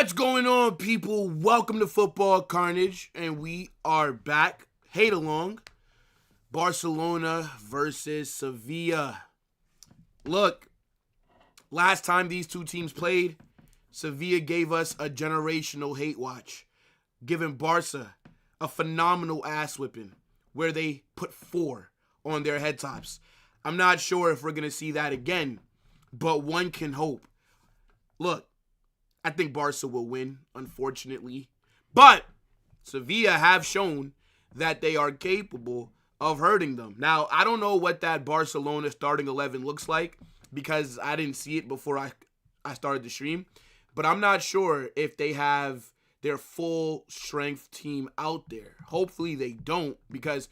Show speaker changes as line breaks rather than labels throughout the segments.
What's going on, people? Welcome to Football Carnage, and we are back. Hate along. Barcelona versus Sevilla. Look, last time these two teams played, Sevilla gave us a generational hate watch, giving Barca a phenomenal ass whipping where they put 4 on their head tops. I'm not sure if we're going to see that again, but one can hope. Look, I think Barca will win, unfortunately. But Sevilla have shown that they are capable of hurting them. Now, I don't know what that Barcelona starting 11 looks like because I didn't see it before I started the stream. But I'm not sure if they have their full strength team out there. Hopefully they don't, because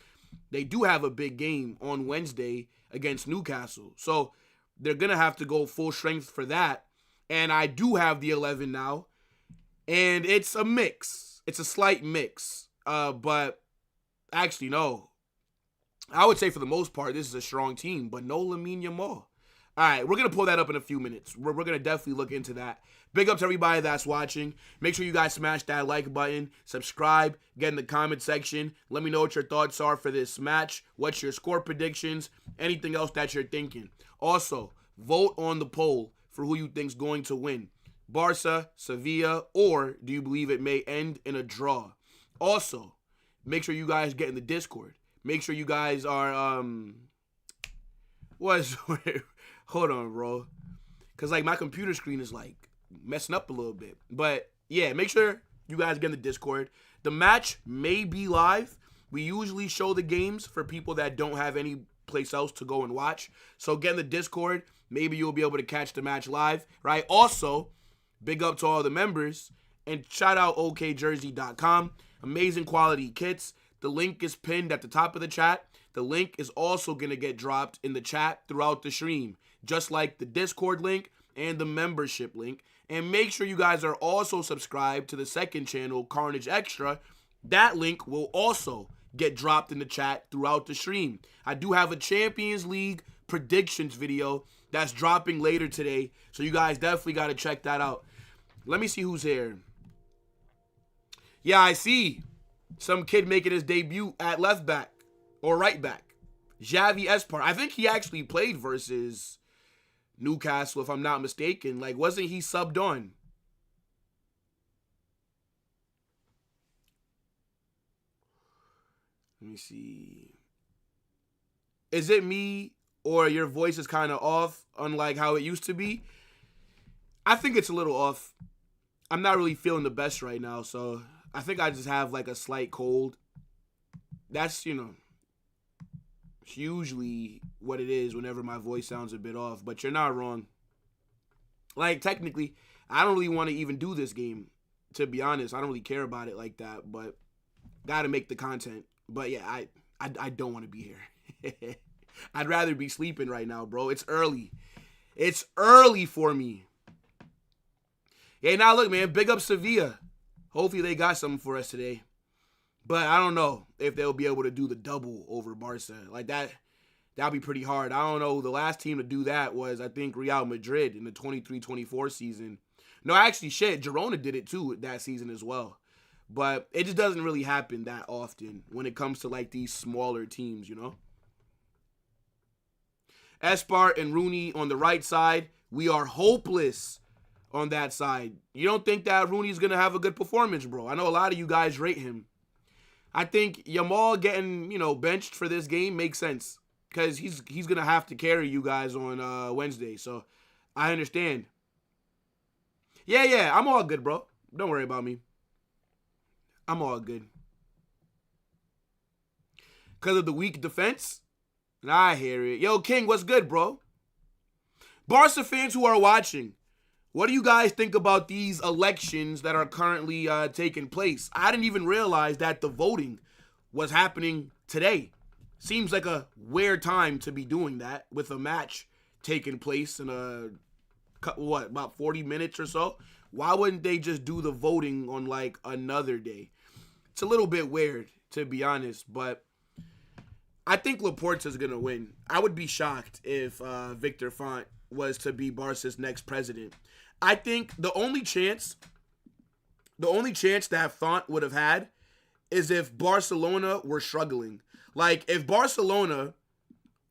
they do have a big game on Wednesday against Newcastle. So they're going to have to go full strength for that. And I do have the 11 now. And it's a mix. It's a slight mix. But actually, no. I would say for the most part, this is a strong team. But no Lamine Yamal. All right, we're going to pull that up in a few minutes. We're going to definitely look into that. Big up to everybody that's watching. Make sure you guys smash that like button. Subscribe. Get in the comment section. Let me know what your thoughts are for this match. What's your score predictions? Anything else that you're thinking. Also, vote on the poll for who you think's going to win. Barca, Sevilla, or do you believe it may end in a draw? Also, make sure you guys get in the Discord. Make sure you guys are, hold on, bro. Because, my computer screen is, messing up a little bit. But, yeah, make sure you guys get in the Discord. The match may be live. We usually show the games for people that don't have any place else to go and watch. So get in the Discord. Maybe you'll be able to catch the match live, right? Also, big up to all the members. And shout out okjersey.com. Amazing quality kits. The link is pinned at the top of the chat. The link is also going to get dropped in the chat throughout the stream, just like the Discord link and the membership link. And make sure you guys are also subscribed to the second channel, Carnage Extra. That link will also get dropped in the chat throughout the stream. I do have a Champions League predictions video that's dropping later today, so you guys definitely got to check that out. Let me see who's here. Yeah, I see some kid making his debut at left back or right back. Xavi Espar. I think he actually played versus Newcastle, if I'm not mistaken. Wasn't he subbed on? Let me see. Is it me or your voice is kind of off, unlike how it used to be? I think it's a little off. I'm not really feeling the best right now, so I think I just have a slight cold. That's, it's usually what it is whenever my voice sounds a bit off, but you're not wrong. Technically, I don't really want to even do this game, to be honest. I don't really care about it like that, but got to make the content. But yeah, I don't want to be here. I'd rather be sleeping right now, bro. It's early. It's early for me. Yeah, now look, man, big up Sevilla. Hopefully they got something for us today. But I don't know if they'll be able to do the double over Barca. That'll be pretty hard. I don't know. The last team to do that was, I think, Real Madrid in the 23-24 season. No, actually, Girona did it too that season as well. But it just doesn't really happen that often when it comes to, these smaller teams, Espar and Rooney on the right side. We are hopeless on that side. You don't think that Rooney's going to have a good performance, bro? I know a lot of you guys rate him. I think Yamal getting, benched for this game makes sense because he's going to have to carry you guys on Wednesday. So I understand. Yeah, I'm all good, bro. Don't worry about me. I'm all good. Because of the weak defense? I hear it. Yo, King, what's good, bro? Barca fans who are watching, what do you guys think about these elections that are currently taking place? I didn't even realize that the voting was happening today. Seems like a weird time to be doing that with a match taking place in about 40 minutes or so. Why wouldn't they just do the voting on another day? It's a little bit weird, to be honest, but I think Laporta's going to win. I would be shocked if Victor Font was to be Barca's next president. I think the only chance the only chance that Font would have had is if Barcelona were struggling. Like, if Barcelona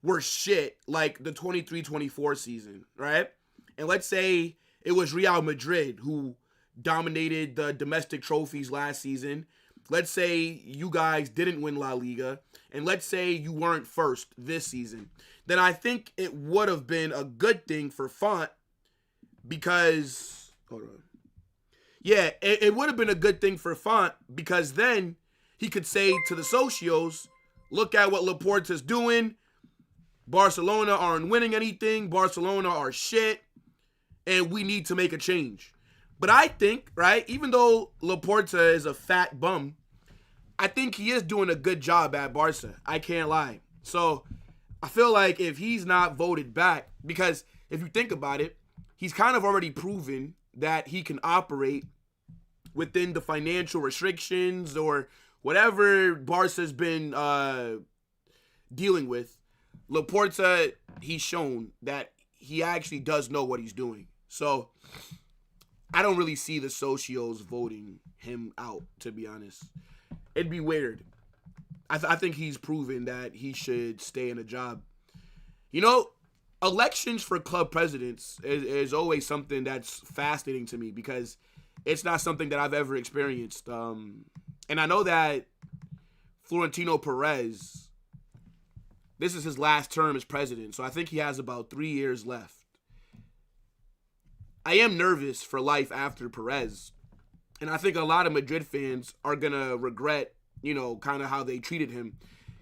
were shit, like the 23-24 season, right? And let's say it was Real Madrid who dominated the domestic trophies last season. Let's say you guys didn't win La Liga, and let's say you weren't first this season. Then I think it would have been a good thing for Font because... Hold on. Yeah, it would have been a good thing for Font because then he could say to the socios, look at what Laporta's doing. Barcelona aren't winning anything. Barcelona are shit. And we need to make a change. But I think, right, even though Laporta is a fat bum, I think he is doing a good job at Barca. I can't lie. So I feel like if he's not voted back, because if you think about it, he's kind of already proven that he can operate within the financial restrictions or whatever Barca's been dealing with. Laporta, he's shown that he actually does know what he's doing. So I don't really see the socios voting him out, to be honest. It'd be weird. I think he's proven that he should stay in a job. You know, elections for club presidents is always something that's fascinating to me because it's not something that I've ever experienced. And I know that Florentino Perez, this is his last term as president, so I think he has about 3 years left. I am nervous for life after Perez, and I think a lot of Madrid fans are going to regret, you know, kind of how they treated him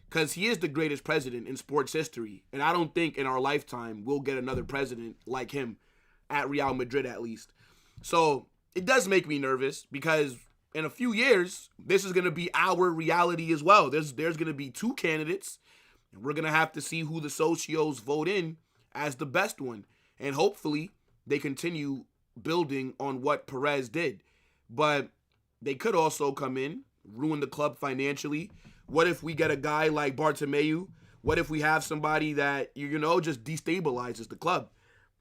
because he is the greatest president in sports history, and I don't think in our lifetime we'll get another president like him at Real Madrid at least. So it does make me nervous because in a few years, this is going to be our reality as well. There's going to be two candidates, and we're going to have to see who the socios vote in as the best one. And hopefully they continue building on what Perez did. But they could also come in, ruin the club financially. What if we get a guy like Bartomeu? What if we have somebody that, you know, just destabilizes the club?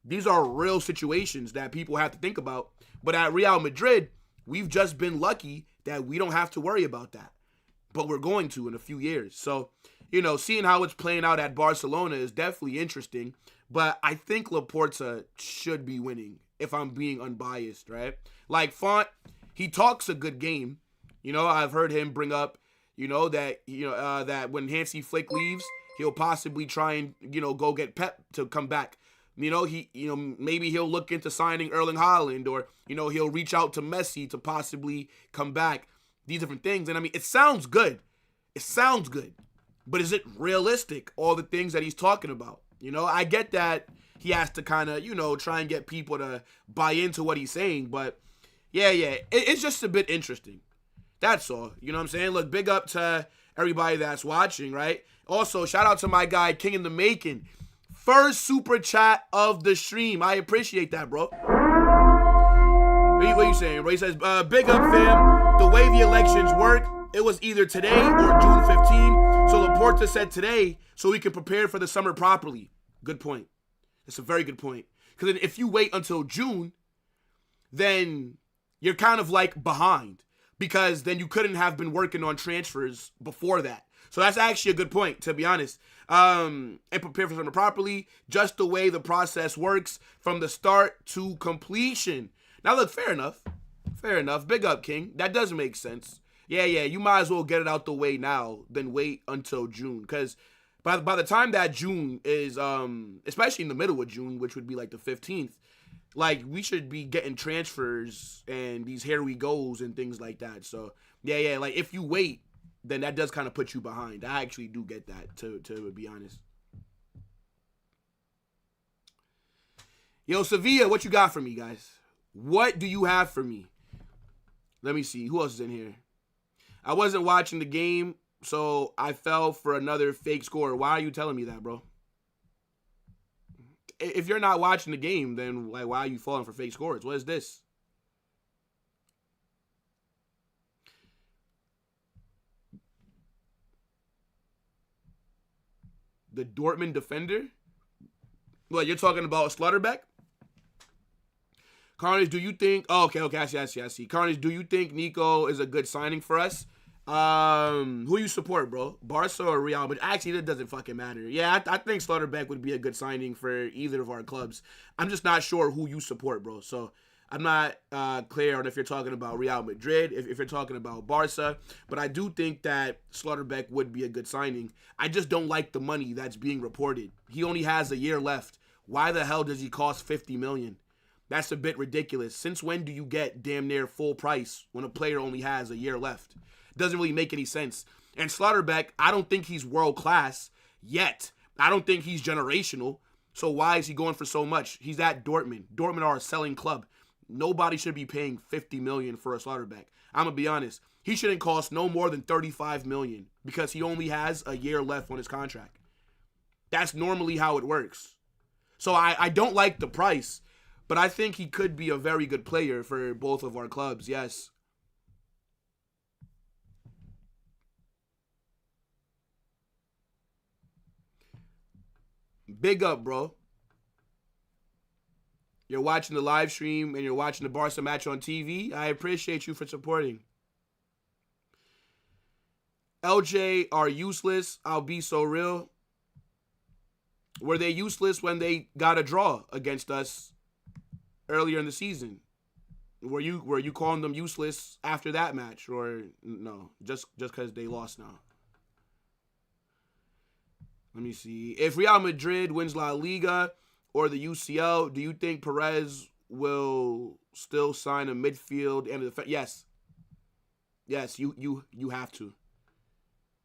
These are real situations that people have to think about. But at Real Madrid, we've just been lucky that we don't have to worry about that. But we're going to in a few years. So, you know, seeing how it's playing out at Barcelona is definitely interesting. But I think Laporta should be winning if I'm being unbiased, right? Like Font, he talks a good game. You know, I've heard him bring up, that when Hansi Flick leaves, he'll possibly try and, go get Pep to come back. Maybe he'll look into signing Erling Haaland or, he'll reach out to Messi to possibly come back. These different things. And I mean, it sounds good. It sounds good. But is it realistic, all the things that he's talking about? I get that he has to kind of, try and get people to buy into what he's saying. But, it's just a bit interesting. That's all. You know what I'm saying? Look, big up to everybody that's watching, right? Also, shout out to my guy, King in the Making. First super chat of the stream. I appreciate that, bro. What are you saying, bro? He says, big up, fam. The way the elections work, it was either today or June 15. So Laporta said today so we can prepare for the summer properly. Good point. That's a very good point. Because if you wait until June, then you're kind of like behind. Because then you couldn't have been working on transfers before that. So that's actually a good point, to be honest. And prepare for summer properly, just the way the process works from the start to completion. Now, look, fair enough. Fair enough. Big up, King. That does make sense. Yeah, you might as well get it out the way now than wait until June. Because by the time that June is, especially in the middle of June, which would be like the 15th, like, we should be getting transfers and these here we goes and things like that. So, like, if you wait, then that does kind of put you behind. I actually do get that, to be honest. Yo, Sevilla, what you got for me, guys? What do you have for me? Let me see. Who else is in here? I wasn't watching the game, so I fell for another fake score. Why are you telling me that, bro? If you're not watching the game, then like, why are you falling for fake scores? What is this? The Dortmund defender? What, you're talking about Slaughterbeck? Carnage, do you think? Oh, okay. I see. Carnage, do you think Nico is a good signing for us? Who you support, bro? Barca or Real? But actually, that doesn't fucking matter. Yeah, I think Slaughterbeck would be a good signing for either of our clubs. I'm just not sure who you support, bro. So I'm not clear on if you're talking about Real Madrid, if you're talking about Barca. But I do think that Slaughterbeck would be a good signing. I just don't like the money that's being reported. He only has a year left. Why the hell does he cost $50 million? That's a bit ridiculous. Since when do you get damn near full price when a player only has a year left? Doesn't really make any sense. And Slaughterbeck, I don't think he's world class yet. I don't think he's generational. So why is he going for so much? He's at Dortmund. Dortmund are a selling club. Nobody should be paying $50 million for a Slaughterbeck. I'm going to be honest. He shouldn't cost no more than $35 million because he only has a year left on his contract. That's normally how it works. So I don't like the price. But I think he could be a very good player for both of our clubs, yes. Big up, bro. You're watching the live stream and you're watching the Barca match on TV. I appreciate you for supporting. LJ are useless. I'll be so real. Were they useless when they got a draw against us earlier in the season? Were you calling them useless after that match, or no? Just because they lost now. Let me see. If Real Madrid wins La Liga or the UCL, do you think Perez will still sign a midfield and a defense? Yes. Yes, you have to.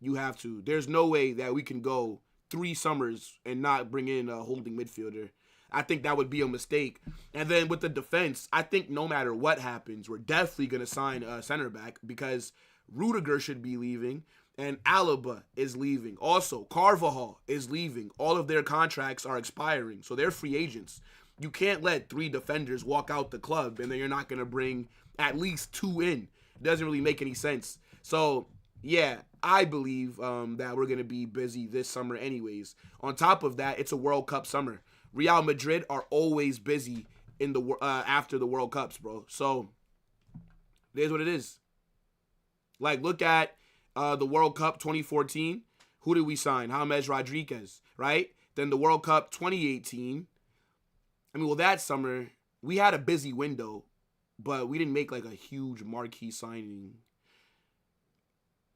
You have to. There's no way that we can go 3 summers and not bring in a holding midfielder. I think that would be a mistake. And then with the defense, I think no matter what happens, we're definitely going to sign a center back because Rudiger should be leaving and Alaba is leaving. Also, Carvajal is leaving. All of their contracts are expiring, so they're free agents. You can't let 3 defenders walk out the club and then you're not going to bring at least 2 in. It doesn't really make any sense. So, yeah, I believe that we're going to be busy this summer anyways. On top of that, it's a World Cup summer. Real Madrid are always busy in the after the World Cups, bro. So, it is what it is. Like, look at the World Cup 2014. Who did we sign? James Rodriguez, right? Then the World Cup 2018. I mean, well, that summer, we had a busy window, but we didn't make, like, a huge marquee signing.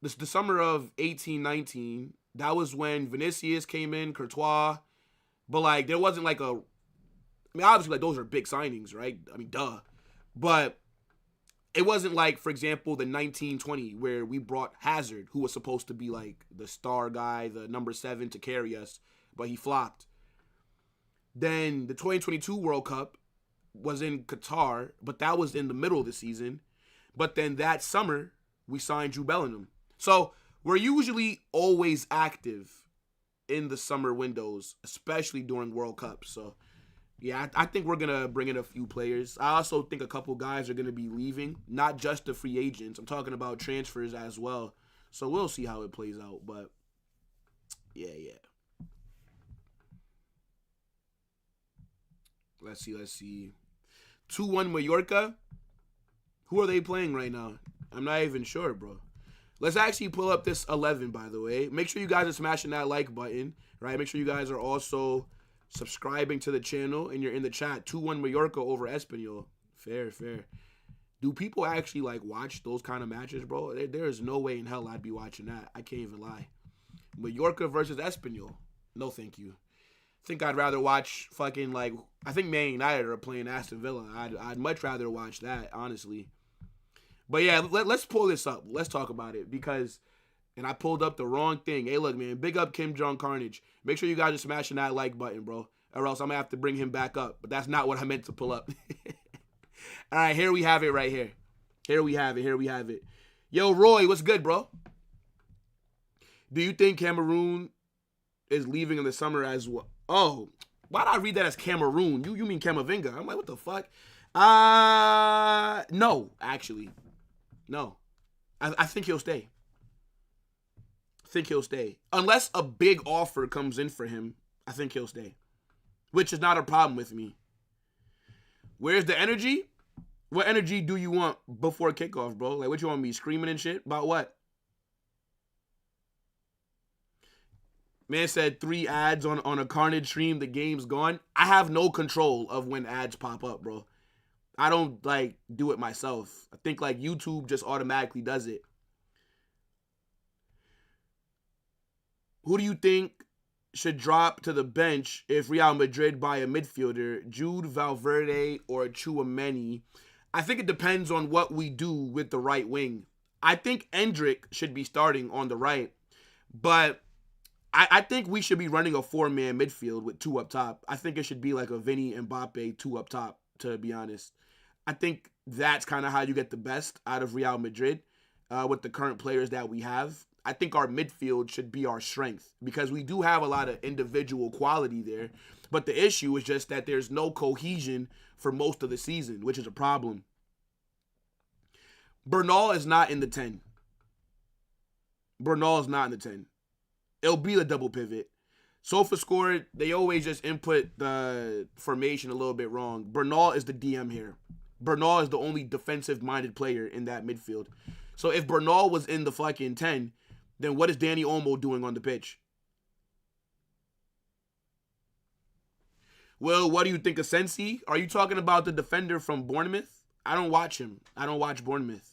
The summer of 18-19, that was when Vinicius came in, Courtois. But, like, there wasn't, like, I mean, obviously, like, those are big signings, right? I mean, duh. But it wasn't like, for example, the 1920 where we brought Hazard, who was supposed to be, like, the star guy, the number 7 to carry us, but he flopped. Then the 2022 World Cup was in Qatar, but that was in the middle of the season. But then that summer, we signed Jude Bellingham. So we're usually always active in the summer windows, especially during World Cups. So, yeah, I think we're going to bring in a few players. I also think a couple guys are going to be leaving, not just the free agents. I'm talking about transfers as well. So we'll see how it plays out. But, yeah. Let's see. 2-1 Mallorca. Who are they playing right now? I'm not even sure, bro. Let's actually pull up this 11, by the way. Make sure you guys are smashing that like button, right? Make sure you guys are also subscribing to the channel and you're in the chat. 2-1 Mallorca over Espanyol. Fair. Do people actually, like, watch those kind of matches, bro? There is no way in hell I'd be watching that. I can't even lie. Mallorca versus Espanyol. No, thank you. I think I'd rather watch fucking, like, I think Man United are playing Aston Villa. I'd much rather watch that, honestly. But, yeah, let's pull this up. Let's talk about it because, and I pulled up the wrong thing. Hey, look, man, big up Kim Jong Carnage. Make sure you guys are smashing that like button, bro, or else I'm going to have to bring him back up. But that's not what I meant to pull up. All right, here we have it right here. Here we have it. Yo, Roy, what's good, bro? Do you think Cameroon is leaving in the summer as well? Oh, why did I read that as Cameroon? You mean Camavinga? I'm like, what the fuck? No, actually. No. I think he'll stay. Unless a big offer comes in for him, I think he'll stay. Which is not a problem with me. Where's the energy? What energy do you want before kickoff, bro? Like, what you want me screaming and shit? About what? Man said 3 ads on a Carnage stream. The game's gone. I have no control of when ads pop up, bro. I don't, like, do it myself. I think, like, YouTube just automatically does it. Who do you think should drop to the bench if Real Madrid buy a midfielder? Jude, Valverde, or Tchouaméni? I think it depends on what we do with the right wing. I think Endrick should be starting on the right, but I think we should be running a 4-man midfield with 2 up top. I think it should be like a Vinny, Mbappe, 2 up top, to be honest. I think that's kind of how you get the best out of Real Madrid with the current players that we have. I think our midfield should be our strength because we do have a lot of individual quality there. But the issue is just that there's no cohesion for most of the season, which is a problem. Bernal is not in the 10. Bernal is not in the 10. It'll be a double pivot. SofaScore, they always just input the formation a little bit wrong. Bernal is the DM here. Bernal is the only defensive-minded player in that midfield. So if Bernal was in the fucking 10, then what is Danny Olmo doing on the pitch? Well, what do you think of Sensi? Are you talking about the defender from Bournemouth? I don't watch him. I don't watch Bournemouth.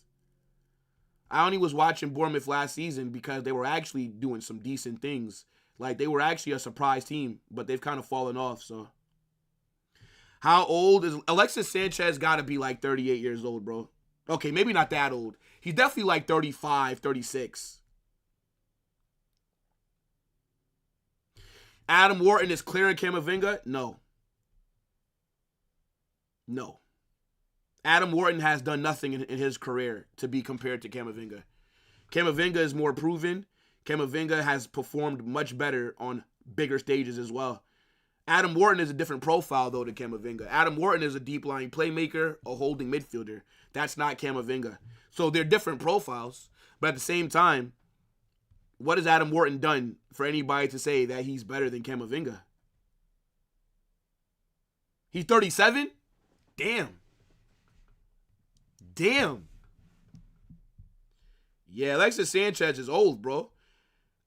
I only was watching Bournemouth last season because they were actually doing some decent things. Like, they were actually a surprise team, but they've kind of fallen off, so. How old is Alexis Sanchez? Got to be like 38 years old, bro. Okay, maybe not that old. He's definitely like 35, 36. Adam Wharton is clearing Camavinga? No. No. Adam Wharton has done nothing in his career to be compared to Camavinga. Camavinga is more proven. Camavinga has performed much better on bigger stages as well. Adam Wharton is a different profile, though, to Camavinga. Adam Wharton is a deep-lying playmaker, a holding midfielder. That's not Camavinga. So they're different profiles, but at the same time, what has Adam Wharton done for anybody to say that he's better than Camavinga? He's 37? Damn. Damn. Yeah, Alexis Sanchez is old, bro.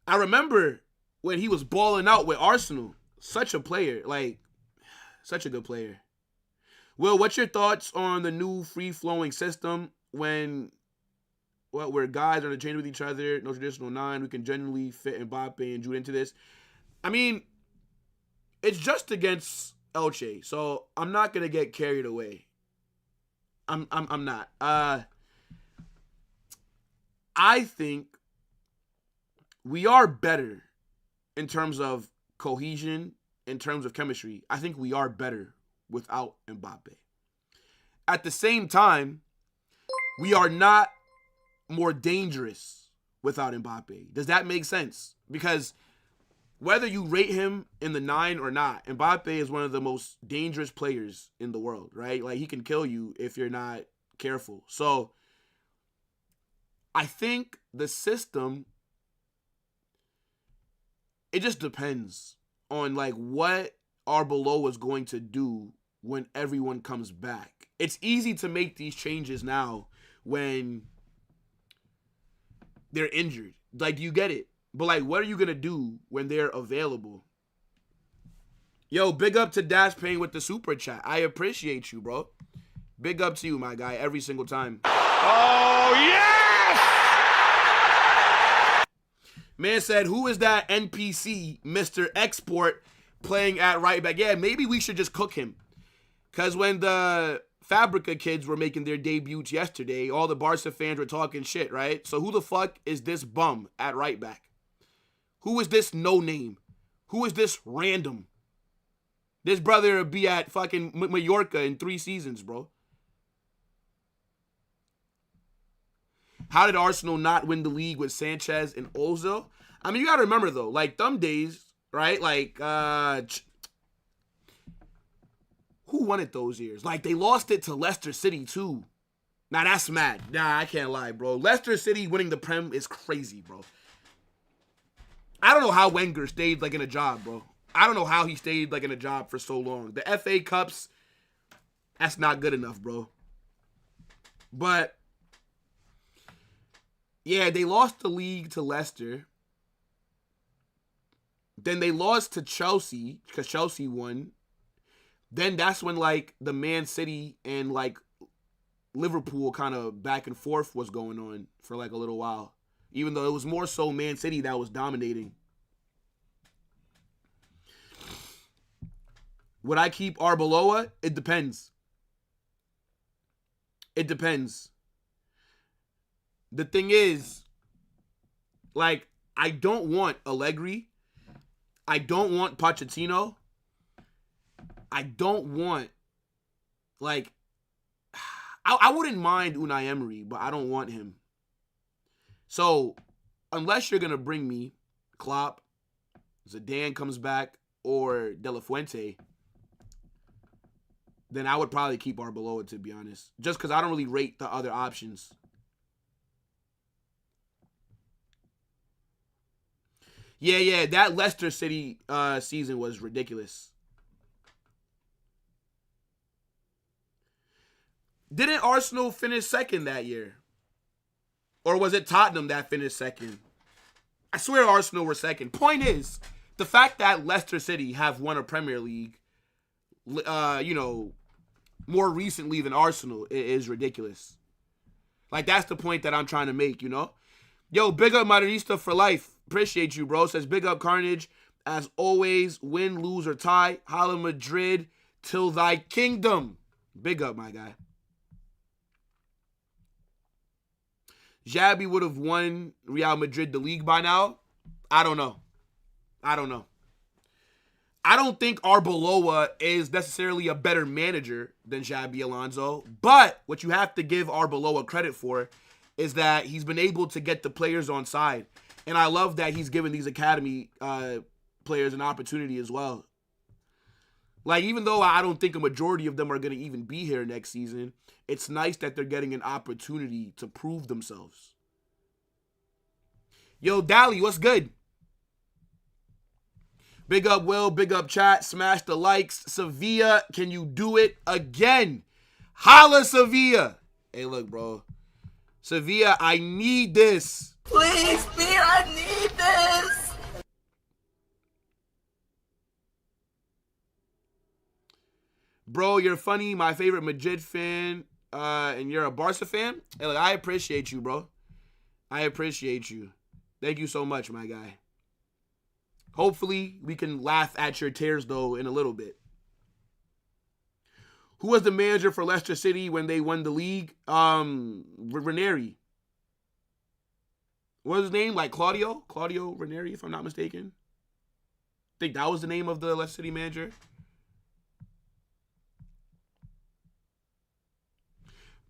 I remember when he was balling out with Arsenal. Such a player. Like, such a good player. Will, what's your thoughts on the new free-flowing system where guys are interchanged with each other, no traditional 9, we can genuinely fit Mbappe and Jude into this? I mean, it's just against Elche, so I'm not going to get carried away. I'm not. I think we are better in terms of cohesion, in terms of chemistry. I think we are better without Mbappe. At the same time, we are not more dangerous without Mbappe. Does that make sense? Because whether you rate him in the 9 or not, Mbappe is one of the most dangerous players in the world, right? Like, he can kill you if you're not careful. So I think the system, it just depends on, like, what Arbeloa is going to do when everyone comes back. It's easy to make these changes now when they're injured. Like, you get it. But, like, what are you going to do when they're available? Yo, big up to Dash Payne with the super chat. I appreciate you, bro. Big up to you, my guy, every single time.
Oh, yes!
Man said, who is that NPC, Mr. Export, playing at right back? Yeah, maybe we should just cook him. Because when the Fabrica kids were making their debuts yesterday, all the Barca fans were talking shit, right? So who the fuck is this bum at right back? Who is this no name? Who is this random? This brother will be at fucking Mallorca in 3 seasons, bro. How did Arsenal not win the league with Sanchez and Ozil? I mean, you got to remember, though, like, them days, right? Like, who won it those years? Like, they lost it to Leicester City, too. Nah, that's mad. Nah, I can't lie, bro. Leicester City winning the Prem is crazy, bro. I don't know how Wenger stayed, like, in a job, bro. I don't know how he stayed, like, in a job for so long. The FA Cups, That's not good enough, bro. But, yeah, they lost the league to Leicester. Then they lost to Chelsea because Chelsea won. Then that's when, like, the Man City and, like, Liverpool kind of back and forth was going on for, like, a little while. Even though it was more so Man City that was dominating. Would I keep Arbeloa? It depends. It depends. The thing is, like, I don't want Allegri. I don't want Pochettino. I don't want, like, I wouldn't mind Unai Emery, but I don't want him. So, unless you're going to bring me Klopp, Zidane comes back, or De La Fuente, then I would probably keep Arbeloa, to be honest. Just because I don't really rate the other options. Yeah, that Leicester City season was ridiculous. Didn't Arsenal finish second that year? Or was it Tottenham that finished second? I swear Arsenal were second. Point is, the fact that Leicester City have won a Premier League, more recently than Arsenal is ridiculous. Like, that's the point that I'm trying to make, you know? Yo, big up Madridista for life. Appreciate you, bro. Says big up Carnage. As always, win, lose, or tie. Holla Madrid till thy kingdom. Big up, my guy. Xabi would have won Real Madrid the league by now. I don't know. I don't think Arbeloa is necessarily a better manager than Xabi Alonso. But what you have to give Arbeloa credit for is that he's been able to get the players on side. And I love that he's given these academy players an opportunity as well. Like, even though I don't think a majority of them are going to even be here next season, it's nice that they're getting an opportunity to prove themselves. Yo, Dally, what's good? Big up, Will. Big up, chat. Smash the likes. Sevilla, can you do it again? Holla, Sevilla. Hey, look, bro. Sevilla, I need this.
Please, Beer, I need this.
Bro, you're funny. My favorite Madrid fan. And you're a Barca fan? Hey, look, I appreciate you, bro. I appreciate you. Thank you so much, my guy. Hopefully, we can laugh at your tears, though, in a little bit. Who was the manager for Leicester City when they won the league? Ranieri. What was his name? Like Claudio Ranieri, if I'm not mistaken. I think that was the name of the Leicester City manager.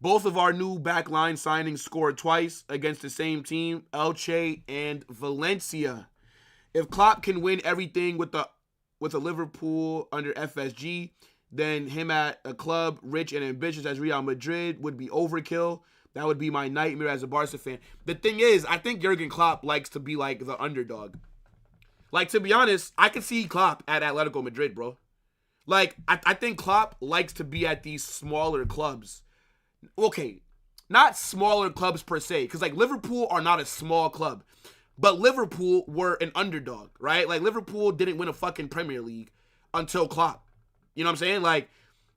Both of our new backline signings scored twice against the same team, Elche and Valencia. If Klopp can win everything with a Liverpool under FSG, then him at a club rich and ambitious as Real Madrid would be overkill. That would be my nightmare as a Barca fan. The thing is, I think Jurgen Klopp likes to be like the underdog. Like, to be honest, I could see Klopp at Atletico Madrid, bro. Like, I think Klopp likes to be at these smaller clubs. Okay, not smaller clubs per se, because, like, Liverpool are not a small club. But Liverpool were an underdog, right? Like, Liverpool didn't win a fucking Premier League until Klopp. You know what I'm saying? Like,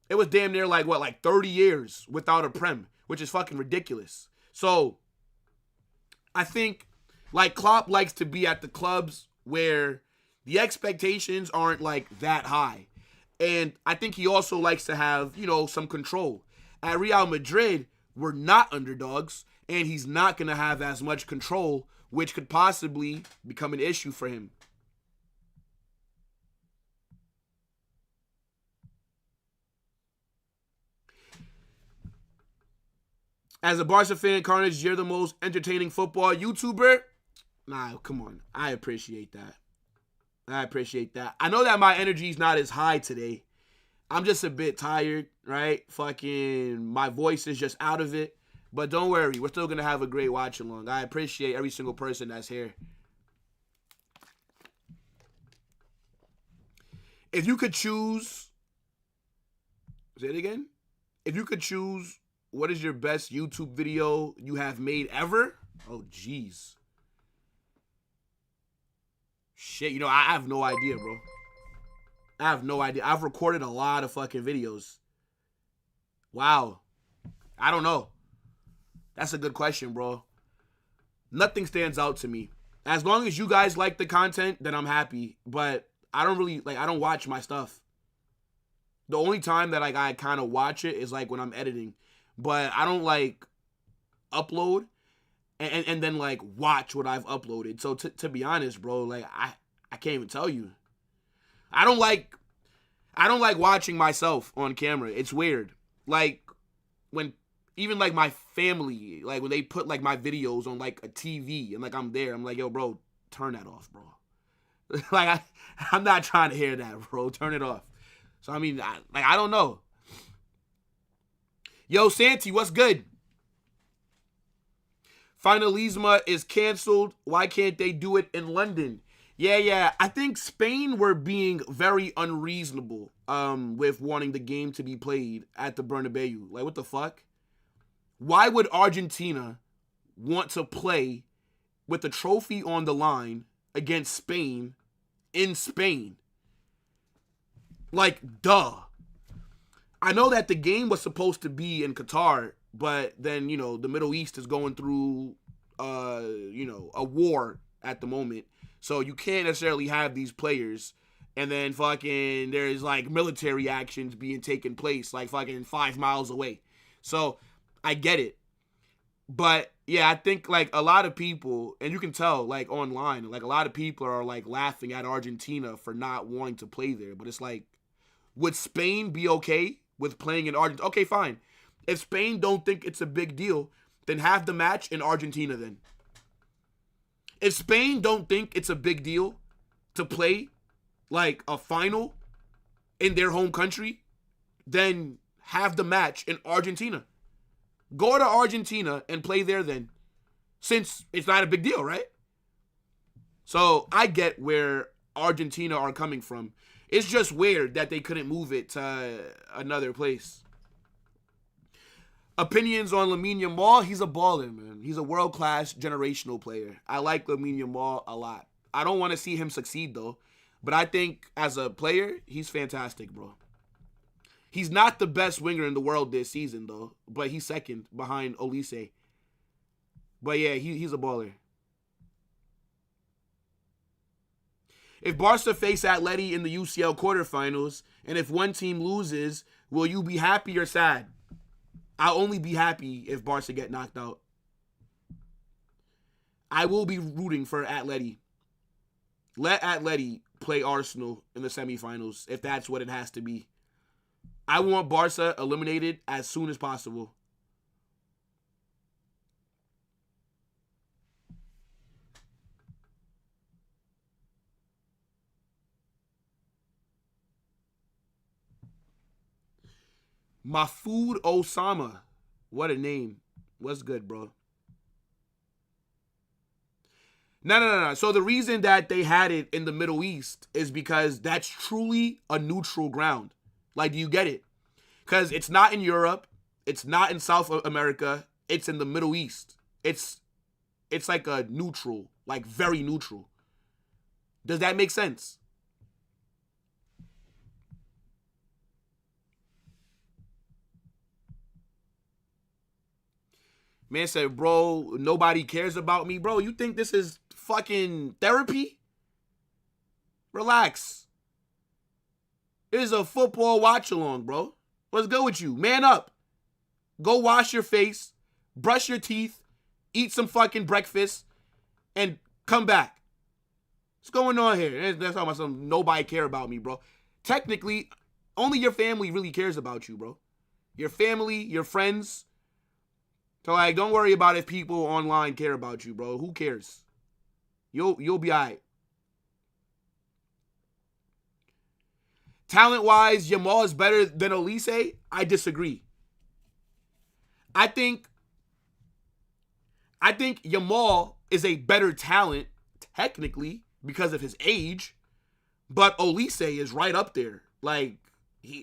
it was damn near, like 30 years without a Prem, which is fucking ridiculous. So, I think, like, Klopp likes to be at the clubs where the expectations aren't, like, that high. And I think he also likes to have, some control. At Real Madrid, we're not underdogs, and he's not going to have as much control, which could possibly become an issue for him. As a Barca fan, Carnage, you're the most entertaining football YouTuber. Nah, come on. I appreciate that. I know that my energy's not as high today. I'm just a bit tired, right? Fucking my voice is just out of it. But don't worry, we're still going to have a great watch along. I appreciate every single person that's here. If you could choose... Say it again? If you could choose, what is your best YouTube video you have made ever? Oh, jeez. Shit, you know, I have no idea, bro. I have no idea. I've recorded a lot of fucking videos. Wow. I don't know. That's a good question, bro. Nothing stands out to me. As long as you guys like the content, then I'm happy. But I don't really, I don't watch my stuff. The only time that, I kind of watch it is, when I'm editing. But I don't, upload and then, watch what I've uploaded. So, to be honest, bro, I can't even tell you. I don't like watching myself on camera. It's weird. When even my family, when they put my videos on a TV and I'm there, I'm like, yo, bro, turn that off, bro. I'm not trying to hear that, bro. Turn it off. So I mean, I don't know. Yo, Santi, what's good? Finalisma is canceled. Why can't they do it in London? Yeah. I think Spain were being very unreasonable with wanting the game to be played at the Bernabeu. What the fuck? Why would Argentina want to play with the trophy on the line against Spain in Spain? Duh. I know that the game was supposed to be in Qatar, but then, the Middle East is going through, a war at the moment. So you can't necessarily have these players and then fucking there's military actions being taken place fucking 5 miles away. So I get it. But yeah, I think a lot of people, and you can tell online, a lot of people are laughing at Argentina for not wanting to play there. But it's would Spain be okay with playing in Argentina? Okay, fine. If Spain don't think it's a big deal, then have the match in Argentina then. If Spain don't think it's a big deal to play a final in their home country, then have the match in Argentina. Go to Argentina and play there then, since it's not a big deal, right? So I get where Argentina are coming from. It's just weird that they couldn't move it to another place. Opinions on Lamine Yamal? He's a baller, man. He's a world-class generational player. I like Lamine Yamal a lot. I don't want to see him succeed, though. But I think as a player, he's fantastic, bro. He's not the best winger in the world this season, though. But he's second behind Olise. But yeah, he's a baller. If Barca face Atleti in the UCL quarterfinals, and if one team loses, will you be happy or sad? I'll only be happy if Barca get knocked out. I will be rooting for Atleti. Let Atleti play Arsenal in the semifinals, if that's what it has to be. I want Barca eliminated as soon as possible. Mahfoud Osama. What a name. What's good, bro? No. So the reason that they had it in the Middle East is because that's truly a neutral ground. Do you get it? Because it's not in Europe. It's not in South America. It's in the Middle East. It's a neutral, very neutral. Does that make sense? Man said, bro, nobody cares about me. Bro, you think this is fucking therapy? Relax. It is a football watch-along, bro. What's good with you? Man up. Go wash your face, brush your teeth, eat some fucking breakfast, and come back. What's going on here? That's talking about some nobody care about me, bro. Technically, only your family really cares about you, bro. Your family, your friends. So, don't worry about if people online care about you, bro. Who cares? You'll be all right. Talent-wise, Yamal is better than Olise? I disagree. I think Yamal is a better talent, technically, because of his age, but Olise is right up there. Olise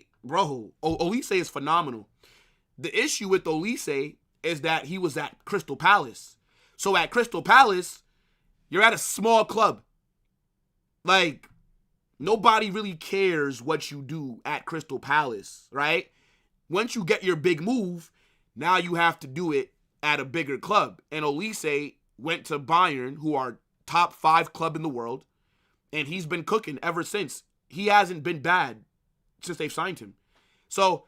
is phenomenal. The issue with Olise is that he was at Crystal Palace. So at Crystal Palace, you're at a small club. Like, nobody really cares what you do at Crystal Palace, right? Once you get your big move, now you have to do it at a bigger club. And Olise went to Bayern, who are top 5 club in the world, and he's been cooking ever since. He hasn't been bad since they've signed him. So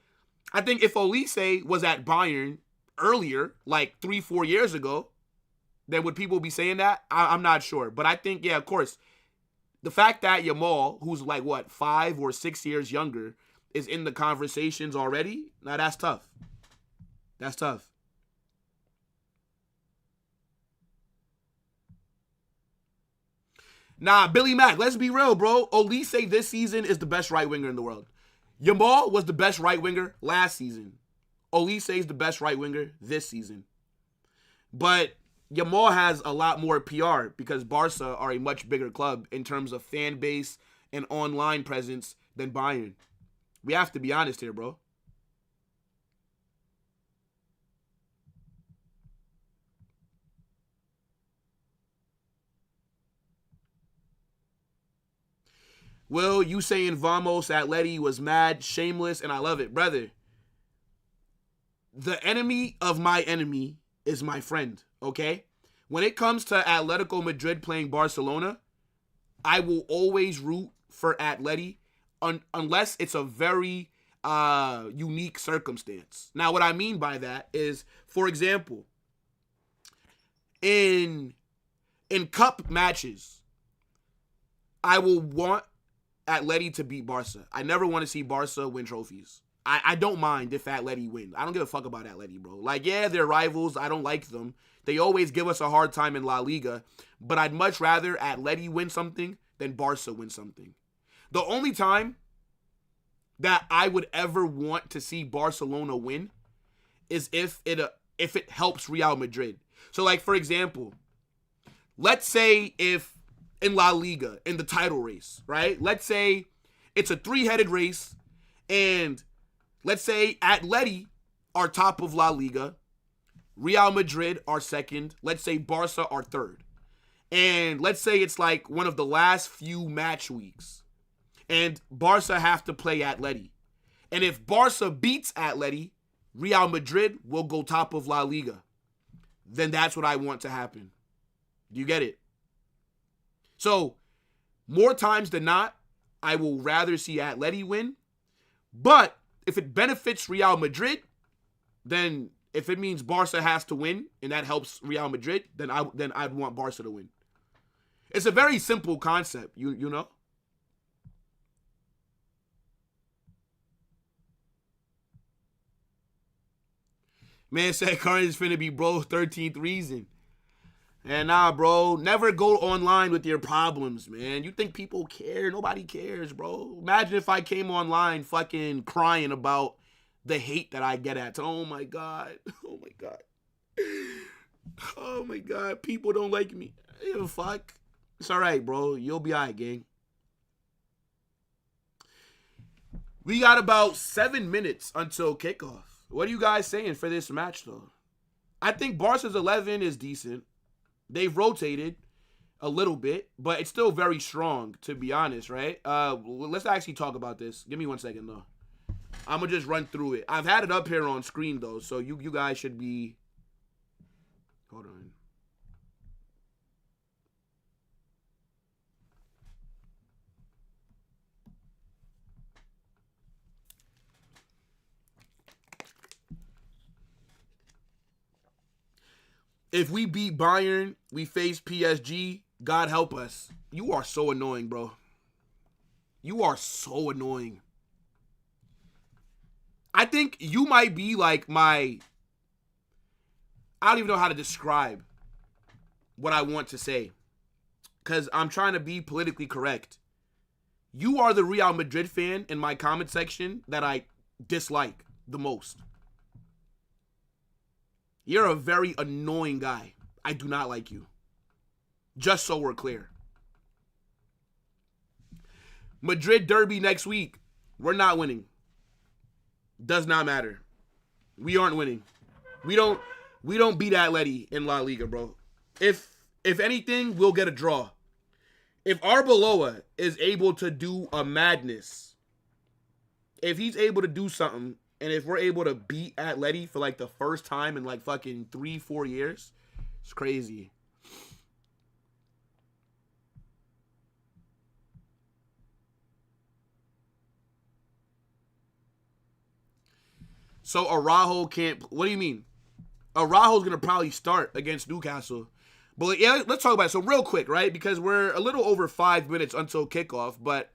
I think if Olise was at Bayern earlier, like 3-4 years ago, then would people be saying that? I'm not sure. But I think, yeah, of course, the fact that Yamal, who's like, 5 or 6 years younger, is in the conversations already, now that's tough. That's tough. Nah, Billy Mack, let's be real, bro. Olise this season is the best right winger in the world. Yamal was the best right winger last season. Olise is the best right winger this season. But Yamal has a lot more PR because Barca are a much bigger club in terms of fan base and online presence than Bayern. We have to be honest here, bro. Will, you saying Vamos Atleti was mad, shameless, and I love it. Brother, the enemy of my enemy is my friend, okay? When it comes to Atletico Madrid playing Barcelona, I will always root for Atleti unless it's a very unique circumstance. Now, what I mean by that is, for example, in cup matches, I will want Atleti to beat Barca. I never want to see Barca win trophies. I don't mind if Atleti win. I don't give a fuck about Atleti, bro. Like, yeah, they're rivals. I don't like them. They always give us a hard time in La Liga. But I'd much rather Atleti win something than Barca win something. The only time that I would ever want to see Barcelona win is if it helps Real Madrid. So, like, for example, let's say if in La Liga, in the title race, right? Let's say it's a 3-headed race, and let's say Atleti are top of La Liga, Real Madrid are second, let's say Barca are third. And let's say it's like one of the last few match weeks, and Barca have to play Atleti. And if Barca beats Atleti, Real Madrid will go top of La Liga. Then that's what I want to happen. Do you get it? So, more times than not, I will rather see Atleti win. But if it benefits Real Madrid, then if it means Barca has to win and that helps Real Madrid, then I'd want Barca to win. It's a very simple concept, you know? Man said Carnage is finna be bro 13th reason. And nah, bro, never go online with your problems, man. You think people care? Nobody cares, bro. Imagine if I came online fucking crying about the hate that I get at. Oh, my God. Oh, my God. Oh, my God. People don't like me. Fuck. It's all right, bro. You'll be all right, gang. We got about 7 minutes until kickoff. What are you guys saying for this match, though? I think Barca's 11 is decent. They've rotated a little bit, but it's still very strong, to be honest, right? Let's actually talk about this. Give me 1 second, though. I'm going to just run through it. I've had it up here on screen, though, so you guys should be... Hold on. If we beat Bayern, we face PSG, God help us. You are so annoying, bro. You are so annoying. I think you might be like my... I don't even know how to describe what I want to say, because I'm trying to be politically correct. You are the Real Madrid fan in my comment section that I dislike the most. You're a very annoying guy. I do not like you. Just so we're clear. Madrid derby next week. We're not winning. Does not matter. We aren't winning. We don't beat Atleti in La Liga, bro. If anything, we'll get a draw. If Arbeloa is able to do a madness, if he's able to do something, and if we're able to beat Atleti for like the first time in like fucking 3-4 years, it's crazy. So Araujo can't. What do you mean? Araujo's gonna probably start against Newcastle. But yeah, let's talk about it. So real quick, right? Because we're a little over 5 minutes until kickoff. But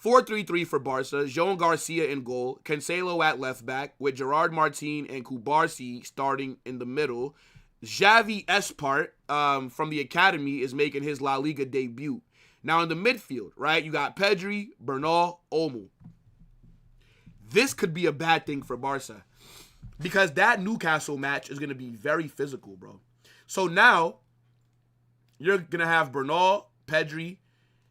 4-3-3 for Barca. Joan Garcia in goal. Cancelo at left back with Gerard Martin and Kubarsi starting in the middle. Xavi Espart from the academy is making his La Liga debut. Now in the midfield, right? You got Pedri, Bernal, Olmo. This could be a bad thing for Barca. Because that Newcastle match is going to be very physical, bro. So now, you're going to have Bernal, Pedri.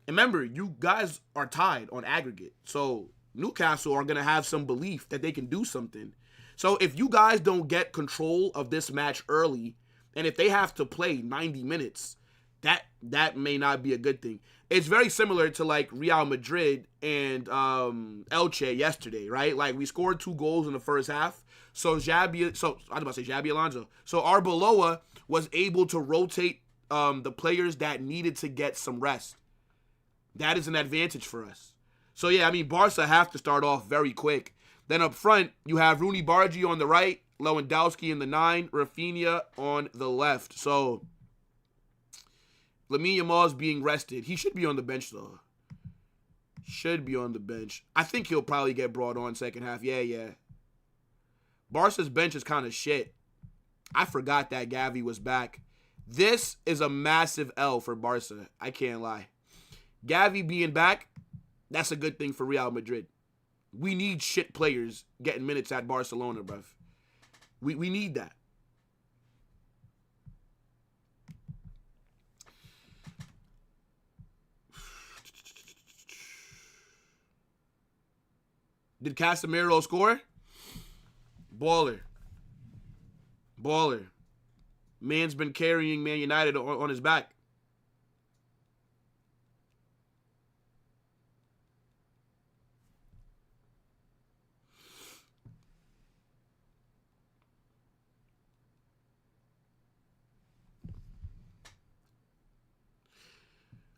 And remember, you guys are tied on aggregate. So Newcastle are going to have some belief that they can do something. So if you guys don't get control of this match early, and if they have to play 90 minutes, that may not be a good thing. It's very similar to like Real Madrid and Elche yesterday, right? Like we scored 2 goals in the first half. So I was about to say Xabi Alonso. So Arbeloa was able to rotate the players that needed to get some rest. That is an advantage for us. So yeah, I mean Barca have to start off very quick. Then up front, you have Rooney Bargi on the right, Lewandowski in the 9, Rafinha on the left. So Lamine Yamal's being rested. He should be on the bench, though. Should be on the bench. I think he'll probably get brought on second half. Yeah. Barca's bench is kind of shit. I forgot that Gavi was back. This is a massive L for Barca. I can't lie. Gavi being back, that's a good thing for Real Madrid. We need shit players getting minutes at Barcelona, bruv. We need that. Did Casemiro score? Baller. Man's been carrying Man United on his back.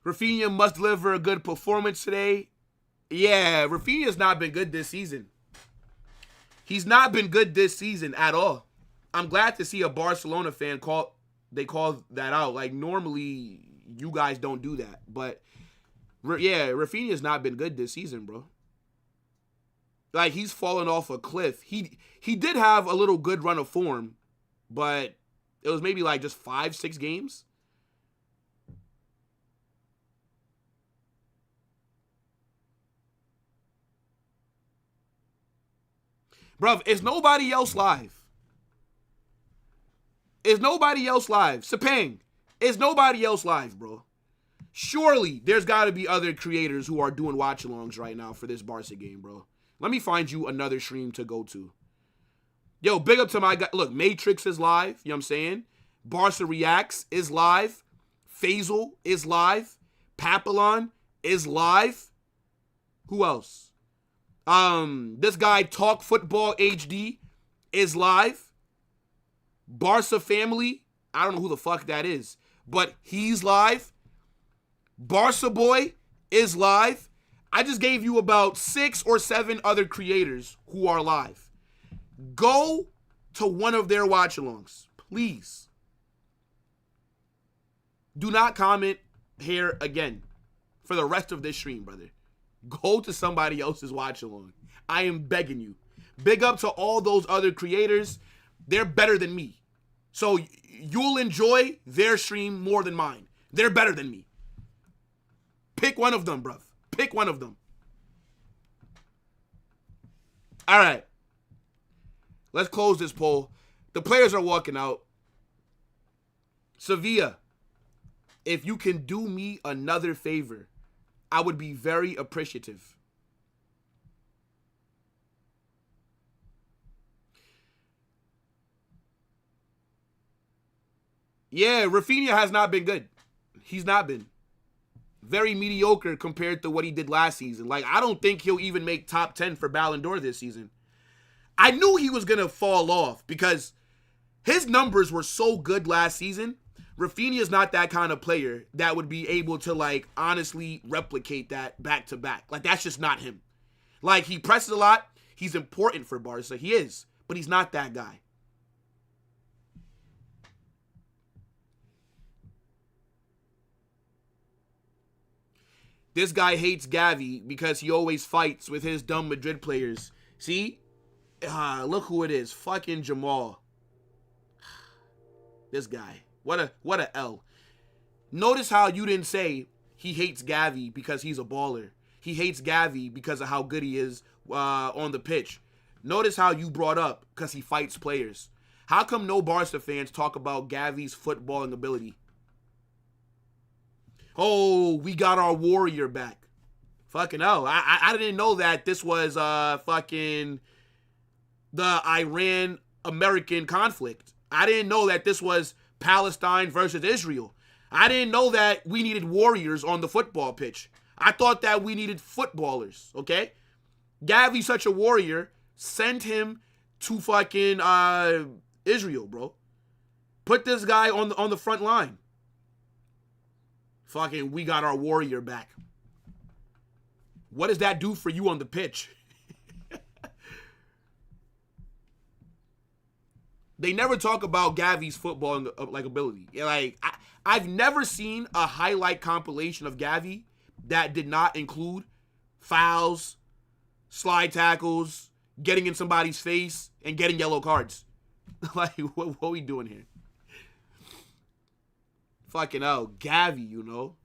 Rafinha must deliver a good performance today. Yeah, Rafinha's not been good this season. He's not been good this season at all. I'm glad to see a Barcelona fan call that out. Like, normally, you guys don't do that. But, yeah, Rafinha's not been good this season, bro. Like, he's fallen off a cliff. He did have a little good run of form, but it was maybe like just 5-6 games. Bruv, is nobody else live? Is nobody else live? Sepang, is nobody else live, bro? Surely there's got to be other creators who are doing watch-alongs right now for this Barca game, bro. Let me find you another stream to go to. Yo, big up to my guy. Look, Matrix is live. You know what I'm saying? Barca Reacts is live. Faisal is live. Papillon is live. Who else? This guy Talk Football HD is live. Barca Family, I don't know who the fuck that is, but he's live. Barca Boy is live. I just gave you about 6 or 7 other creators who are live. Go to one of their watch-alongs, please. Do not comment here again for the rest of this stream, brother. Go to somebody else's watch-along. I am begging you. Big up to all those other creators. They're better than me. So you'll enjoy their stream more than mine. They're better than me. Pick one of them, bruv. Pick one of them. All right. Let's close this poll. The players are walking out. Sevilla, if you can do me another favor, I would be very appreciative. Yeah, Rafinha has not been good. He's not been. Very mediocre compared to what he did last season. Like, I don't think he'll even make top 10 for Ballon d'Or this season. I knew he was going to fall off because his numbers were so good last season. Rafinha is not that kind of player that would be able to, like, honestly replicate that back to back. Like, that's just not him. Like, he presses a lot. He's important for Barca. He is. But he's not that guy. This guy hates Gavi because he always fights with his dumb Madrid players. See? Look who it is. Fucking Jamal. This guy. What a L. Notice how you didn't say he hates Gavi because he's a baller. He hates Gavi because of how good he is on the pitch. Notice how you brought up because he fights players. How come no Barca fans talk about Gavi's footballing ability? Oh, we got our warrior back. Fucking hell. I didn't know that this was fucking the Iran-American conflict. I didn't know that this was Palestine versus Israel. I didn't know that we needed warriors on the football pitch. I thought that we needed footballers, okay? Gavi's such a warrior. Send him to fucking Israel, bro. Put this guy on the front line. Fucking, we got our warrior back. What does that do for you on the pitch? They never talk about Gavi's football like ability. Like, I've never seen a highlight compilation of Gavi that did not include fouls, slide tackles, getting in somebody's face, and getting yellow cards. Like, what are we doing here? Fucking hell, Gavi, you know.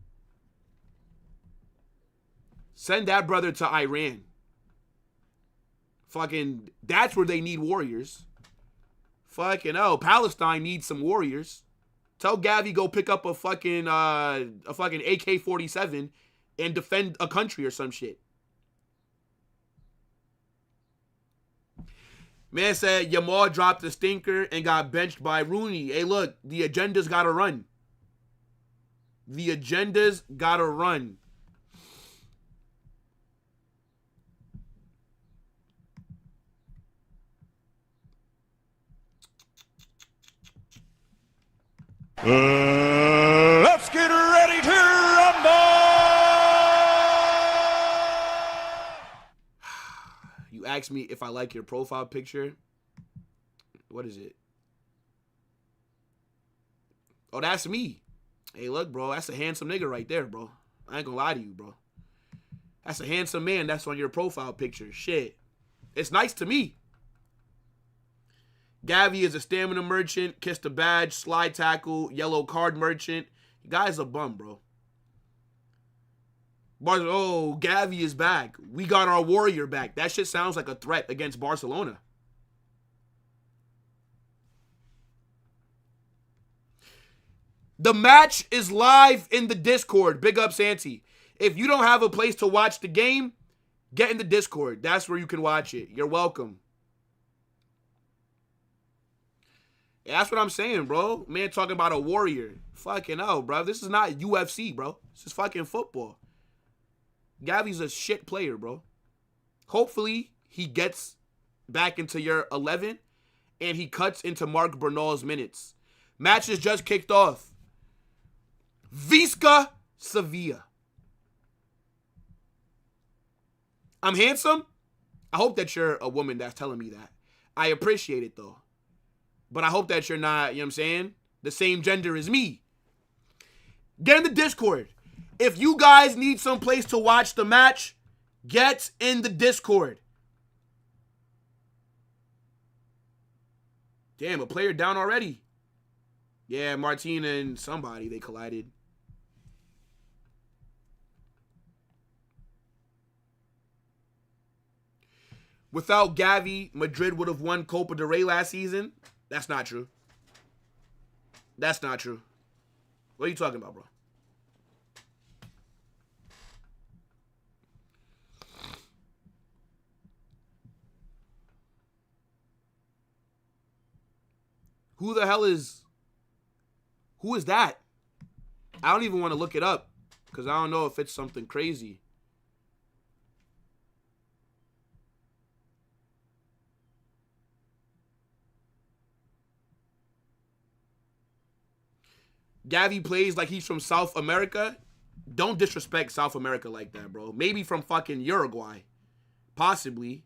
Send that brother to Iran. Fucking, that's where they need warriors. Fucking hell, Palestine needs some warriors. Tell Gavi go pick up a fucking AK-47 and defend a country or some shit. Man said Yamal dropped a stinker and got benched by Rooney. Hey, look, the agenda's got to run. The agenda's got to run.
Let's get ready to rumble!
You asked me if I like your profile picture. What is it? Oh, that's me. Hey, look, bro. That's a handsome nigga right there, bro. I ain't gonna lie to you, bro. That's a handsome man that's on your profile picture. Shit. It's nice to me. Gavi is a stamina merchant, kissed a badge, slide tackle, yellow card merchant. You guy's a bum, bro. Oh, Gavi is back. We got our warrior back. That shit sounds like a threat against Barcelona. The match is live in the Discord. Big up, Santi. If you don't have a place to watch the game, get in the Discord. That's where you can watch it. You're welcome. Yeah, that's what I'm saying, bro. Man talking about a warrior. Fucking hell, bro. This is not UFC, bro. This is fucking football. Gavi's a shit player, bro. Hopefully, he gets back into your 11 and he cuts into Marc Bernal's minutes. Match is just kicked off. Visca Sevilla. I'm handsome? I hope that you're a woman that's telling me that. I appreciate it, though. But I hope that you're not, you know what I'm saying, the same gender as me. Get in the Discord. If you guys need some place to watch the match, get in the Discord. Damn, a player down already. Yeah, Martina and somebody, they collided. Without Gavi, Madrid would have won Copa del Rey last season. That's not true. That's not true. What are you talking about, bro? Who the hell is Who is that? I don't even want to look it up because I don't know if it's something crazy. Gavi plays like he's from South America. Don't disrespect South America like that, bro. Maybe from fucking Uruguay. Possibly.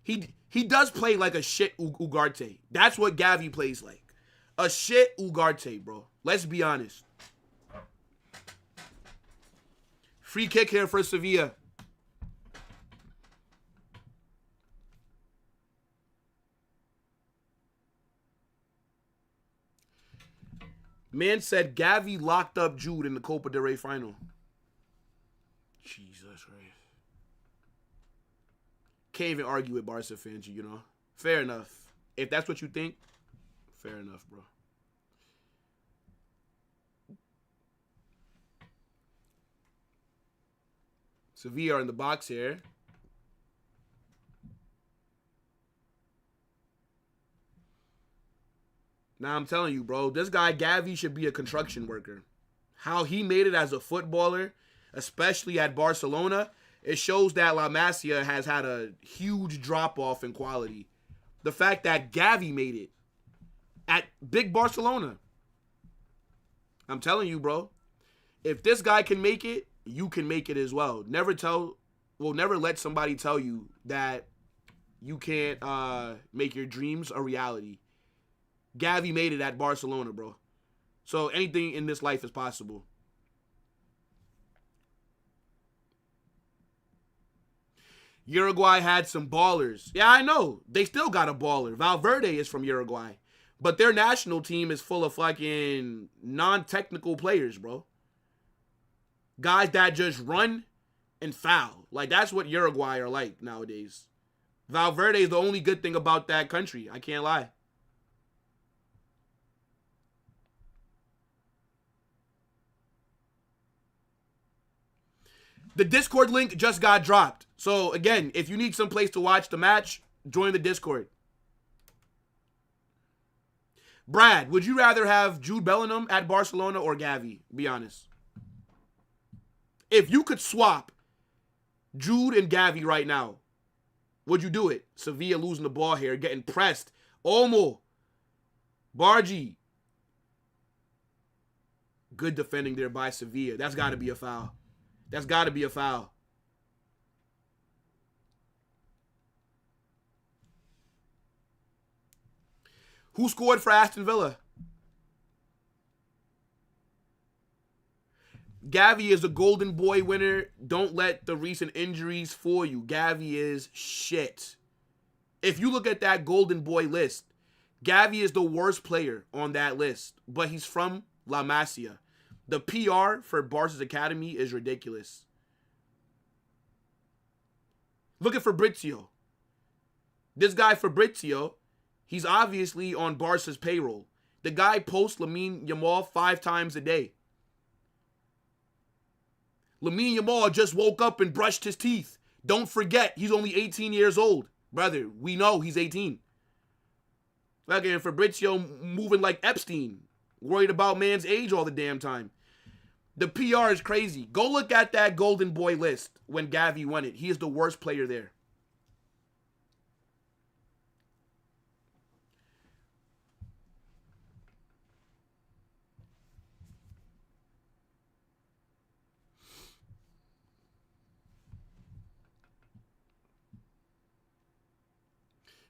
He does play like a shit Ugarte. That's what Gavi plays like. A shit Ugarte, bro. Let's be honest. Free kick here for Sevilla. Man said Gavi locked up Jude in the Copa del Rey final. Jesus Christ. Can't even argue with Barca fans, you know. Fair enough. If that's what you think, fair enough, bro. Sevilla are in the box here. Now I'm telling you, bro, this guy Gavi should be a construction worker. How he made it as a footballer, especially at Barcelona, it shows that La Masia has had a huge drop-off in quality. The fact that Gavi made it at big Barcelona. I'm telling you, bro, if this guy can make it, you can make it as well. Never let somebody tell you that you can't make your dreams a reality. Gavi made it at Barcelona, bro. So anything in this life is possible. Uruguay had some ballers. Yeah, I know. They still got a baller. Valverde is from Uruguay. But their national team is full of fucking non-technical players, bro. Guys that just run and foul. Like, that's what Uruguay are like nowadays. Valverde is the only good thing about that country. I can't lie. The Discord link just got dropped. So, again, if you need some place to watch the match, join the Discord. Brad, would you rather have Jude Bellingham at Barcelona or Gavi? Be honest. If you could swap Jude and Gavi right now, would you do it? Sevilla losing the ball here, getting pressed. Olmo. Bargi. Good defending there by Sevilla. That's got to be a foul. That's got to be a foul. Who scored for Aston Villa? Gavi is a Golden Boy winner. Don't let the recent injuries fool you. Gavi is shit. If you look at that Golden Boy list, Gavi is the worst player on that list, but he's from La Masia. The PR for Barca's academy is ridiculous. Look at Fabrizio. This guy Fabrizio, he's obviously on Barca's payroll. The guy posts Lamine Yamal 5 times a day. Lamine Yamal just woke up and brushed his teeth. Don't forget, he's only 18 years old. Brother, we know he's 18. Fucking Fabrizio moving like Epstein. Worried about man's age all the damn time. The PR is crazy. Go look at that Golden Boy list when Gavi won it. He is the worst player there.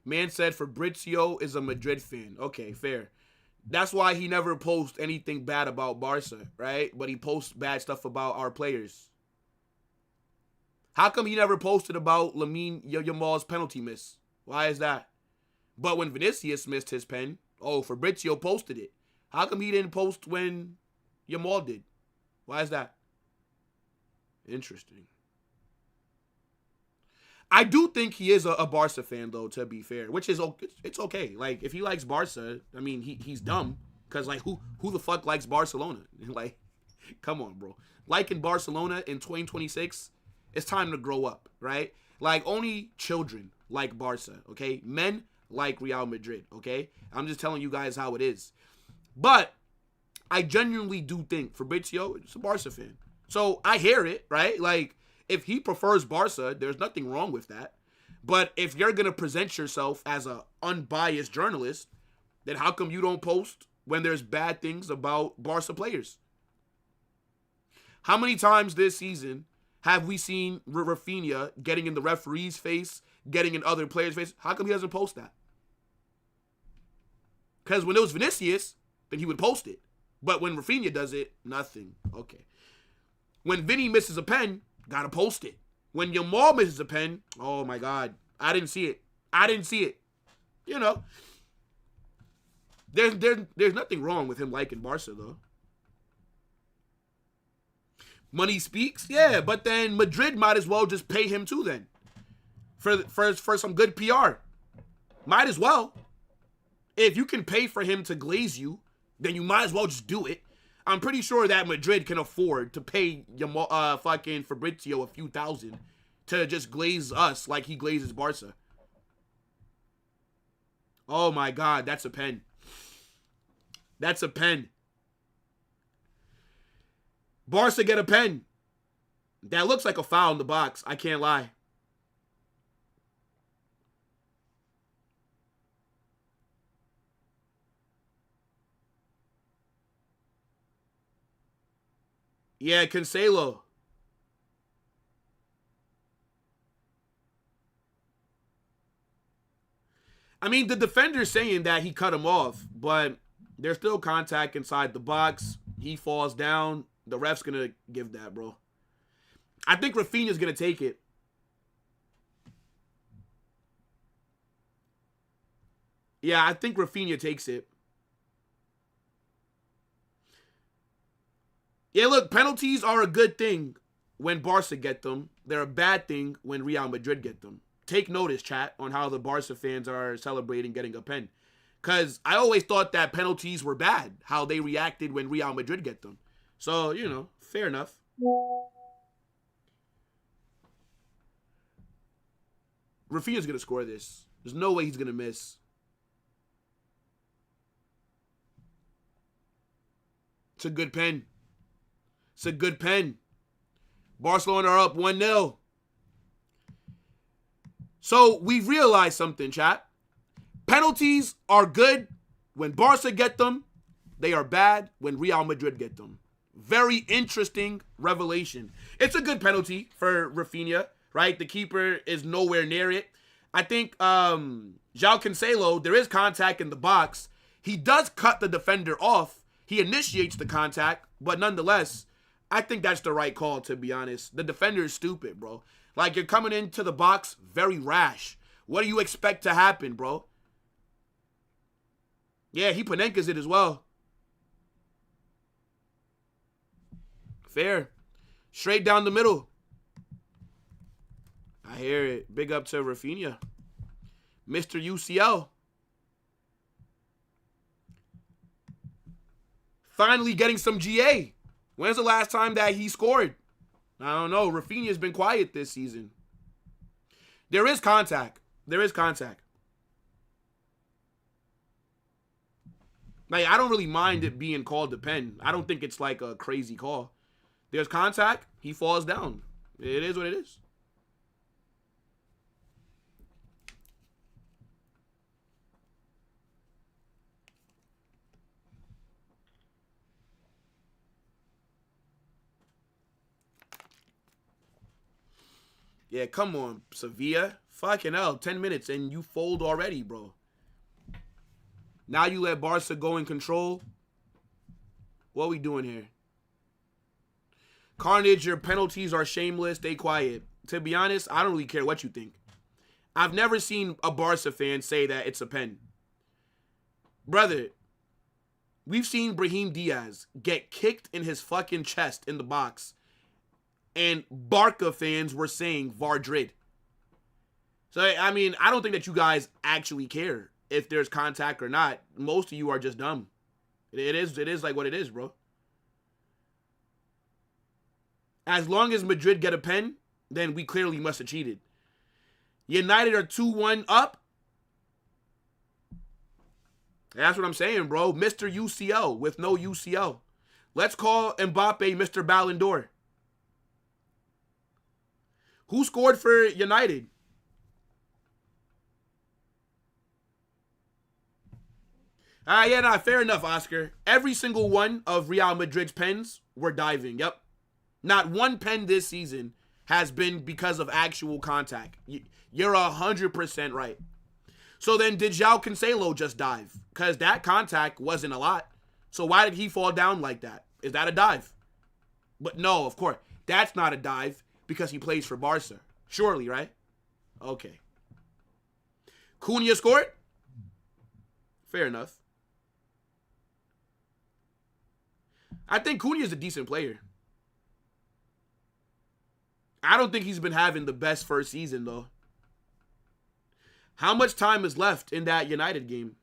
Man said Fabrizio is a Madrid fan. Okay, fair. That's why he never posts anything bad about Barca, right? But he posts bad stuff about our players. How come he never posted about Lamine Yamal's penalty miss? Why is that? But when Vinicius missed his pen, oh, Fabrizio posted it. How come he didn't post when Yamal did? Why is that? Interesting. I do think he is a Barca fan, though, to be fair, which is, it's okay. Like, if he likes Barca, I mean, he's dumb, because, like, who the fuck likes Barcelona? Like, come on, bro. Liking Barcelona in 2026, it's time to grow up, right? Like, only children like Barca, okay? Men like Real Madrid, okay? I'm just telling you guys how it is. But I genuinely do think Fabrizio is a Barca fan. So I hear it, right? Like, if he prefers Barca, there's nothing wrong with that. But if you're going to present yourself as an unbiased journalist, then how come you don't post when there's bad things about Barca players? How many times this season have we seen Rafinha getting in the referee's face, getting in other players' face? How come he doesn't post that? Because when it was Vinicius, then he would post it. But when Rafinha does it, nothing. Okay. When Vinny misses a pen, gotta post it. When Yamal misses a pen, oh my God, I didn't see it. I didn't see it. You know. There's nothing wrong with him liking Barca, though. Money speaks, yeah, but then Madrid might as well just pay him too then. For some good PR. Might as well. If you can pay for him to glaze you, then you might as well just do it. I'm pretty sure that Madrid can afford to pay fucking Fabrizio a few thousand to just glaze us like he glazes Barca. Oh my God, that's a pen. That's a pen. Barca get a pen. That looks like a foul in the box. I can't lie. Yeah, Cancelo. I mean, the defender's saying that he cut him off, but there's still contact inside the box. He falls down. The ref's going to give that, bro. I think Rafinha's going to take it. Yeah, I think Rafinha takes it. Yeah, look, penalties are a good thing when Barca get them. They're a bad thing when Real Madrid get them. Take notice, chat, on how the Barca fans are celebrating getting a pen. Because I always thought that penalties were bad, how they reacted when Real Madrid get them. So, you know, fair enough. Rafinha's going to score this. There's no way he's going to miss. It's a good pen. It's a good pen. Barcelona are up 1-0. So we realized something, chat. Penalties are good when Barca get them. They are bad when Real Madrid get them. Very interesting revelation. It's a good penalty for Rafinha, right? The keeper is nowhere near it. I think João Cancelo, there is contact in the box. He does cut the defender off. He initiates the contact, but nonetheless, I think that's the right call, to be honest. The defender is stupid, bro. Like, you're coming into the box very rash. What do you expect to happen, bro? Yeah, he Panenkas it as well. Fair. Straight down the middle. I hear it. Big up to Rafinha. Mr. UCL. Finally getting some GA. When's the last time that he scored? I don't know. Rafinha's been quiet this season. There is contact. There is contact. Like, I don't really mind it being called a pen. I don't think it's like a crazy call. There's contact. He falls down. It is what it is. Yeah, come on, Sevilla. Fucking hell, 10 minutes and you fold already, bro. Now you let Barca go in control. What are we doing here? Carnage, your penalties are shameless. Stay quiet. To be honest, I don't really care what you think. I've never seen a Barca fan say that it's a pen. Brother, we've seen Brahim Diaz get kicked in his fucking chest in the box. And Barca fans were saying Vardrid. So, I mean, I don't think that you guys actually care if there's contact or not. Most of you are just dumb. It is like what it is, bro. As long as Madrid get a pen, then we clearly must have cheated. United are 2-1 up. That's what I'm saying, bro. Mr. UCL with no UCL. Let's call Mbappe Mr. Ballon d'Or. Who scored for United? Yeah, nah, fair enough, Oscar. Every single one of Real Madrid's pens were diving. Yep. Not one pen this season has been because of actual contact. You're 100% right. So then did João Cancelo just dive? Because that contact wasn't a lot. So why did he fall down like that? Is that a dive? But no, of course. That's not a dive because he plays for Barca. Surely, right? Okay. Cunha scored? Fair enough. I think Cunha is a decent player. I don't think he's been having the best first season, though. How much time is left in that United game?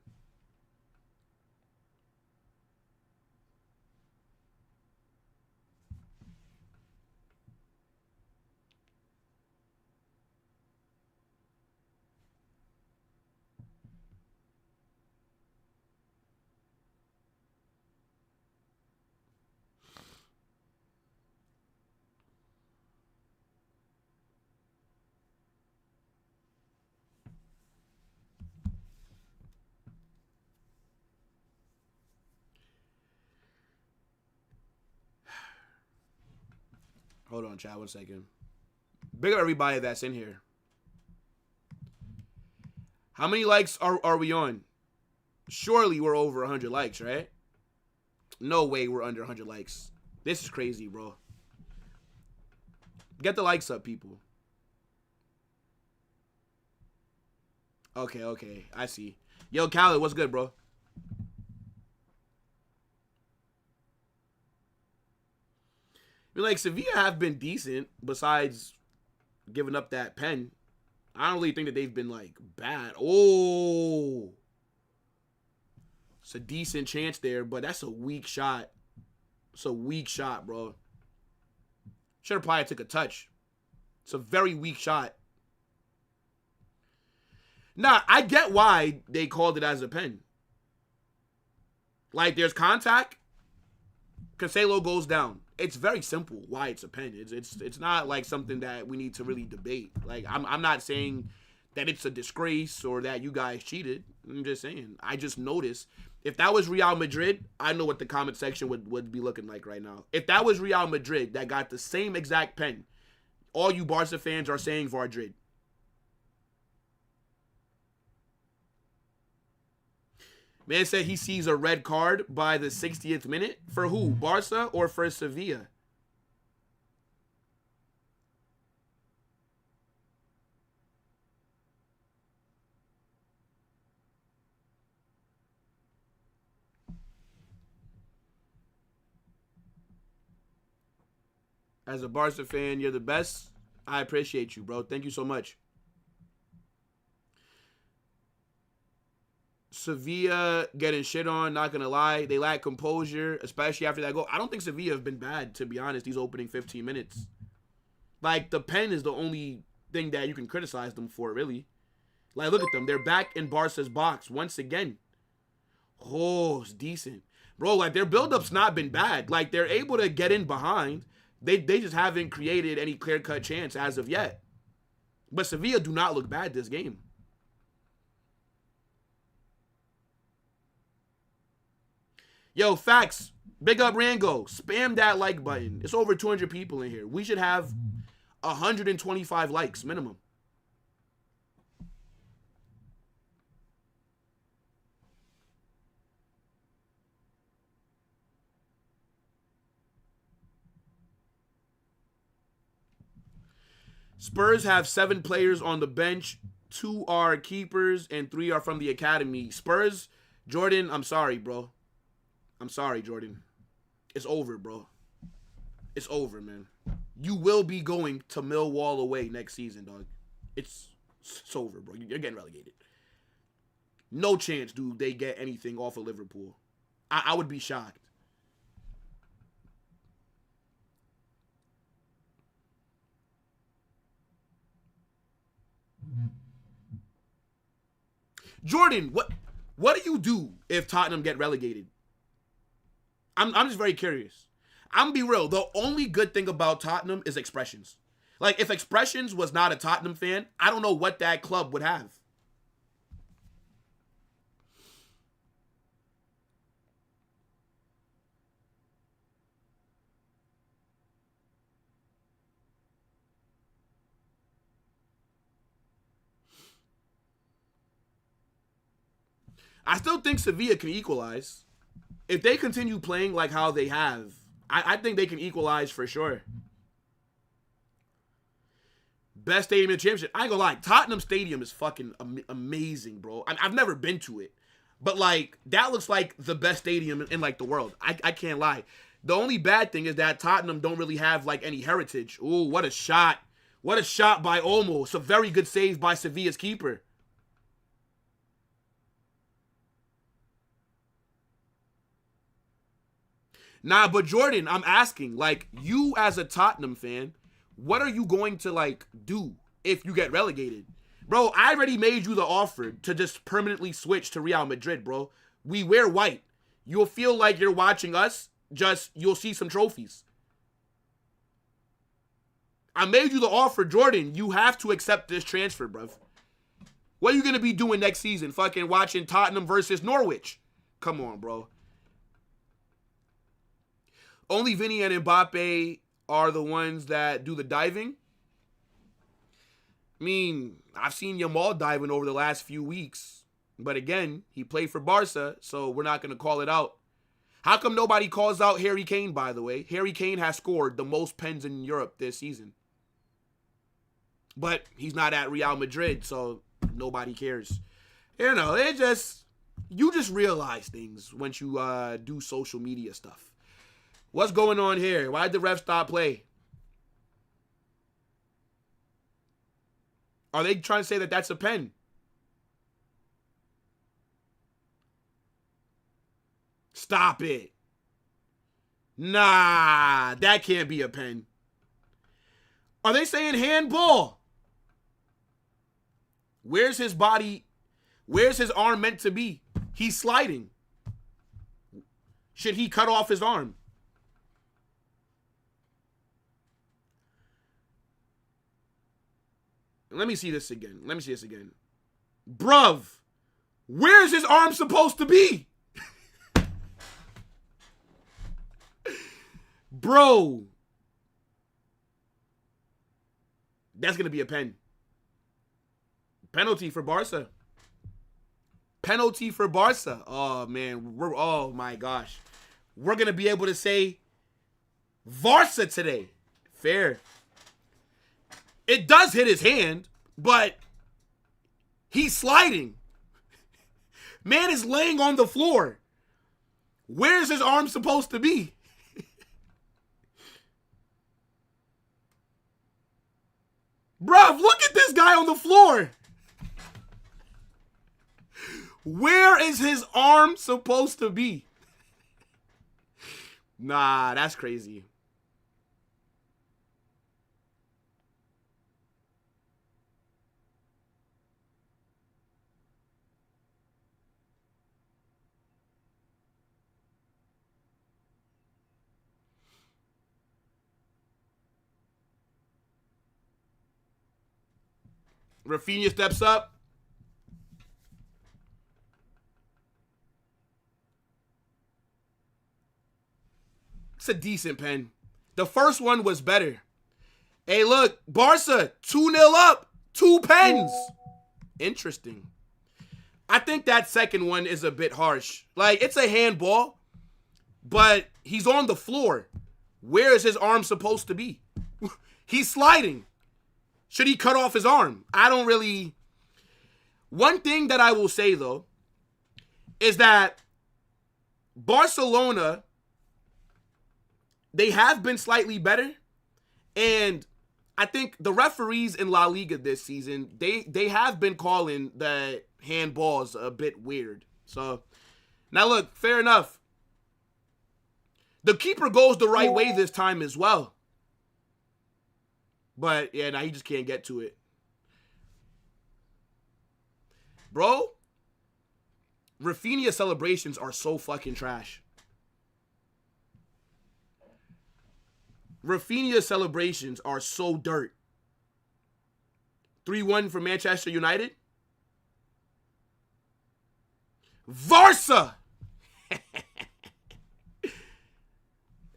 Hold on, chat, 1 second. Big up everybody that's in here. How many likes are we on? Surely we're over 100 likes, right? No way we're under 100 likes. This is crazy, bro. Get the likes up, people. Okay. I see. Yo, Khaled, what's good, bro? I mean, like, Sevilla have been decent besides giving up that pen. I don't really think that they've been, like, bad. Oh. It's a decent chance there, but that's a weak shot. It's a weak shot, bro. Should have probably took a touch. It's a very weak shot. Nah, I get why they called it as a pen. Like, there's contact. Cancelo goes down. It's very simple why it's a pen. It's not like something that we need to really debate. Like, I'm not saying that it's a disgrace or that you guys cheated. I'm just saying. I just noticed. If that was Real Madrid, I know what the comment section would be looking like right now. If that was Real Madrid that got the same exact pen, all you Barca fans are saying Vardrid. Man said he sees a red card by the 60th minute. For who? Barca or for Sevilla? As a Barca fan, you're the best. I appreciate you, bro. Thank you so much. Sevilla getting shit on, not going to lie. They lack composure, especially after that goal. I don't think Sevilla have been bad, to be honest, these opening 15 minutes. Like, the pen is the only thing that you can criticize them for, really. Like, look at them. They're back in Barca's box once again. Oh, it's decent. Bro, like, their build-up's not been bad. Like, they're able to get in behind. They just haven't created any clear-cut chance as of yet. But Sevilla do not look bad this game. Yo, facts. Big up Rango. Spam that like button. It's over 200 people in here. We should have 125 likes minimum. Spurs have 7 players on the bench. 2 are keepers and 3 are from the academy. Spurs, Jordan, I'm sorry, bro. I'm sorry, Jordan. It's over, bro. It's over, man. You will be going to Millwall away next season, dog. It's over, bro. You're getting relegated. No chance, dude, they get anything off of Liverpool. I would be shocked. Jordan, what? What do you do if Tottenham get relegated? I'm just very curious. I'm gonna be real. The only good thing about Tottenham is Expressions. Like, if Expressions was not a Tottenham fan, I don't know what that club would have. I still think Sevilla can equalize. If they continue playing like how they have, I think they can equalize for sure. Best stadium in the championship. I ain't gonna lie. Tottenham Stadium is fucking amazing, bro. I've never been to it. But, like, that looks like the best stadium in like, the world. I can't lie. The only bad thing is that Tottenham don't really have, like, any heritage. Ooh, what a shot. What a shot by Olmo. It's a very good save by Sevilla's keeper. Nah, but Jordan, I'm asking, like, you as a Tottenham fan, what are you going to, like, do if you get relegated? Bro, I already made you the offer to just permanently switch to Real Madrid, bro. We wear white. You'll feel like you're watching us, just you'll see some trophies. I made you the offer, Jordan. You have to accept this transfer, bruv. What are you going to be doing next season? Fucking watching Tottenham versus Norwich? Come on, bro. Only Vinny and Mbappe are the ones that do the diving. I mean, I've seen Yamal diving over the last few weeks. But again, he played for Barca, so we're not going to call it out. How come nobody calls out Harry Kane, by the way? Harry Kane has scored the most pens in Europe this season. But he's not at Real Madrid, so nobody cares. You know, you just realize things once you do social media stuff. What's going on here? Why did the ref stop play? Are they trying to say that that's a pen? Stop it. Nah, that can't be a pen. Are they saying handball? Where's his body? Where's his arm meant to be? He's sliding. Should he cut off his arm? Let me see this again. Bruv, where's his arm supposed to be? Bro. That's going to be a pen. Penalty for Barca. Oh, man. Oh, my gosh. We're going to be able to say Barca today. Fair. It does hit his hand, but he's sliding. Man is laying on the floor. Where's his arm supposed to be? Bruv, look at this guy on the floor. Where is his arm supposed to be? Nah, that's crazy. Rafinha steps up. It's a decent pen. The first one was better. Hey, look, Barca, 2-0 up. 2 pens. Interesting. I think that second one is a bit harsh. Like, it's a handball, but he's on the floor. Where is his arm supposed to be? He's sliding. Should he cut off his arm? I don't really... One thing that I will say, though, is that Barcelona, they have been slightly better. And I think the referees in La Liga this season, they have been calling the handballs a bit weird. So, now look, fair enough. The keeper goes the right way this time as well. But, yeah, now he just can't get to it. Bro, Rafinha celebrations are so fucking trash. Rafinha celebrations are so dirt. 3-1 for Manchester United. Varsa!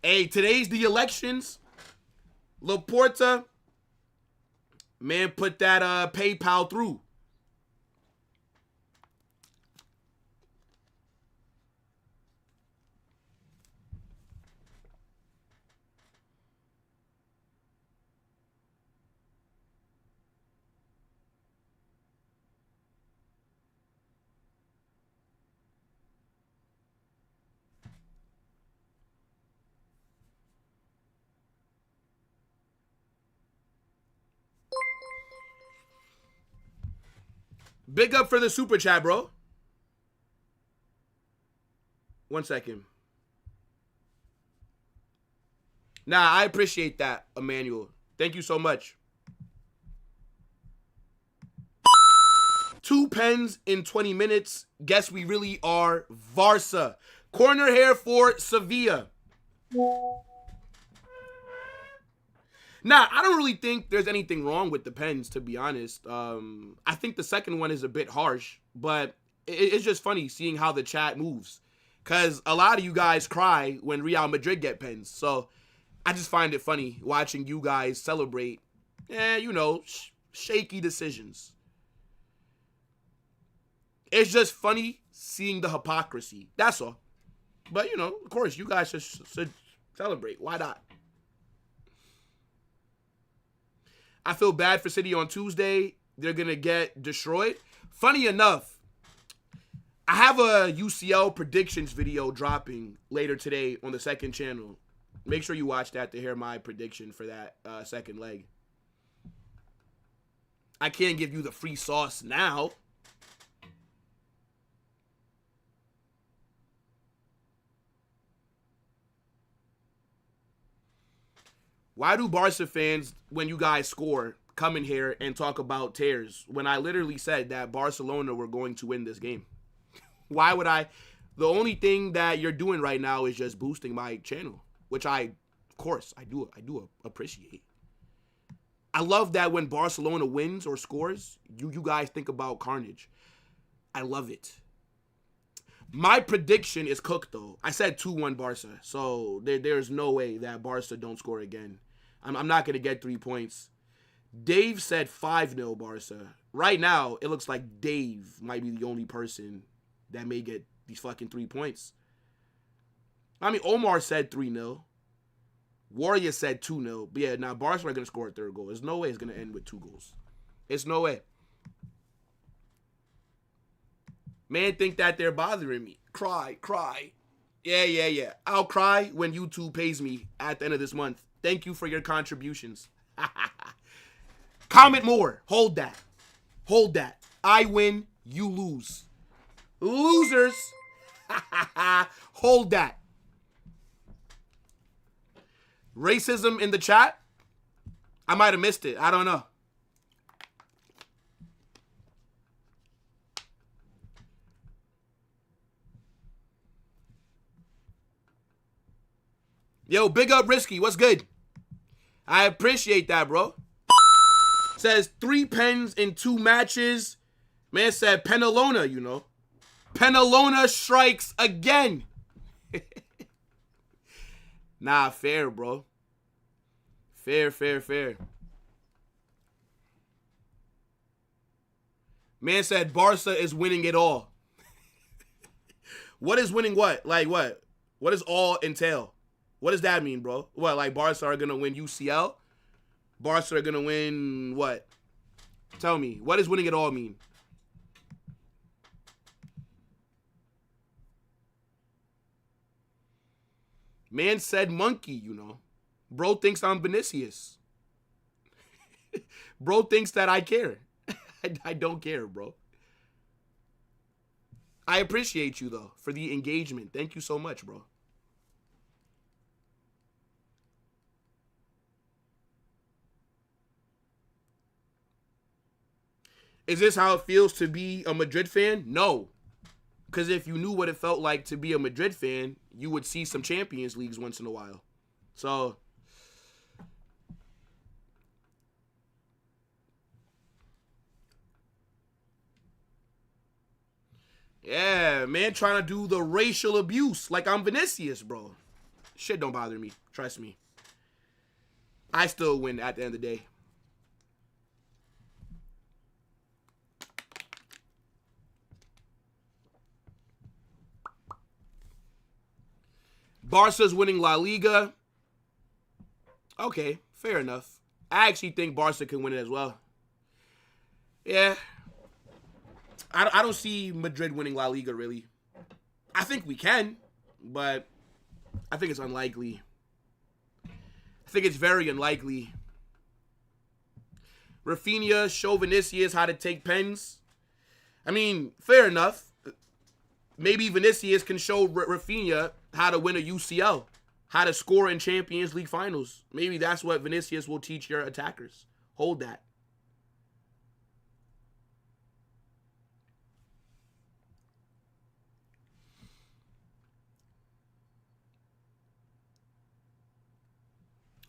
Hey, today's the elections. Laporta, man, put that PayPal through. Big up for the super chat, bro. 1 second. Nah, I appreciate that, Emmanuel. Thank you so much. 2 pens in 20 minutes. Guess we really are Varsa. Corner here for Sevilla. Nah, I don't really think there's anything wrong with the pens, to be honest. I think the second one is a bit harsh, but it's just funny seeing how the chat moves. Because a lot of you guys cry when Real Madrid get pens. So I just find it funny watching you guys celebrate, shaky decisions. It's just funny seeing the hypocrisy. That's all. But, of course, you guys should celebrate. Why not? I feel bad for City on Tuesday. They're going to get destroyed. Funny enough, I have a UCL predictions video dropping later today on the second channel. Make sure you watch that to hear my prediction for that second leg. I can't give you the free sauce now. Why do Barca fans, when you guys score, come in here and talk about tears when I literally said that Barcelona were going to win this game? Why would I? The only thing that you're doing right now is just boosting my channel, which of course, I do appreciate. I love that when Barcelona wins or scores, you guys think about carnage. I love it. My prediction is cooked, though. I said 2-1 Barca, so there's no way that Barca don't score again. I'm not going to get 3 points. Dave said 5-0 Barca. Right now, it looks like Dave might be the only person that may get these fucking 3 points. I mean, Omar said 3-0. Warrior said 2-0. But yeah, now Barca are going to score a third goal. There's no way it's going to end with 2 goals. It's no way. Man think that they're bothering me. Cry. Yeah. I'll cry when YouTube pays me at the end of this month. Thank you for your contributions. Comment more. Hold that. I win, you lose. Losers. Hold that. Racism in the chat? I might have missed it. I don't know. Yo, big up Risky. What's good? I appreciate that, bro. Says 3 pens in 2 matches. Man said Penalona, Penalona strikes again. Nah, fair, bro. Fair. Man said Barca is winning it all. What is winning what? Like what? What does all entail? What does that mean, bro? What, like Barca are going to win UCL? Barca are going to win what? Tell me. What does winning it all mean? Man said monkey, Bro thinks I'm Vinicius. Bro thinks that I care. I don't care, bro. I appreciate you, though, for the engagement. Thank you so much, bro. Is this how it feels to be a Madrid fan? No. Because if you knew what it felt like to be a Madrid fan, you would see some Champions Leagues once in a while. So, yeah, man, trying to do the racial abuse like I'm Vinicius, bro. Shit don't bother me. Trust me. I still win at the end of the day. Barca's winning La Liga. Okay, fair enough. I actually think Barca can win it as well. Yeah. I don't see Madrid winning La Liga, really. I think we can, but I think it's unlikely. I think it's very unlikely. Rafinha, show Vinicius how to take pens. I mean, fair enough. Maybe Vinicius can show Rafinha how to win a UCL, how to score in Champions League finals. Maybe that's what Vinicius will teach your attackers. Hold that.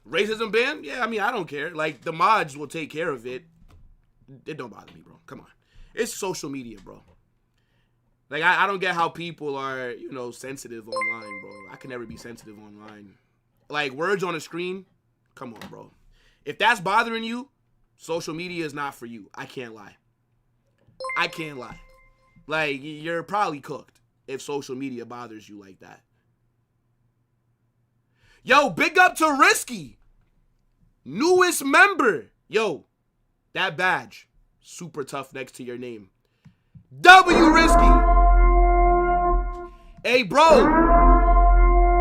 Racism ban? Yeah, I mean, I don't care. Like, the mods will take care of it. It don't bother me, bro. Come on. It's social media, bro. Like, I don't get how people are, sensitive online, bro. I can never be sensitive online. Like, words on a screen? Come on, bro. If that's bothering you, social media is not for you. I can't lie. I can't lie. Like, you're probably cooked if social media bothers you like that. Yo, big up to Risky. Newest member. Yo, that badge. Super tough next to your name. W Risky. Hey, bro.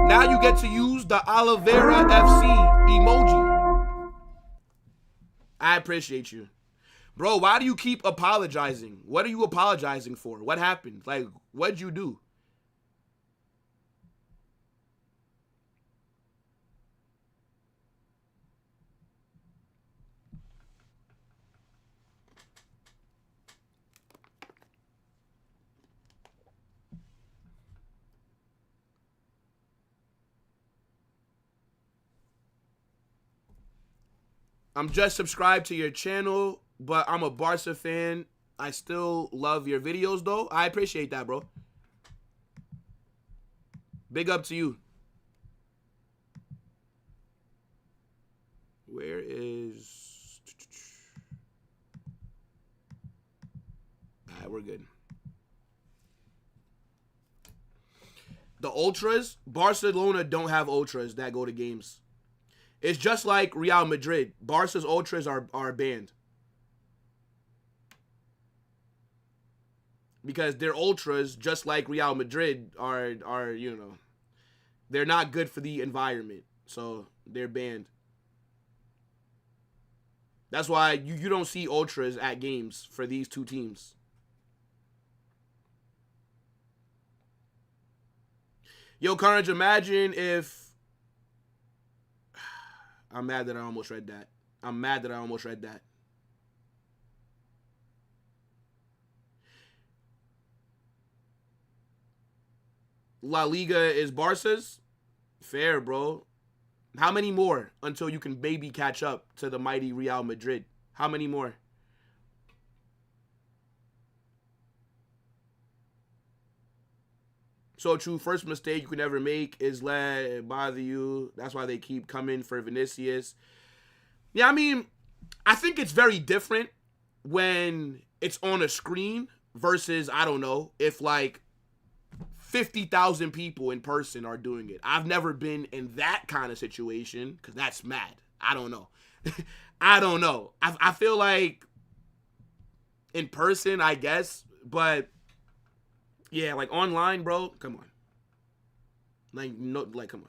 Now you get to use the Oliveira FC emoji. I appreciate you. Bro, why do you keep apologizing? What are you apologizing for? What happened? Like, what'd you do? I'm just subscribed to your channel, but I'm a Barca fan. I still love your videos, though. I appreciate that, bro. Big up to you. Where is... All right, we're good. The Ultras, Barcelona don't have Ultras that go to games. It's just like Real Madrid. Barca's Ultras are banned. Because their Ultras, just like Real Madrid, are they're not good for the environment. So they're banned. That's why you don't see Ultras at games for these two teams. Yo, Carnage, imagine if... I'm mad that I almost read that. I'm mad that I almost read that. La Liga is Barca's? Fair, bro. How many more until you can maybe catch up to the mighty Real Madrid? How many more? So true. First mistake you can ever make is let it bother you. That's why they keep coming for Vinicius. Yeah, I mean, I think it's very different when it's on a screen versus, I don't know, if like 50,000 people in person are doing it. I've never been in that kind of situation because that's mad. I don't know. I don't know. I feel like in person, I guess, but... yeah, like online, bro. Come on. Come on.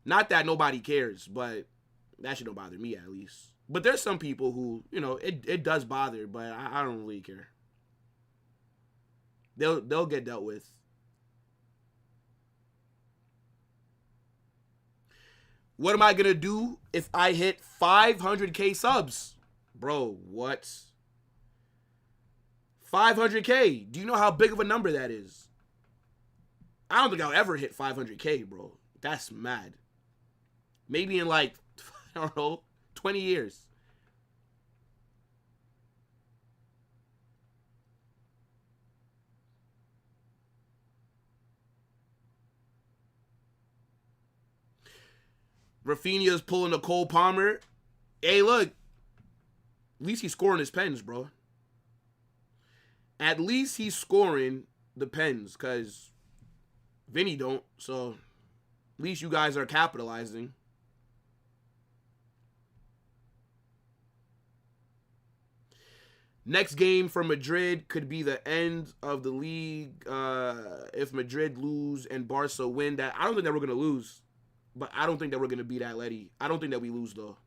Not that nobody cares, but that shit don't bother me at least. But there's some people who, it does bother, but I don't really care. They'll get dealt with. What am I gonna do if I hit 500K subs? Bro, what? 500K. Do you know how big of a number that is? I don't think I'll ever hit 500K, bro. That's mad. Maybe in like, I don't know, 20 years. Rafinha's pulling a Cole Palmer. Hey, look. At least he's scoring his pens, bro. At least he's scoring the pens, because Vinny don't. So, at least you guys are capitalizing. Next game for Madrid could be the end of the league. If Madrid lose and Barca win, that I don't think that we're going to lose. But I don't think that we're going to beat Atleti. I don't think that we lose, though.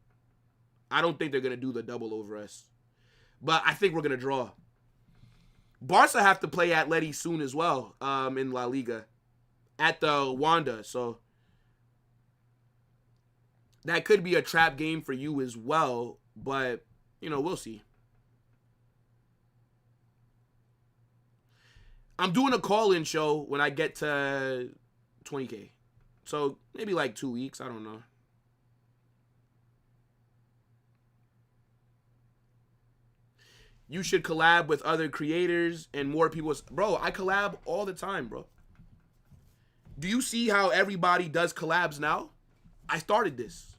I don't think they're going to do the double over us. But I think we're going to draw. Barca have to play Atleti soon as well in La Liga. At the Wanda. So that could be a trap game for you as well. But, you know, we'll see. I'm doing a call-in show when I get to 20K. So maybe like 2 weeks. I don't know. You should collab with other creators and more people. Bro, I collab all the time, bro. Do you see how everybody does collabs now? I started this.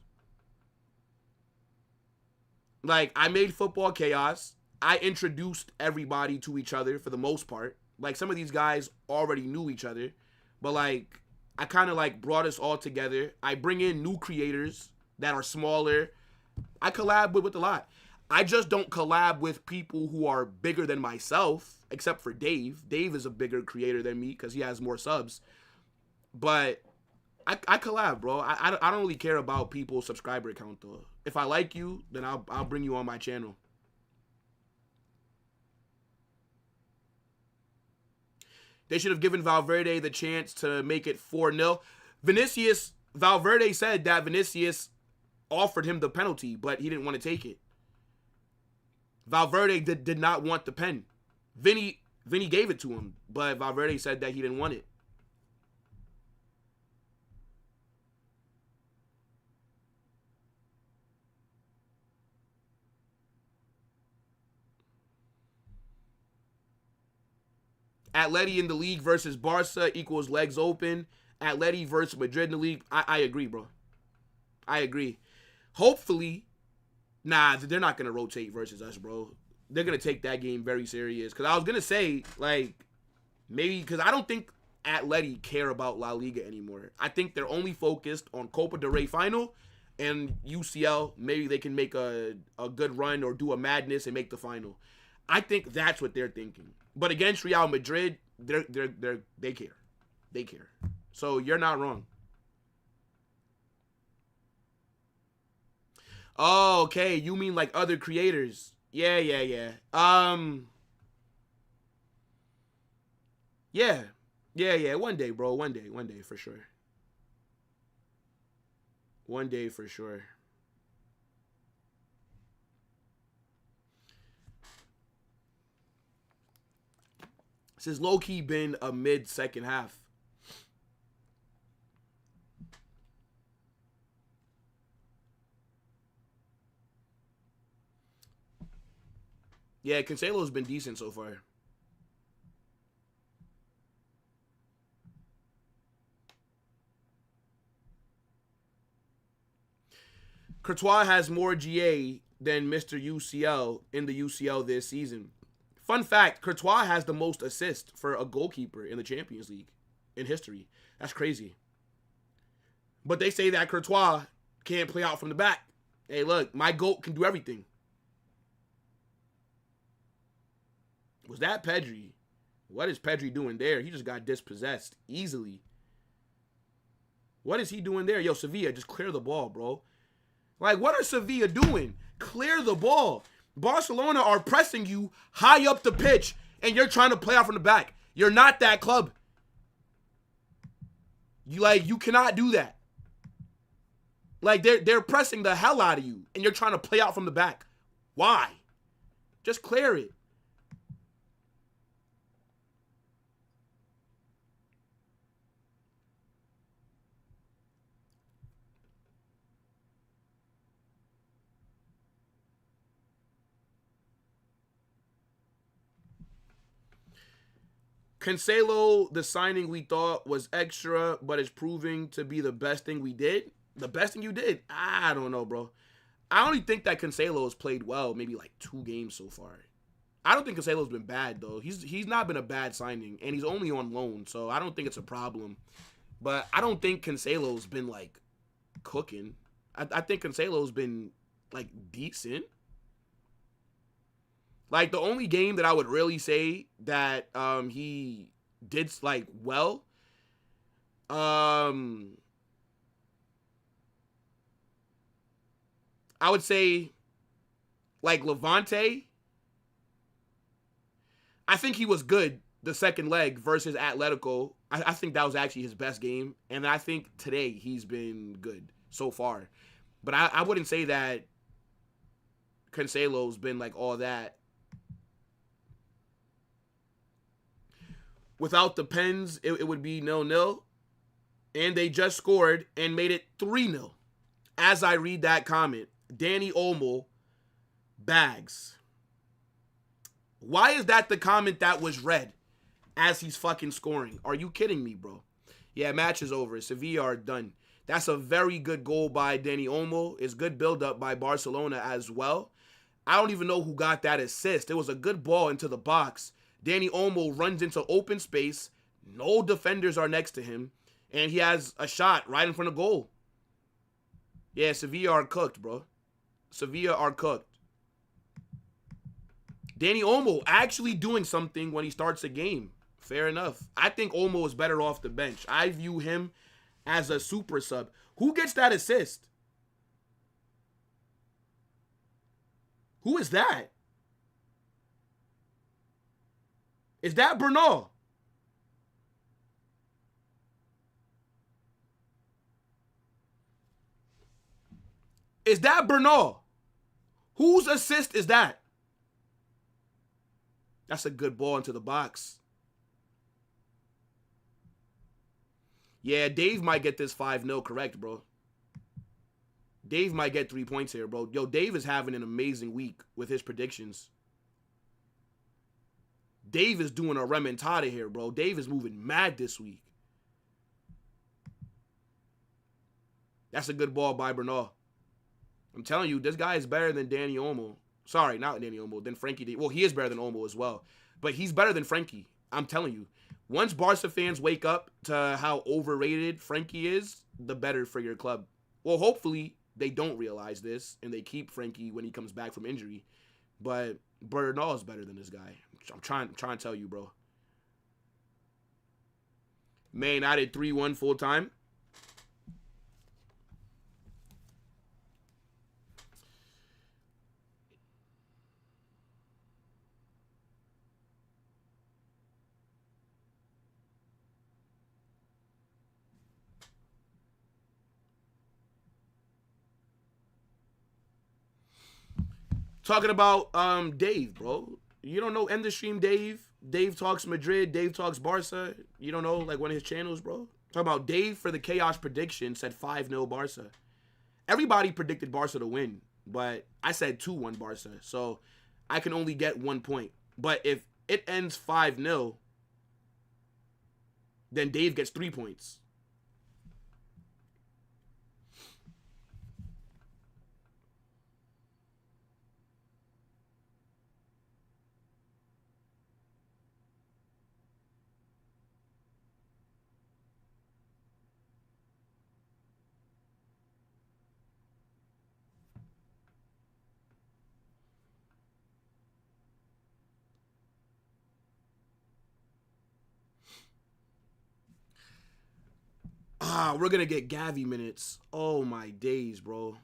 Like, I made Football Chaos. I introduced everybody to each other for the most part. Like, some of these guys already knew each other. But, like, I kind of, like, brought us all together. I bring in new creators that are smaller. I collab with a lot. I just don't collab with people who are bigger than myself, except for Dave. Dave is a bigger creator than me because he has more subs. But I collab, bro. I don't really care about people's subscriber count, though. If I like you, then I'll bring you on my channel. They should have given Valverde the chance to make it 4-0. Valverde said that Vinicius offered him the penalty, but he didn't want to take it. Valverde did not want the pen. Vinny gave it to him, but Valverde said that he didn't want it. Atleti in the league versus Barca equals legs open. Atleti versus Madrid in the league. I agree, bro. I agree. Hopefully, nah, they're not going to rotate versus us, bro. They're going to take that game very serious. Because I was going to say, like, maybe, because I don't think Atleti care about La Liga anymore. I think they're only focused on Copa del Rey final and UCL. Maybe they can make a good run or do a madness and make the final. I think that's what they're thinking. But against Real Madrid, they care. They care. So you're not wrong. Oh, okay. You mean like other creators? Yeah. Yeah, one day, bro. One day for sure. One day for sure. This has low-key been a mid-second half. Yeah, Cancelo's been decent so far. Courtois has more GA than Mr. UCL in the UCL this season. Fun fact, Courtois has the most assists for a goalkeeper in the Champions League in history. That's crazy. But they say that Courtois can't play out from the back. Hey, look, my GOAT can do everything. Was that Pedri? What is Pedri doing there? He just got dispossessed easily. What is he doing there? Yo, Sevilla, just clear the ball, bro. Like, what are Sevilla doing? Clear the ball. Barcelona are pressing you high up the pitch, and you're trying to play out from the back. You're not that club. You cannot do that. Like, they're pressing the hell out of you, and you're trying to play out from the back. Why? Just clear it. Cancelo, the signing we thought was extra, but it's proving to be the best thing we did. The best thing you did? I don't know, bro. I only think that Cancelo has played well, maybe like 2 games so far. I don't think Cancelo's been bad, though. He's not been a bad signing, and he's only on loan, so I don't think it's a problem. But I don't think Cancelo's been, like, cooking. I think Cancelo's been, like, decent. Like, the only game that I would really say that he did, like, well, I would say, like, Levante, I think he was good the second leg versus Atletico. I think that was actually his best game. And I think today he's been good so far. But I wouldn't say that Cancelo's been like all that. Without the pens, it would be 0-0. And they just scored and made it 3-0. As I read that comment, Danny Olmo bags. Why is that the comment that was read as he's fucking scoring? Are you kidding me, bro? Yeah, match is over. Sevilla are done. That's a very good goal by Danny Olmo. It's good buildup by Barcelona as well. I don't even know who got that assist. It was a good ball into the box. Danny Olmo runs into open space. No defenders are next to him. And he has a shot right in front of goal. Yeah, Sevilla are cooked, bro. Sevilla are cooked. Danny Olmo actually doing something when he starts a game. Fair enough. I think Olmo is better off the bench. I view him as a super sub. Who gets that assist? Who is that? Is that Bernal? Is that Bernal? Whose assist is that? That's a good ball into the box. Yeah, Dave might get this 5-0 correct, bro. Dave might get 3 points here, bro. Yo, Dave is having an amazing week with his predictions. Dave is doing a remontada here, bro. Dave is moving mad this week. That's a good ball by Bernal. I'm telling you, this guy is better than Danny Olmo. Sorry, not Danny Olmo, than Frankie. Well, he is better than Olmo as well. But he's better than Frankie. I'm telling you. Once Barca fans wake up to how overrated Frankie is, the better for your club. Well, hopefully they don't realize this and they keep Frankie when he comes back from injury. But Bernal is better than this guy. I'm trying to tell you, bro. Man United 3-1 full time. Talking about Dave, bro. You don't know End the Stream Dave? Dave Talks Madrid, Dave Talks Barca. You don't know, like, one of his channels, bro? Talking about Dave for the Chaos prediction said 5-0 Barca. Everybody predicted Barca to win, but I said 2-1 Barca. So I can only get 1 point. But if it ends 5-0, then Dave gets 3 points. We're going to get Gavi minutes. Oh, my days, bro.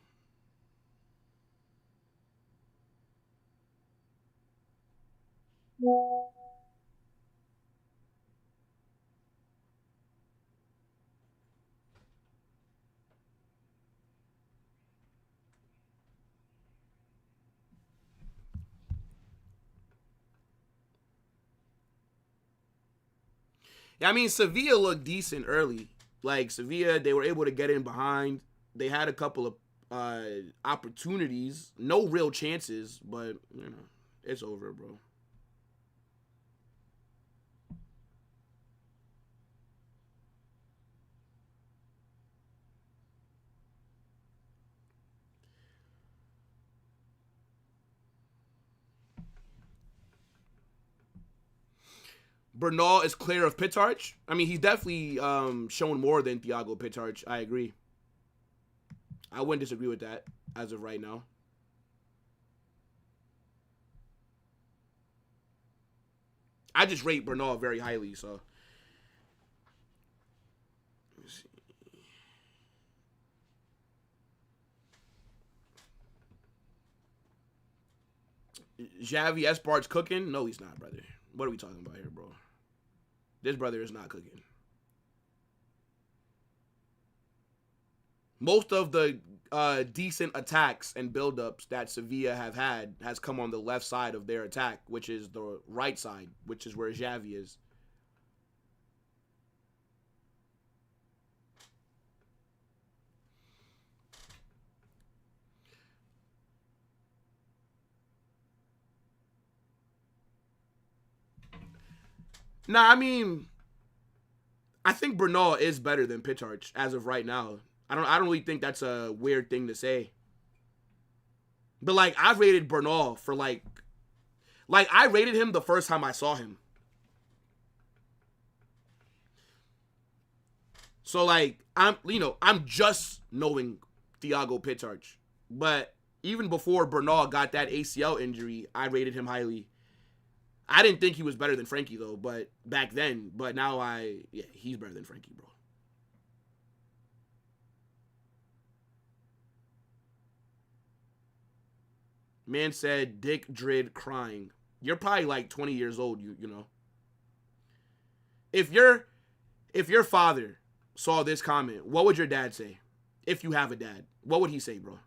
Yeah, I mean, Sevilla looked decent early. Like, Sevilla, they were able to get in behind. They had a couple of opportunities. No real chances, but, you know, it's over, bro. Bernal is clear of Pitarch. I mean, he's definitely shown more than Thiago Pitarch. I agree. I wouldn't disagree with that as of right now. I just rate Bernal very highly, so. Let's see. Xavi Espart's cooking? No, he's not, brother. What are we talking about here, bro? This brother is not cooking. Most of the decent attacks and buildups that Sevilla have had has come on the left side of their attack, which is the right side, which is where Xavi is. Nah, I mean, I think Bernal is better than Pitarch as of right now. I don't really think that's a weird thing to say. But like I've rated Bernal for like I rated him the first time I saw him. So like I'm just knowing Thiago Pitarch. But even before Bernal got that ACL injury, I rated him highly. I didn't think he was better than Frankie though, but back then, but now he's better than Frankie, bro. Man said Dick Drid crying. You're probably like 20 years old, you know. If your father saw this comment, what would your dad say? If you have a dad, what would he say, bro?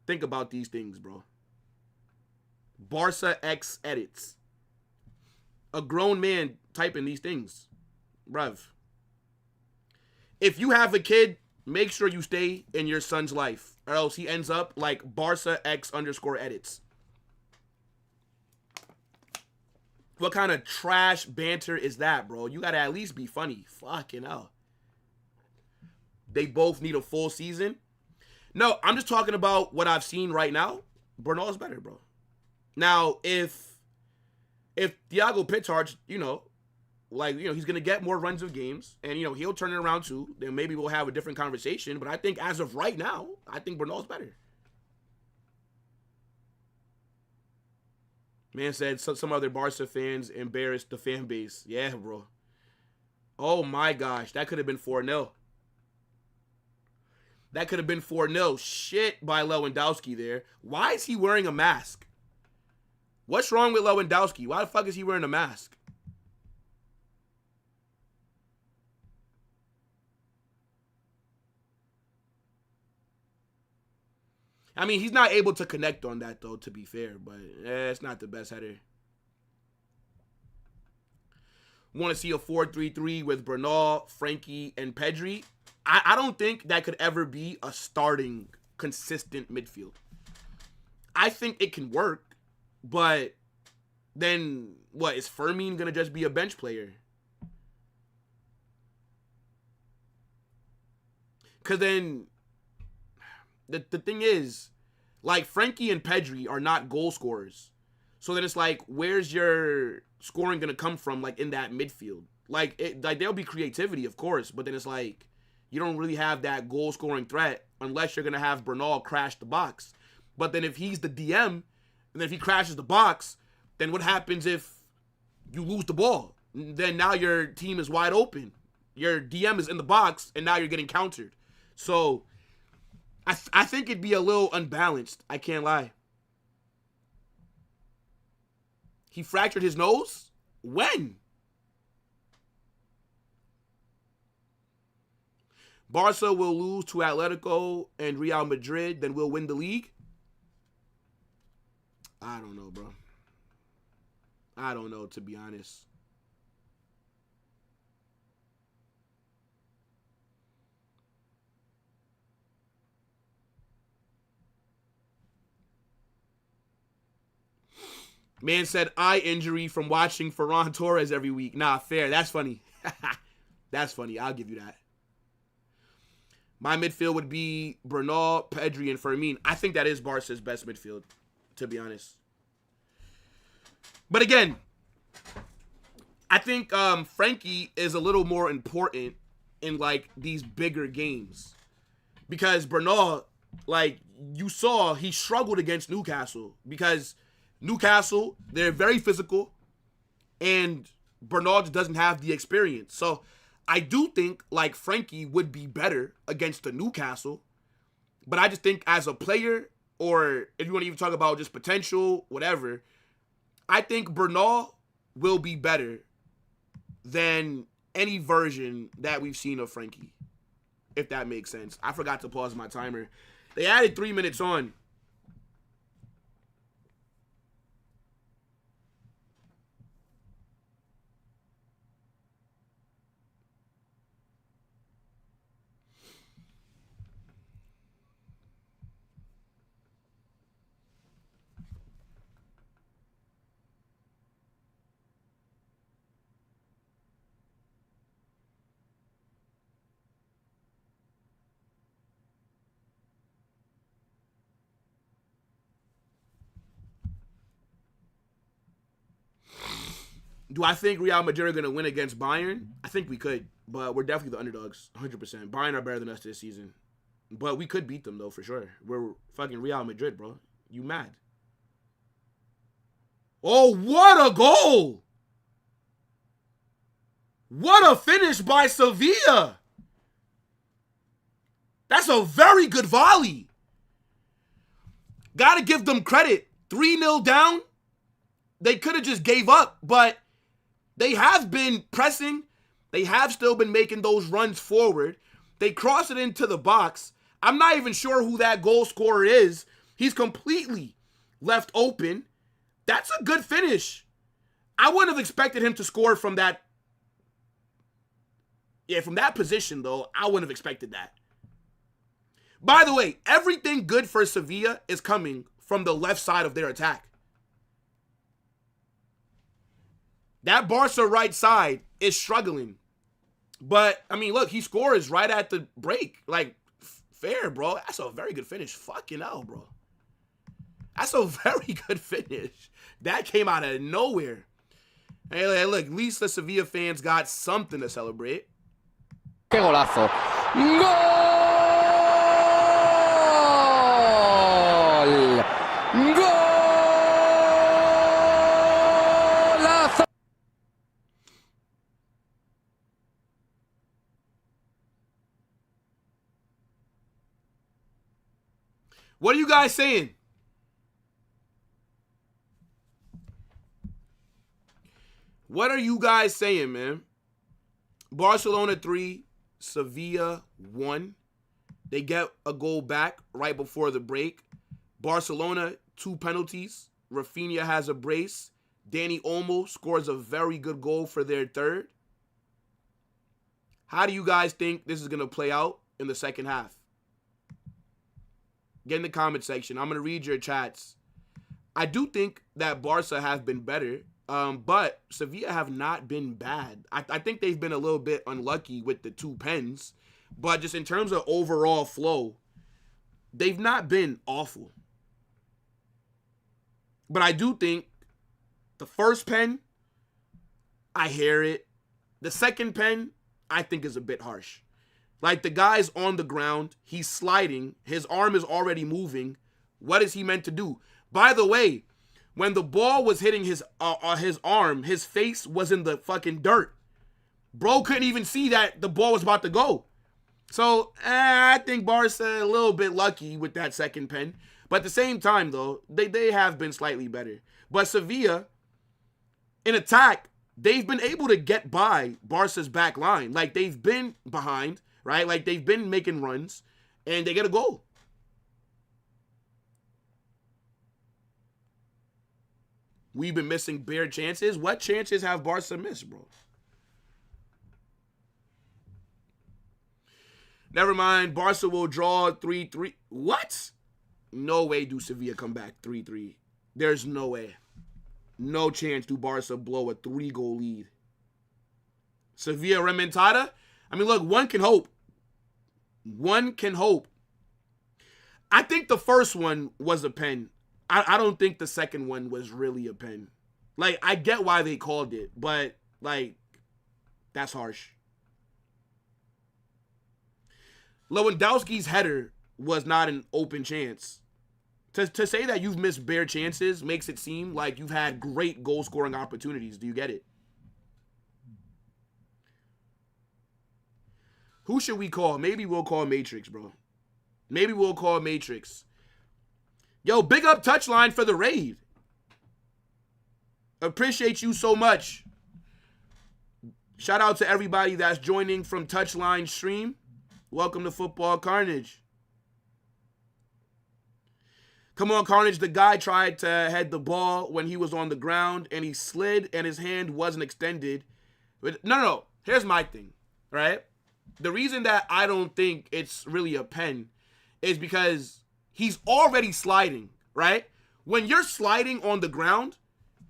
Think about these things, bro. Barca X edits. A grown man typing these things. Bruv. If you have a kid, make sure you stay in your son's life. Or else he ends up like Barca X _ edits. What kind of trash banter is that, bro? You gotta at least be funny. Fucking hell. They both need a full season. No, I'm just talking about what I've seen right now. Bernal's better, bro. Now, if Thiago Pitarch, he's going to get more runs of games, and, he'll turn it around too, then maybe we'll have a different conversation. But I think as of right now, I think Bernal's better. Man said some other Barca fans embarrassed the fan base. Yeah, bro. Oh, my gosh. That could have been 4-0. That could have been 4-0. Shit by Lewandowski there. Why is he wearing a mask? What's wrong with Lewandowski? Why the fuck is he wearing a mask? I mean, he's not able to connect on that, though, to be fair. But it's not the best header. Want to see a 4-3-3 with Bernal, Frankie, and Pedri? I don't think that could ever be a starting, consistent midfield. I think it can work, but then what? Is Fermin going to just be a bench player? Because then the thing is, like, Frankie and Pedri are not goal scorers. So then it's like, where's your scoring going to come from, like, in that midfield? Like, there'll be creativity, of course, but then it's like, you don't really have that goal-scoring threat unless you're going to have Bernal crash the box. But then if he's the DM, and then if he crashes the box, then what happens if you lose the ball? Then now your team is wide open. Your DM is in the box, and now you're getting countered. So I think it'd be a little unbalanced. I can't lie. He fractured his nose? When? Barca will lose to Atletico and Real Madrid, then we'll win the league? I don't know, bro. I don't know, to be honest. Man said eye injury from watching Ferran Torres every week. Nah, fair. That's funny. That's funny. I'll give you that. My midfield would be Bernal, Pedri, and Fermin. I think that is Barca's best midfield, to be honest. But again, I think Frankie is a little more important in like these bigger games because Bernal, like you saw, he struggled against Newcastle because Newcastle, they're very physical and Bernal just doesn't have the experience. So I do think like Frankie would be better against the Newcastle, but I just think as a player, or if you want to even talk about just potential, whatever, I think Bernal will be better than any version that we've seen of Frankie, if that makes sense. I forgot to pause my timer. They added 3 minutes on. Do I think Real Madrid are going to win against Bayern? I think we could, but we're definitely the underdogs, 100%. Bayern are better than us this season. But we could beat them, though, for sure. We're fucking Real Madrid, bro. You mad? Oh, what a goal! What a finish by Sevilla! That's a very good volley. Gotta give them credit. 3-0 down. They could have just gave up, but they have been pressing. They have still been making those runs forward. They cross it into the box. I'm not even sure who that goal scorer is. He's completely left open. That's a good finish. I wouldn't have expected him to score from that. Yeah, from that position, though, I wouldn't have expected that. By the way, everything good for Sevilla is coming from the left side of their attack. That Barca right side is struggling. But, I mean, look, he scores right at the break. Like, fair, bro. That's a very good finish. Fucking hell, bro. That's a very good finish. That came out of nowhere. Hey, look, at least the Sevilla fans got something to celebrate.
¡Qué golazo! ¡Gol! ¡Golazo!
What are you guys saying? What are you guys saying, man? Barcelona 3, Sevilla 1. They get a goal back right before the break. Barcelona, 2 penalties. Rafinha has a brace. Dani Olmo scores a very good goal for their third. How do you guys think this is going to play out in the second half? Get in the comment section. I'm going to read your chats. I do think that Barca have been better, but Sevilla have not been bad. I think they've been a little bit unlucky with the 2 pens, but just in terms of overall flow, they've not been awful. But I do think the first pen, I hear it. The second pen, I think is a bit harsh. Like, the guy's on the ground. He's sliding. His arm is already moving. What is he meant to do? By the way, when the ball was hitting his arm, his face was in the fucking dirt. Bro couldn't even see that the ball was about to go. So, I think Barca a little bit lucky with that second pen. But at the same time, though, they have been slightly better. But Sevilla, in attack, they've been able to get by Barca's back line. Like, they've been behind, right? Like, they've been making runs, and they get a goal. We've been missing bare chances. What chances have Barca missed, bro? Never mind. Barca will draw 3-3. What? No way do Sevilla come back 3-3. There's no way. No chance do Barca blow a 3-goal lead. Sevilla remontada? I mean, look, one can hope. One can hope. I think the first one was a pen. I don't think the second one was really a pen. Like, I get why they called it, but Like, that's harsh. Lewandowski's header was not an open chance. To say that you've missed bare chances makes it seem like you've had great goal-scoring opportunities. Do you get it? Who should we call? Maybe we'll call Matrix, bro. Maybe we'll call Matrix. Yo, big up Touchline for the raid. Appreciate you so much. Shout out to everybody that's joining from Touchline stream. Welcome to Football Carnage. Come on, Carnage. The guy tried to head the ball when he was on the ground, and he slid, and his hand wasn't extended. But no. Here's my thing, right? The reason that I don't think it's really a pen is because he's already sliding, right? When you're sliding on the ground,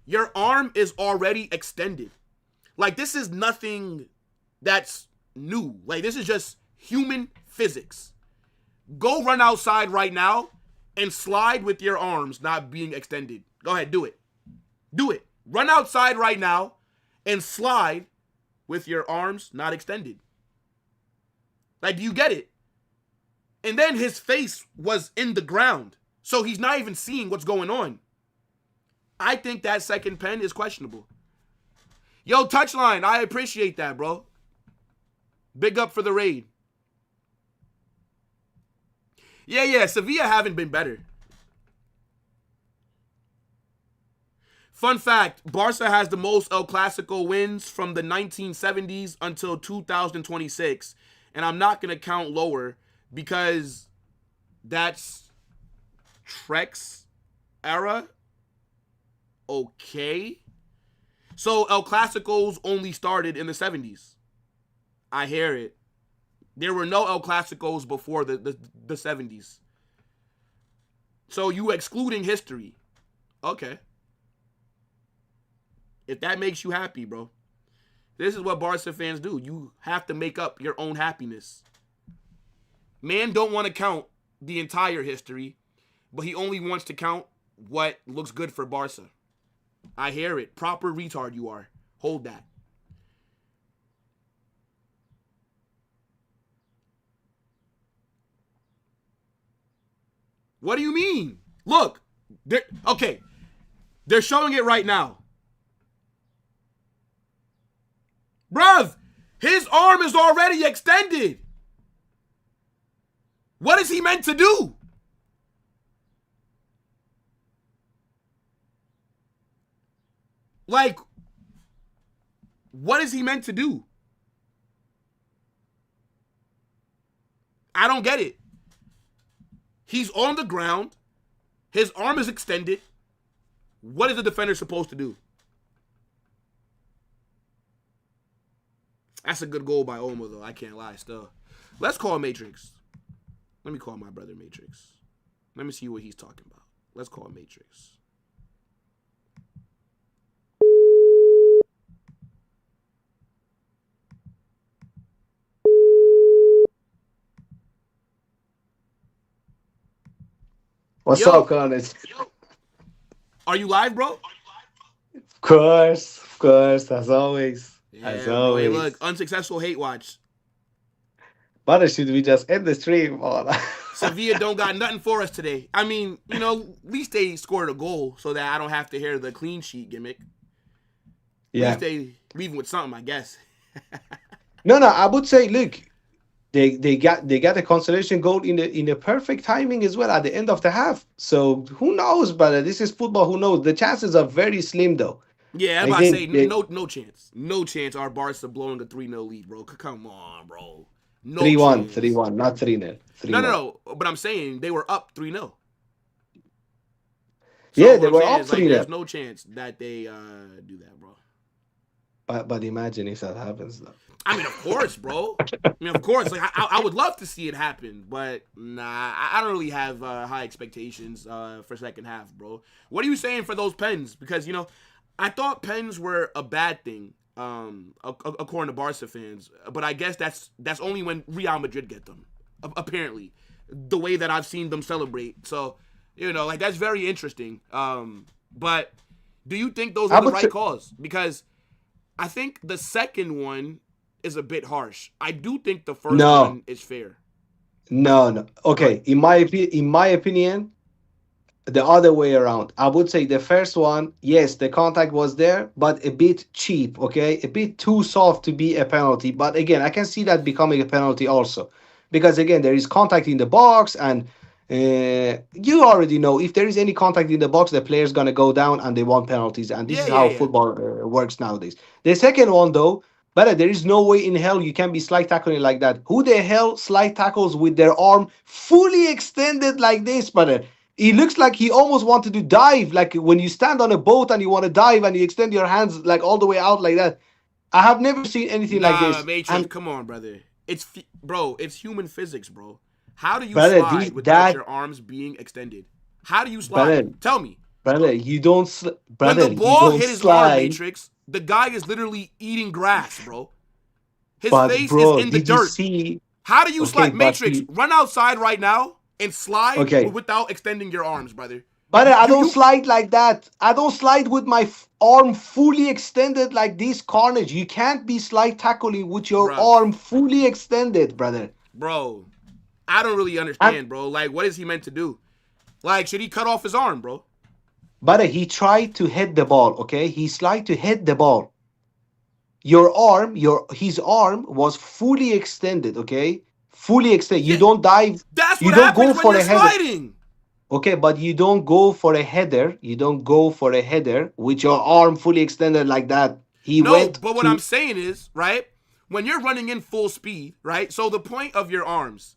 your arm is already extended. Like, this is nothing that's new. Like, this is just human physics. Go run outside right now and slide with your arms not being extended. Go ahead, do it. Do it. Run outside right now and slide with your arms not extended. Like, do you get it? And then his face was in the ground, so he's not even seeing what's going on. I think that second pen is questionable. Yo, Touchline, I appreciate that, bro. Big up for the raid. Yeah, Sevilla haven't been better. Fun fact, Barca has the most El Clasico wins from the 1970s until 2026. And I'm not going to count lower because that's Trek's era. Okay. So El Clasicos only started in the 70s. I hear it. There were no El Clasicos before the 70s. So you excluding history. Okay. If that makes you happy, bro. This is what Barca fans do. You have to make up your own happiness. Man don't want to count the entire history, but he only wants to count what looks good for Barca. I hear it. Proper retard you are. Hold that. What do you mean? Look. They're showing it right now. Bruv, his arm is already extended. What is he meant to do? Like, what is he meant to do? I don't get it. He's on the ground. His arm is extended. What is the defender supposed to do? That's a good goal by Olmo, though. I can't lie still. Let's call Matrix. Let me call my brother Matrix. Let me see what he's talking about. Let's call Matrix.
What's up, Carnage?
Are you live, bro?
Of course, as always.
Yeah,
as
bro.
always.
Hey, look, unsuccessful hate watch.
But should we just end the stream?
Sevilla don't got nothing for us today. I mean, at least they scored a goal so that I don't have to hear the clean sheet gimmick.
Yeah.
At least they leaving with something, I guess.
No, I would say, look, they got a consolation goal in the perfect timing as well at the end of the half. So who knows, brother? This is football. Who knows? The chances are very slim, though.
Yeah, I'm about to say no chance. No chance our Barca blowing a 3-0 lead, bro. Come on, bro. No
3-1, 3-1, not 3-0.
No. But I'm saying they were up 3-0. So
yeah, they were up 3-0.
There's no chance that they do that, bro.
But imagine if that happens, though.
I mean, of course, bro. Of course. Like I would love to see it happen, but nah, I don't really have high expectations for second half, bro. What are you saying for those pens? Because I thought pens were a bad thing, according to Barca fans. But I guess that's only when Real Madrid get them, apparently. The way that I've seen them celebrate. So, that's very interesting. But do you think those are the right calls? Because I think the second one is a bit harsh. I do think the first
No,
one is fair.
no.
Go ahead.
Okay, in my opinion, the other way around. I would say the first one, yes, the contact was there, but a bit cheap, okay? A bit too soft to be a penalty. But again, I can see that becoming a penalty also. Because again, there is contact in the box, and you already know if there is any contact in the box, the player's going to go down and they want penalties. And this
Yeah,
is
yeah,
how
yeah.
football works nowadays. The second one, though, but there is no way in hell you can be slide tackling like that. Who the hell slide tackles with their arm fully extended like this, brother? He looks like he almost wanted to dive, like when you stand on a boat and you want to dive and you extend your hands like all the way out like that. I have never seen anything like
Nah,
this.
Matrix,
And
come on, brother. Bro, it's human physics, bro. How do you
brother,
slide without
that
your arms being extended? How do you
brother,
slide? Tell me.
brother, you don't,
When the
brother, you
ball
don't
hit his arm,
slide.
Matrix, the guy is literally eating grass, bro. His
But
face is
bro,
in the
did you
dirt.
see?
How do you
Okay,
slide?
but
Matrix, run outside right now and slide
okay,
without extending your arms, brother.
brother,
You,
I
you,
don't
you,
slide like that. I don't slide with my arm fully extended like this, Carnage. You can't be slide tackling with your
bruv,
arm fully extended, brother.
bro. I don't really
And
understand, bro. Like, what is he meant to do? Like, should he cut off his arm, bro?
brother, he tried to hit the ball. Okay, he tried to hit the ball. His arm was fully extended. Okay, fully extended. You
Yeah,
don't dive.
that's
You
what
don't go
happens when
for
you're
a header.
sliding.
Okay, but you don't go for a header. You don't go for a header with your arm fully extended like that. He
No,
went
but what I'm
to.
saying is, right, when you're running in full speed, right, so the point of your arms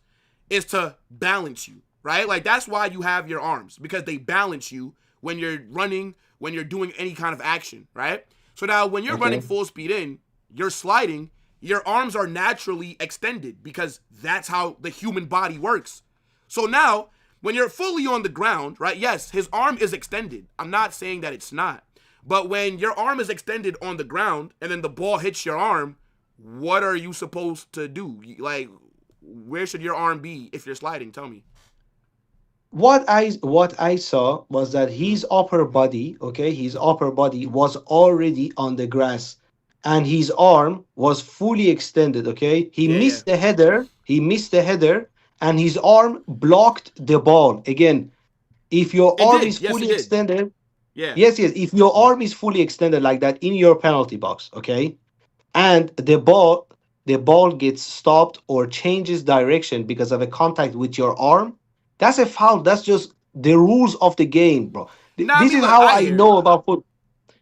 is to balance you, right? Like, that's why you have your arms, because they balance you when you're running, when you're doing any kind of action, right? So now when you're running
Okay.
full speed in, you're sliding, your arms are naturally extended because that's how the human body works. So now, when you're fully on the ground, right, yes, his arm is extended. I'm not saying that it's not. But when your arm is extended on the ground and then the ball hits your arm, what are you supposed to do? Like, where should your arm be if you're sliding? Tell me.
What I saw was that his upper body, okay, his upper body was already on the grass, and his arm was fully extended. Okay, he
Yeah, yeah.
missed the header. He missed the header, and his arm blocked the ball. Again, if your
It
arm is
did. Yes, it
fully
did.
extended,
Yeah.
yes, yes, if your arm is fully extended like that in your penalty box, okay, and the ball gets stopped or changes direction because of a contact with your arm, that's a foul. That's just the rules of the game, bro.
Nah, I
This
mean,
is
look,
how
I
I
hear it.
know about football.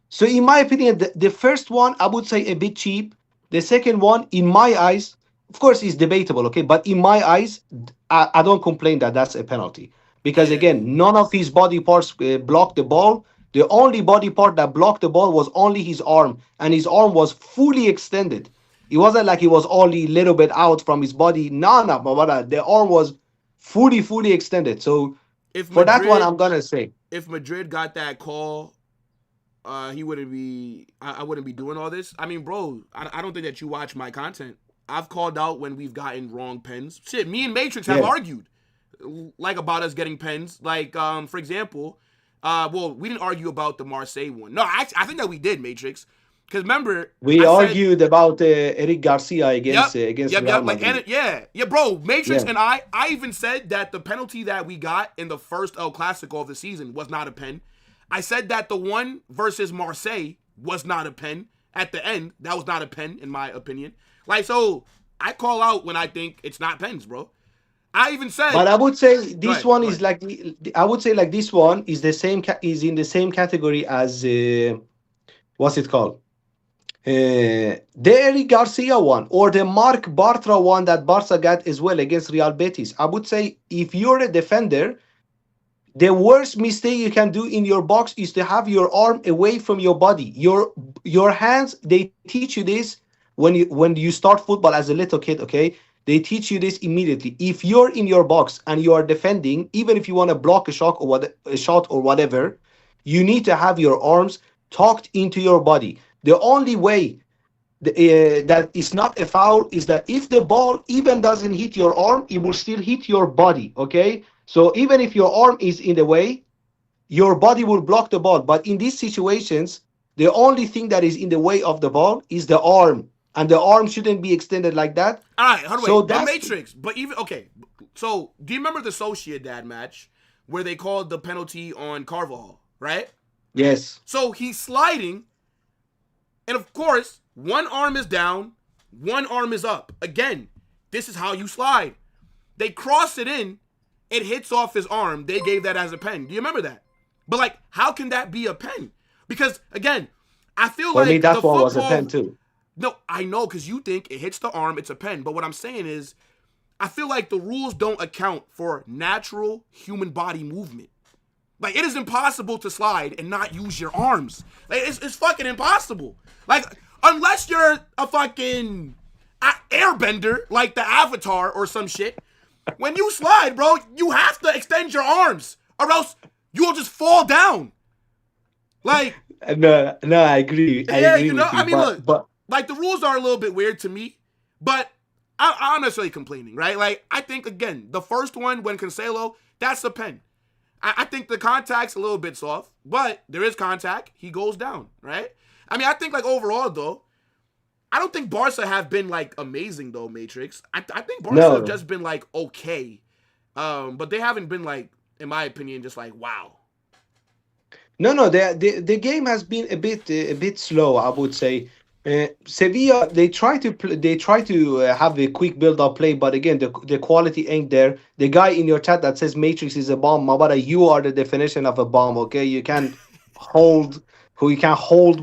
So in my opinion, the first one I would say a bit cheap. The second one, in my eyes, of course, is debatable, okay, but in my eyes, I don't complain that that's a penalty, because
Yeah.
again, none of his body parts blocked the ball. The only body part that blocked the ball was only his arm, and his arm was fully extended. It wasn't like he was only a little bit out from his body. No, no, but the arm was fully extended. So
If
for that one,
Madrid,
I'm gonna say
if Madrid got that call, he wouldn't be. I wouldn't be doing all this. I mean, bro, I don't think that you watch my content. I've called out when we've gotten wrong pens. Shit, me and Matrix have
yeah.
argued, like about us getting pens. Like, for example, well, we didn't argue about the Marseille one. No, I think that we did, Matrix. Because remember,
We
I said,
argued about Eric Garcia against
yep,
against
yep,
Real
yep. Like,
Madrid.
yeah, bro. Matrix
Yeah.
and I even said that the penalty that we got in the first El Clasico of the season was not a pen. I said that the one versus Marseille was not a pen. At the end, that was not a pen, in my opinion. Like, so I call out when I think it's not pens, bro. I even said,
But I would say
go
this
ahead,
one
go
is
ahead.
like I would say like this one is the same is in the same category as what's it called? The Eric Garcia one or the Mark Bartra one that Barca got as well against Real Betis. I would say if you're a defender, the worst mistake you can do in your box is to have your arm away from your body. Your hands, they teach you this when you start football as a little kid, okay? They teach you this immediately. If you're in your box and you are defending, even if you want to block a shot or whatever, you need to have your arms tucked into your body. The only way that is not a foul is that if the ball even doesn't hit your arm, it will still hit your body, okay? So even if your arm is in the way, your body will block the ball. But in these situations, The only thing that is in the way of the ball is the arm, and the arm shouldn't be extended like that.
All right, hold on,
So
wait. But
that's
Matrix, but even okay. So do you remember the Sociedad match where they called the penalty on Carvajal, right?
yes.
So he's sliding, and of course, one arm is down, one arm is up. Again, this is how you slide. They cross it in, it hits off his arm. They gave that as a pen. Do you remember that? But like, how can that be a pen? Because again, I feel
For
like
me, that
the
one was a
football.
pen too.
No, I know because you think it hits the arm, it's a pen. But what I'm saying is, I feel like the rules don't account for natural human body movement. Like, it is impossible to slide and not use your arms. Like, it's fucking impossible. Like, unless you're a fucking airbender, like the Avatar or some shit, when you slide, bro, you have to extend your arms or else you'll just fall down. Like,
No, no, I agree. I
yeah,
agree
you know,
with you.
I mean, look,
But
like, the rules are a little bit weird to me, but I'm not necessarily complaining, right? Like, I think, again, the first one, when Cancelo, that's a pen. I think the contact's a little bit soft, but there is contact. He goes down, right? I mean, I think, like, overall, though, I don't think Barca have been, like, amazing, though, Matrix. I think Barca
No.
have just been, like, okay. But they haven't been, like, in my opinion, just like, wow.
no, the game has been a bit slow, I would say. Sevilla, they try to have a quick build up play, but again, the quality ain't there. The guy in your chat that says Matrix is a bomb, Mabara, you are the definition of a bomb. Okay, you can hold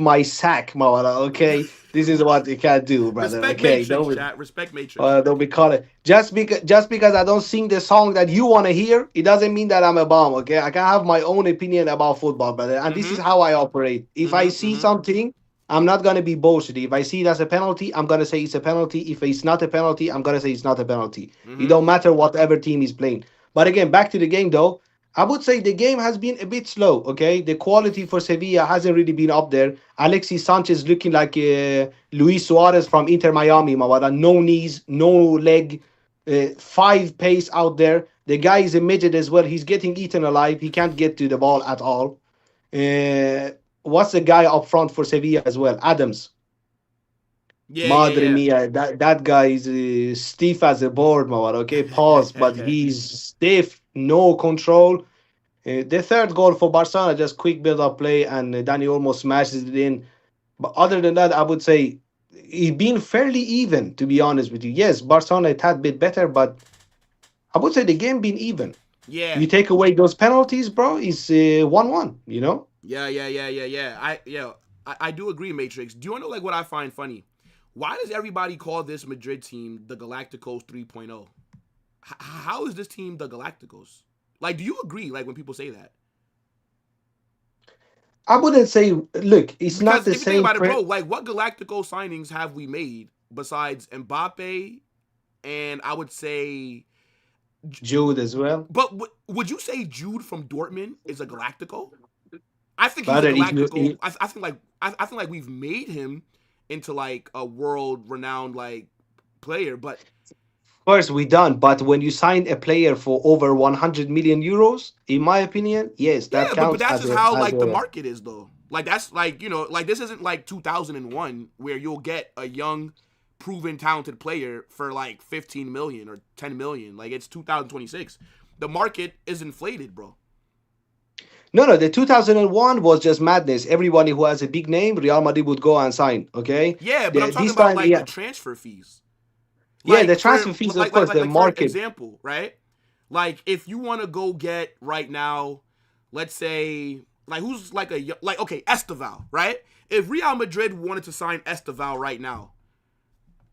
my sack, Mabara. Okay, this is what you can do, brother.
Respect
Okay,
Matrix, chat. Respect Matrix.
don't be caught it. Just because I don't sing the song that you want to hear, it doesn't mean that I'm a bomb. Okay, I can have my own opinion about football, brother, and this is how I operate. If I see something, I'm not gonna be bullshit. If I see it as a penalty, I'm gonna say it's a penalty. If it's not a penalty, I'm gonna say it's not a penalty. It don't matter whatever team is playing. But again, back to the game though. I would say the game has been a bit slow. Okay, the quality for Sevilla hasn't really been up there. Alexis Sanchez looking like Luis Suarez from Inter Miami. Mawada, no knees, no leg, 5 pace out there. The guy is a midget as well. He's getting eaten alive. He can't get to the ball at all. What's the guy up front for Sevilla as well? Adams.
Yeah,
Madre
yeah.
mia, that guy is stiff as a board, Mawar. Okay, pause, but he's stiff, no control. The third goal for Barcelona, just quick build-up play, and Danny almost smashes it in. But other than that, I would say it's been fairly even, to be honest with you. Yes, Barcelona a tad bit better, but I would say the game been even.
Yeah.
You take away those penalties, bro, it's 1-1, you know?
Yeah. I do agree, Matrix. Do you want to know, like, what I find funny? Why does everybody call this Madrid team the Galacticos 3.0? How is this team the Galacticos? Like, do you agree, like, when people say that?
I wouldn't say, look, it's
Because
not the
if you
same.
think about it, bro, like, what Galactico signings have we made besides Mbappe and I would say
Jude as well.
But would you say Jude from Dortmund is a Galactico? I think he's
Brother,
a
if you-
Galactico. I think we've made him into like a world renowned like player, but
Of course, we done, but when you sign a player for over 100 million euros, in my opinion, yes, that
yeah,
counts.
but that's
as
just
a-
how
as
like the
a-
market is though. Like that's like, you know, like this isn't like 2001 where you'll get a young proven talented player for like 15 million or 10 million. Like it's 2026. The market is inflated, bro.
No, the 2001 was just madness. Everybody who has a big name, Real Madrid would go and sign. Okay.
Yeah, but I'm talking
this
about
time,
like
yeah.
the transfer fees.
Yeah,
Like,
the transfer fees, of course, the
For
market.
example, right? Like if you want to go get right now, let's say like who's like okay, Esteval, right? If Real Madrid wanted to sign Esteval right now,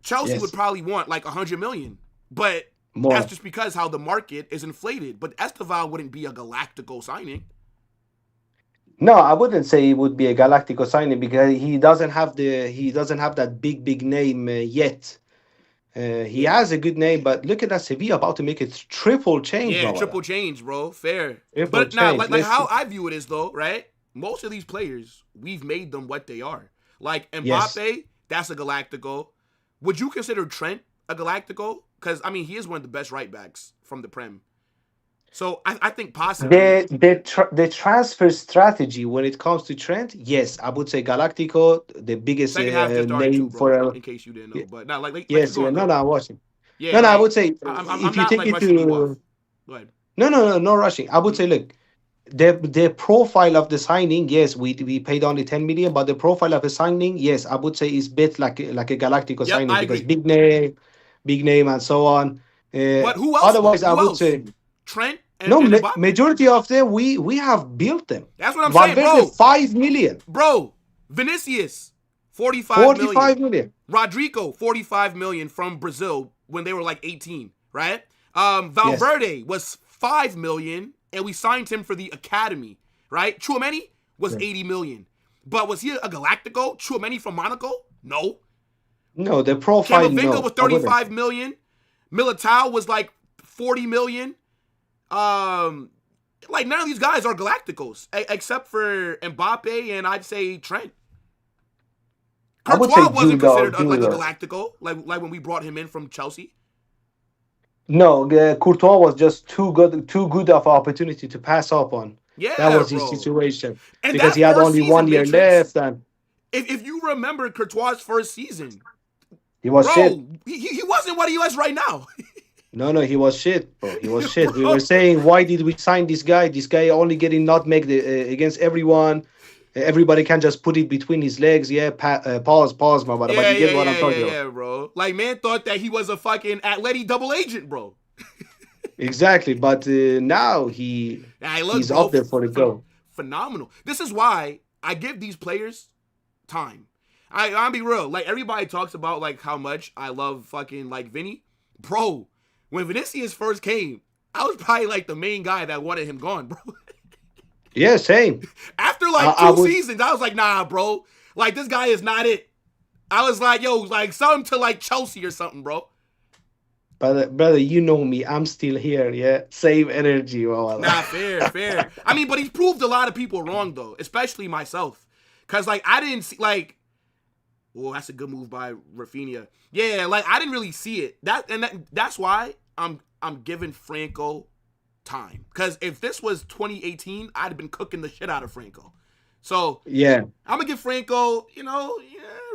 Chelsea
Yes.
would probably want like 100 million. But
More.
that's just because how the market is inflated. But Esteval wouldn't be a Galactico signing.
No, I wouldn't say it would be a Galactico signing because he doesn't have that big name yet. He has a good name, but look at that Sevilla about to make a triple change.
Yeah,
Baba.
triple change, bro. Fair.
Triple
But now,
change.
like how I view it is though, right? Most of these players, we've made them what they are. Like Mbappe, that's a Galactico. Would you consider Trent a Galactico? Because I mean, he is one of the best right backs from the Prem. So I think possibly
The transfer strategy when it comes to Trent, yes, I would say Galactico, the biggest
second half just started too,
name
bro.
for a.
In case you didn't know, but not like keep
Yes, yeah,
going
no,
though.
no, I'm watching.
Yeah,
No, no, I would
like
say
I'm
if you
not
take
like
it
rushing you off.
to
Go ahead.
no rushing. I would say, look, the profile of the signing, yes, we paid only 10 million, but the profile of the signing, yes, I would say is bit like a Galactico
Yep,
signing
I
because
agree.
big name, and so on.
But who else though?
Otherwise, I
Who
would
else?
say
Trent
no.
and Mbappe.
Majority of them we have built them.
That's what I'm saying,
Valverde
bro.
5 million,
Bro, Vinicius, 45 million.
45 million.
Rodrigo, 45 million from Brazil when they were like 18, right?
Yes,
Valverde was 5 million, and we signed him for the academy, right? Tchouameni was
yeah.
80 million. But was he a Galactico? Tchouameni from Monaco? No.
No, the profile,
Camavinga was
no, I wouldn't.
35 million. Militao was like 40 million. Like none of these guys are Galacticos except for Mbappe and I'd say Trent.
I would say
Courtois wasn't considered like a
Judo.
Galactico, like when we brought him in from Chelsea.
No, Courtois was just too good of an opportunity to pass up on. That
Yeah,
was his
bro.
situation
And
because
that
he had
first
only
season,
1 year
Matrix,
left, and
if you remember Courtois' first season,
he was shit.
bro, he wasn't what he is right now.
No, he was shit, bro. He was shit. We were
Bro,
saying, why did we sign this guy? This guy only getting nutmeg against everyone. Everybody can just put it between his legs. Yeah, pause, my brother. But
yeah,
you get
yeah,
what I'm
yeah,
talking
yeah,
about.
yeah, bro. Like, man thought that he was a fucking Atleti double agent, bro.
Exactly. But now
Hey, look,
he's
bro,
up there for the go.
phenomenal. This is why I give these players time. I'll be real. Like, everybody talks about, like, how much I love fucking, like, Vinny. Bro, when Vinicius first came, I was probably, like, the main guy that wanted him gone, bro.
Yeah, same.
After, like,
I
two
would.
seasons, I was like, nah, bro. Like, this guy is not it. I was like, yo, like, sell him to, like, Chelsea or something, bro.
Brother, you know me. I'm still here. Yeah, same energy. Well,
Nah, fair. I mean, but he's proved a lot of people wrong, though, especially myself. Because, like, I didn't see, like, oh, that's a good move by Rafinha. Yeah, like, I didn't really see it. That's why I'm giving Franco time. Because if this was 2018, I'd have been cooking the shit out of Franco. So,
yeah.
I'm going to give Franco,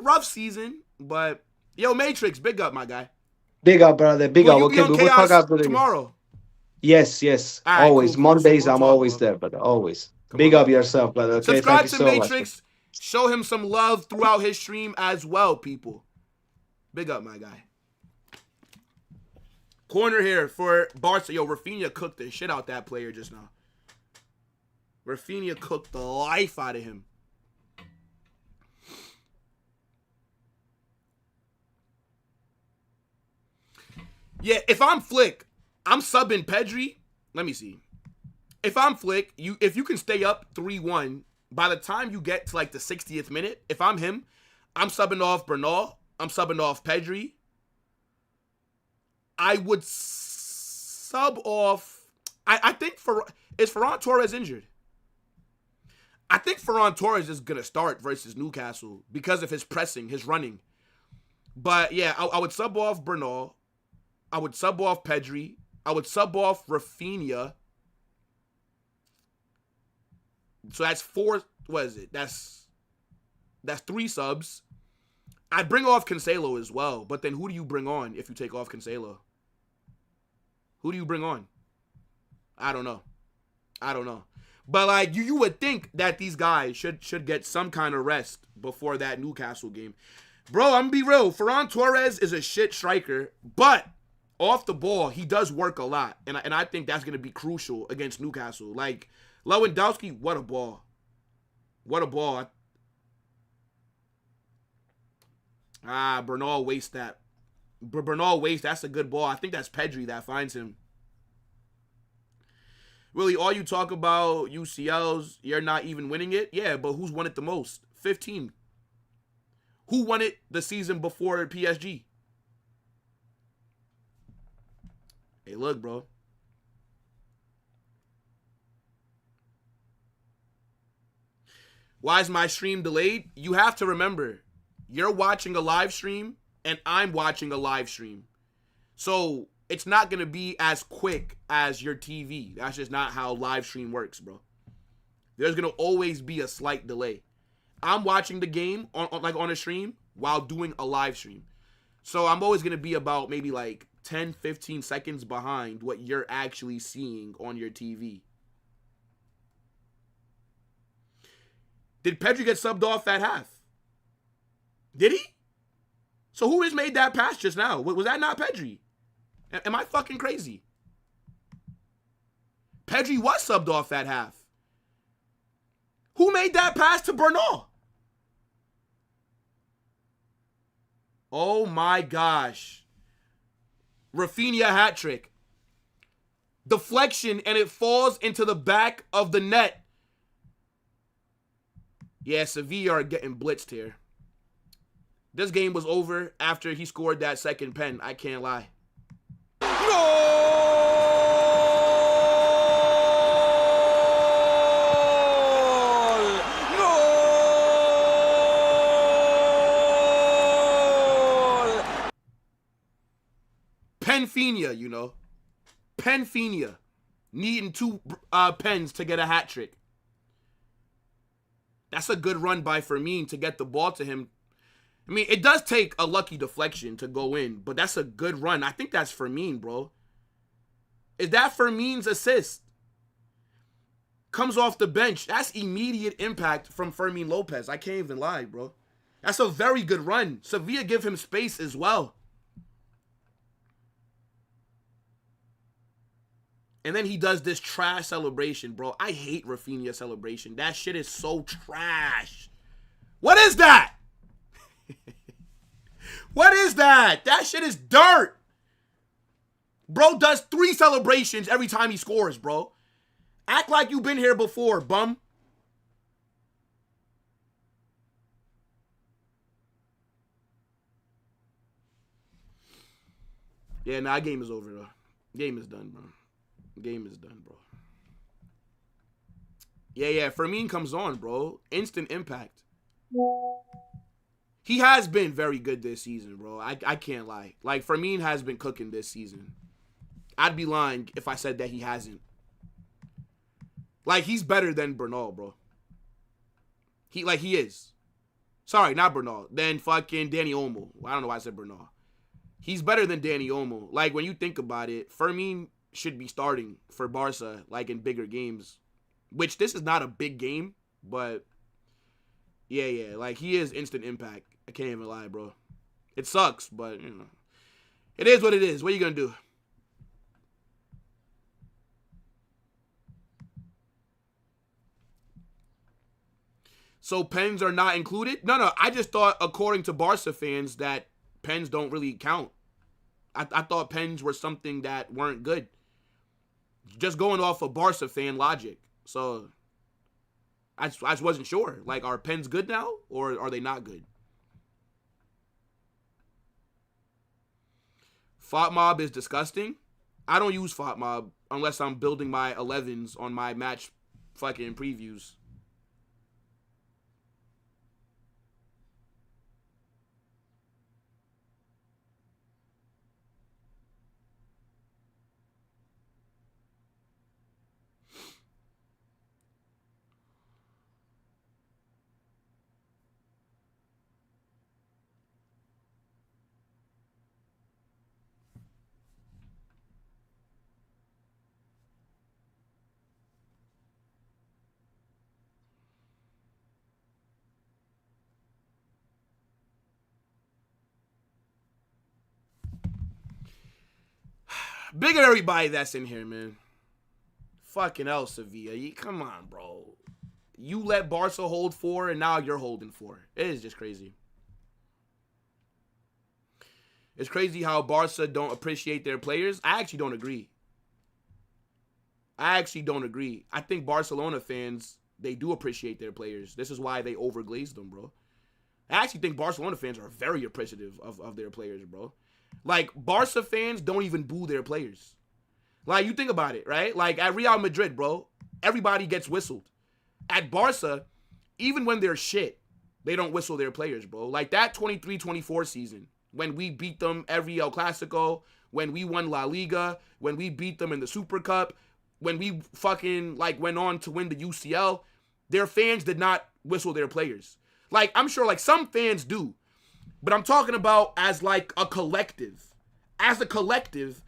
rough season. But, yo, Matrix, big up, my guy.
Big up, brother. Big
Will
up.
you be
Okay,
on
we will talk
Chaos
after the
tomorrow?
Yes.
All right,
Always.
cool.
Mondays,
We'll
I'm
talk,
always
bro.
there, brother. Always.
Come
Big
on,
up
my guy.
yourself, brother. Okay, thank
Subscribe
you
to
so much.
Matrix. Show him some love throughout his stream as well, people. Big up, my guy. Corner here for Barca. Yo, Rafinha cooked the shit out that player just now. Rafinha cooked the life out of him. Yeah, if I'm Flick, I'm subbing Pedri. Let me see. If I'm Flick, if you can stay up 3-1, by the time you get to like the 60th minute, if I'm him, I'm subbing off Bernal. I'm subbing off Pedri. I would sub off. I think is Ferran Torres injured? I think Ferran Torres is gonna start versus Newcastle because of his pressing, his running. But yeah, I would sub off Bernal. I would sub off Pedri. I would sub off Rafinha. So that's 4. What is it? That's 3 subs. I'd bring off Cancelo as well. But then who do you bring on if you take off Cancelo? Who do you bring on? I don't know. But like you would think that these guys should get some kind of rest before that Newcastle game. Bro, I'm gonna be real. Ferran Torres is a shit striker, but off the ball, he does work a lot. And I think that's gonna be crucial against Newcastle. Like Lewandowski, what a ball. Bernal wastes that. Bernal wastes. That's a good ball. I think that's Pedri that finds him. Really, all you talk about UCLs, you're not even winning it? Yeah, but who's won it the most? 15. Who won it the season before PSG? Hey, look, bro. Why is my stream delayed? You have to remember, you're watching a live stream and I'm watching a live stream. So it's not going to be as quick as your TV. That's just not how live stream works, bro. There's going to always be a slight delay. I'm watching the game on a stream while doing a live stream. So I'm always going to be about maybe like 10, 15 seconds behind what you're actually seeing on your TV. Did Pedri get subbed off at half? Did he? So who has made that pass just now? Was that not Pedri? Am I fucking crazy? Pedri was subbed off at half. Who made that pass to Bernal? Oh my gosh. Rafinha hat trick. Deflection and it falls into the back of the net. Yeah, Sevilla are getting blitzed here. This game was over after he scored that second pen. I can't lie. Penfinia, you know. Penfinia. Needing 2 pens to get a hat trick. That's a good run by Fermin to get the ball to him. I mean, it does take a lucky deflection to go in, but that's a good run. I think that's Fermin, bro. Is that Fermin's assist? Comes off the bench. That's immediate impact from Fermin Lopez. I can't even lie, bro. That's a very good run. Sevilla give him space as well. And then he does this trash celebration, bro. I hate Rafinha celebration. That shit is so trash. What is that? What is that? That shit is dirt. Bro does 3 celebrations every time he scores, bro. Act like you've been here before, bum. Yeah, nah, game is over, though. Game is done, bro. Game is done, bro. Yeah, Fermin comes on, bro. Instant impact. He has been very good this season, bro. I can't lie. Like, Fermin has been cooking this season. I'd be lying if I said that he hasn't. Like, he's better than Bernal, bro. He is. Sorry, not Bernal. Than fucking Danny Olmo. I don't know why I said Bernal. He's better than Danny Olmo. Like, when you think about it, Fermin should be starting for Barca, like, in bigger games. Which, this is not a big game, but yeah, like, he is instant impact. I can't even lie, bro. It sucks, but, you know. It is what it is. What are you going to do? So pens are not included? No, I just thought, according to Barca fans, that pens don't really count. I thought pens were something that weren't good. Just going off of Barca fan logic. So, I just wasn't sure. Like, are pens good now, or are they not good? FOTMob is disgusting. I don't use FOTMob unless I'm building my 11s on my match fucking previews. Big at everybody that's in here, man. Fucking hell, Sevilla. Come on, bro. You let Barca hold 4, and now you're holding 4. It is just crazy. It's crazy how Barca don't appreciate their players. I actually don't agree. I think Barcelona fans, they do appreciate their players. This is why they overglazed them, bro. I actually think Barcelona fans are very appreciative of their players, bro. Like, Barca fans don't even boo their players. Like, you think about it, right? Like, at Real Madrid, bro, everybody gets whistled. At Barca, even when they're shit, they don't whistle their players, bro. Like, that 23-24 season when we beat them every El Clasico, when we won La Liga, when we beat them in the Super Cup, when we fucking like went on to win the UCL, their fans did not whistle their players. Like, I'm sure like some fans do, but I'm talking about as like a collective. As a collective,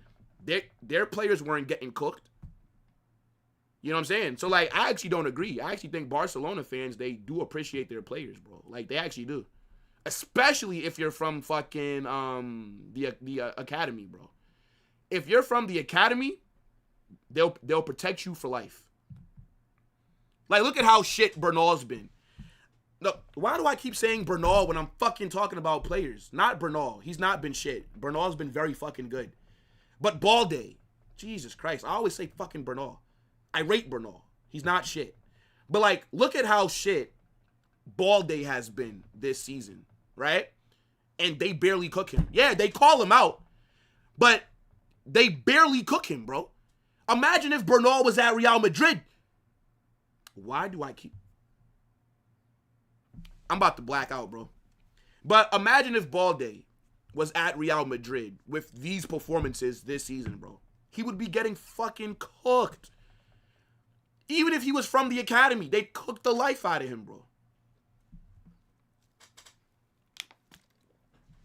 their players weren't getting cooked. You know what I'm saying? So like, I actually don't agree. I actually think Barcelona fans, they do appreciate their players, bro. Like, they actually do. Especially if you're from fucking the academy, bro. If you're from the academy, they'll protect you for life. Like, look at how shit Bernal's been. No, why do I keep saying Bernal when I'm fucking talking about players? Not Bernal. He's not been shit. Bernal's been very fucking good. But Balde, Jesus Christ, I always say fucking Bernal. I rate Bernal. He's not shit. But like, look at how shit Balde has been this season, right? And they barely cook him. Yeah, they call him out, but they barely cook him, bro. Imagine if Bernal was at Real Madrid. Why do I keep... I'm about to black out, bro. But imagine if Balde was at Real Madrid with these performances this season, bro. He would be getting fucking cooked. Even if he was from the academy, they cooked the life out of him, bro.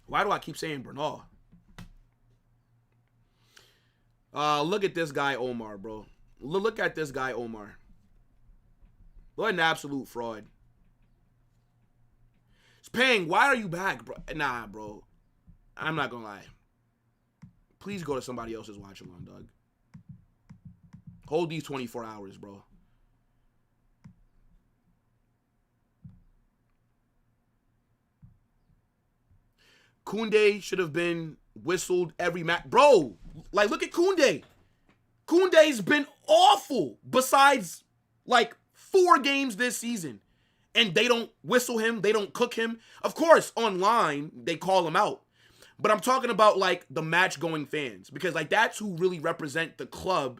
Why do I keep saying Bernal? Look at this guy, Omar, bro. Look at this guy, Omar. What an absolute fraud. Pang, why are you back, bro? Nah, bro. I'm not gonna lie. Please go to somebody else's watch along, dog. Hold these 24 hours, bro. Koundé should have been whistled every match. Bro, like, look at Koundé. Koundé's been awful besides, like, 4 games this season. And they don't whistle him. They don't cook him. Of course, online, they call him out. But I'm talking about, like, the match-going fans. Because, like, that's who really represent the club.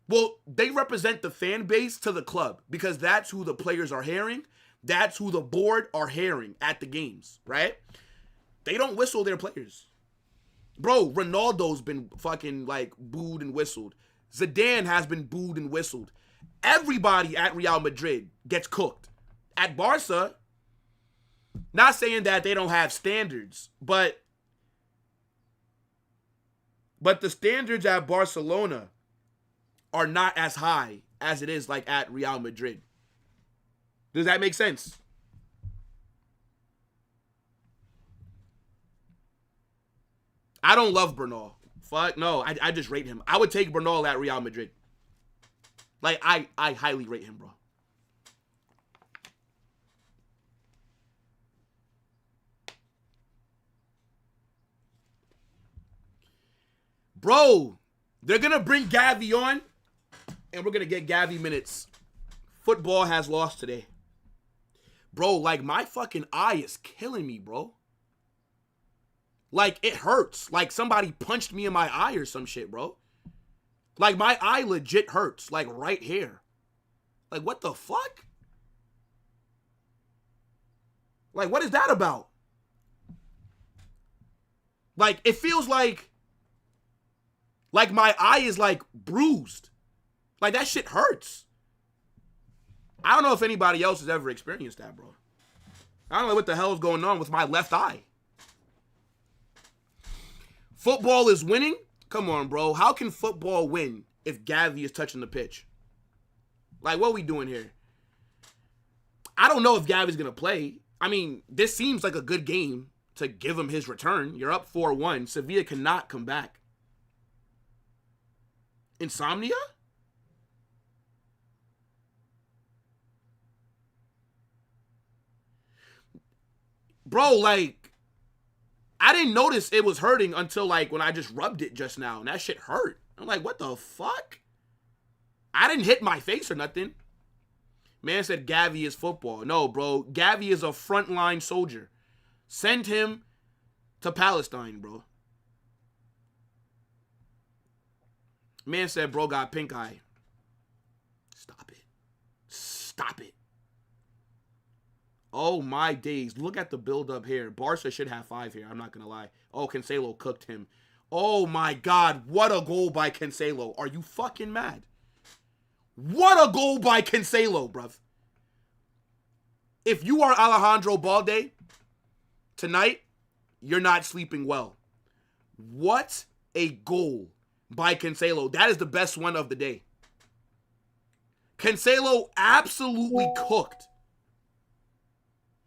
Well, they represent the fan base to the club. Because that's who the players are hearing. That's who the board are hearing at the games, right? They don't whistle their players. Bro, Ronaldo's been fucking, like, booed and whistled. Zidane has been booed and whistled. Everybody at Real Madrid gets cooked. At Barca, not saying that they don't have standards, but the standards at Barcelona are not as high as it is like at Real Madrid. Does that make sense? I don't love Bernal. Fuck no, I just rate him. I would take Bernal at Real Madrid. Like, I highly rate him, bro. Bro, they're going to bring Gavi on, and we're going to get Gavi minutes. Football has lost today. Bro, like, my fucking eye is killing me, bro. Like, it hurts. Like, somebody punched me in my eye or some shit, bro. Like, my eye legit hurts. Like, right here. Like, what the fuck? Like, what is that about? Like, it feels like my eye is, like, bruised. Like, that shit hurts. I don't know if anybody else has ever experienced that, bro. I don't know what the hell is going on with my left eye. Football is winning? Come on, bro. How can football win if Gavi is touching the pitch? Like, what are we doing here? I don't know if Gavi's going to play. I mean, this seems like a good game to give him his return. You're up 4-1. Sevilla cannot come back. Insomnia? Bro, like, I didn't notice it was hurting until, like, when I just rubbed it just now. And that shit hurt. I'm like, what the fuck? I didn't hit my face or nothing. Man said Gavi is football. No, bro. Gavi is a frontline soldier. Send him to Palestine, bro. Man said bro got pink eye. Stop it. Stop it. Oh, my days. Look at the build-up here. Barca should have 5 here. I'm not going to lie. Oh, Cancelo cooked him. Oh, my God. What a goal by Cancelo. Are you fucking mad? What a goal by Cancelo, bruv. If you are Alejandro Balde tonight, you're not sleeping well. What a goal by Cancelo. That is the best one of the day. Cancelo absolutely cooked.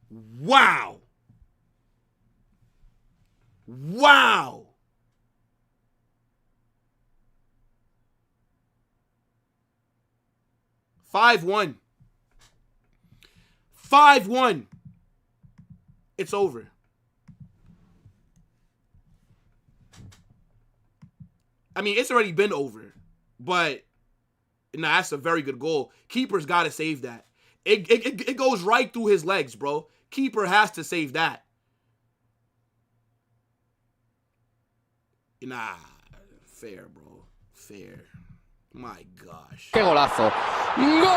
Wow. Wow. "5-1. 5-1. It's over. I mean, it's already been over, but nah, that's a very good goal. Keeper's got to save that. It goes right through his legs, bro. Keeper has to save that. Nah, fair, bro. Fair. My gosh.
¡Qué golazo! ¡Gol!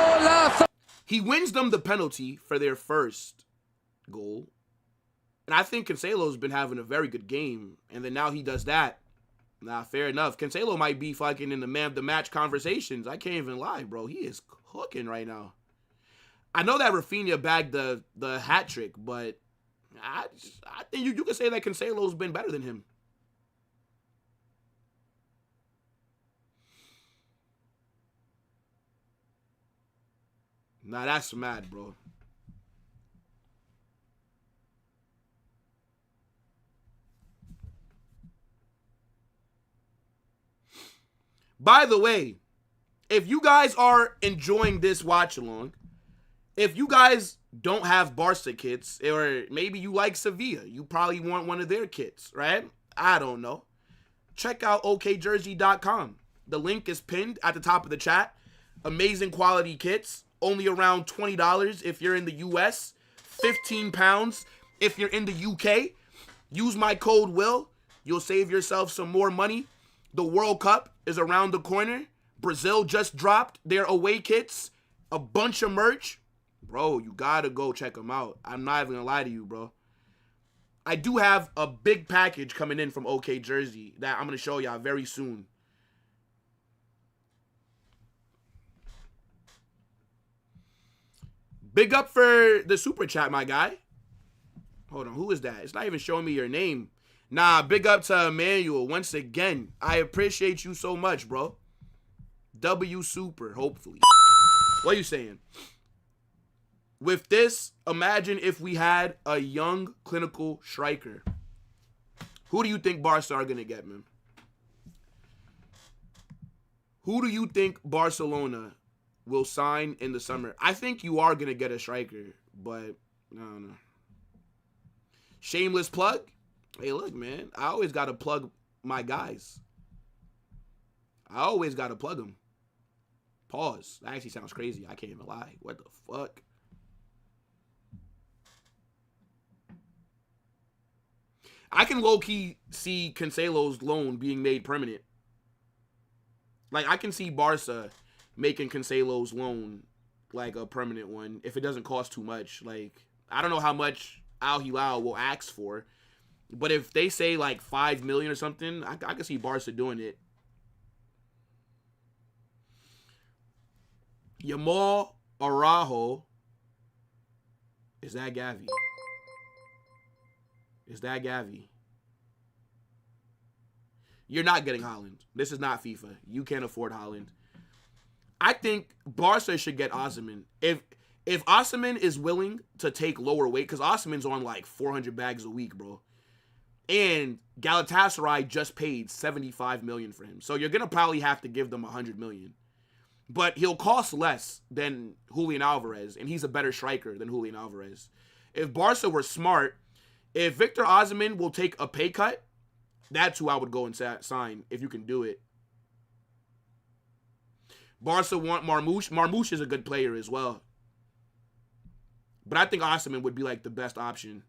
¡Golazo!
He wins them the penalty for their first goal. And I think Cancelo's been having a very good game. And then now he does that. Nah, fair enough. Cancelo might be fucking in the man of the match conversations. I can't even lie, bro. He is cooking right now. I know that Rafinha bagged the hat trick, but I think you can say that Cancelo's been better than him. Nah, that's mad, bro. By the way, if you guys are enjoying this watch along, if you guys don't have Barca kits, or maybe you like Sevilla, you probably want one of their kits, right? I don't know. Check out okjersey.com. The link is pinned at the top of the chat. Amazing quality kits. Only around $20 if you're in the US. £15 if you're in the UK. Use my code WILL. You'll save yourself some more money. The World Cup is around the corner. Brazil just dropped their away kits. A bunch of merch. Bro, you gotta go check them out. I'm not even gonna lie to you, bro. I do have a big package coming in from OK Jersey that I'm gonna show y'all very soon. Big up for the super chat, my guy. Hold on, who is that? It's not even showing me your name. Nah, big up to Emmanuel once again. I appreciate you so much, bro. W Super, hopefully. What are you saying? With this, imagine if we had a young clinical striker. Who do you think Barca are going to get, man? Who do you think Barcelona will sign in the summer? I think you are going to get a striker, but I don't know. Shameless plug? Hey, look, man. I always got to plug my guys. I always got to plug them. Pause. That actually sounds crazy. I can't even lie. What the fuck? I can low-key see Cancelo's loan being made permanent. Like, I can see Barca making Cancelo's loan, like, a permanent one if it doesn't cost too much. Like, I don't know how much Al Hilal will ask for, but if they say, like, $5 million or something, I can see Barca doing it. Yamal Araujo. Is that Gavi? Is that Gavi? You're not getting Haaland. This is not FIFA. You can't afford Haaland. I think Barca should get Osimhen. If Osimhen is willing to take lower weight, because Osimhen's on like 400 bags a week, bro. And Galatasaray just paid $75 million for him. So you're going to probably have to give them $100 million. But he'll cost less than Julian Alvarez, and he's a better striker than Julian Alvarez. If Barca were smart, if Victor Osimhen will take a pay cut, that's who I would go and sign if you can do it. Barca want Marmoush. Marmoush is a good player as well. But I think Osimhen would be like the best option.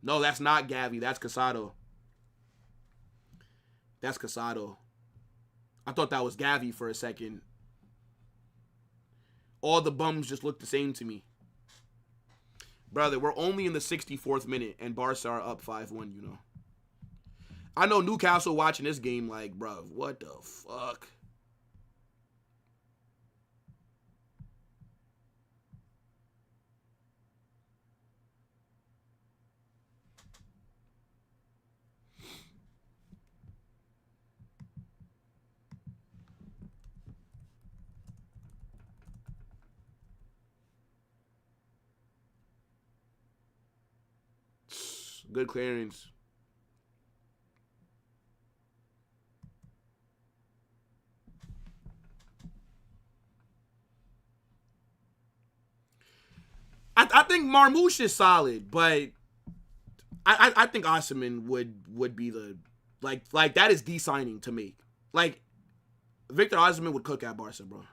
No, that's not Gavi. That's Casado. That's Casado. I thought that was Gavi for a second. All the bums just look the same to me. Brother, we're only in the 64th minute, and Barca are up 5-1, you know. I know Newcastle watching this game like, bro, what the fuck? Good clearance. I think Marmouche is solid, but I think Osimhen would be the like that is the signing to make. Like Victor Osimhen would cook at Barca, bro.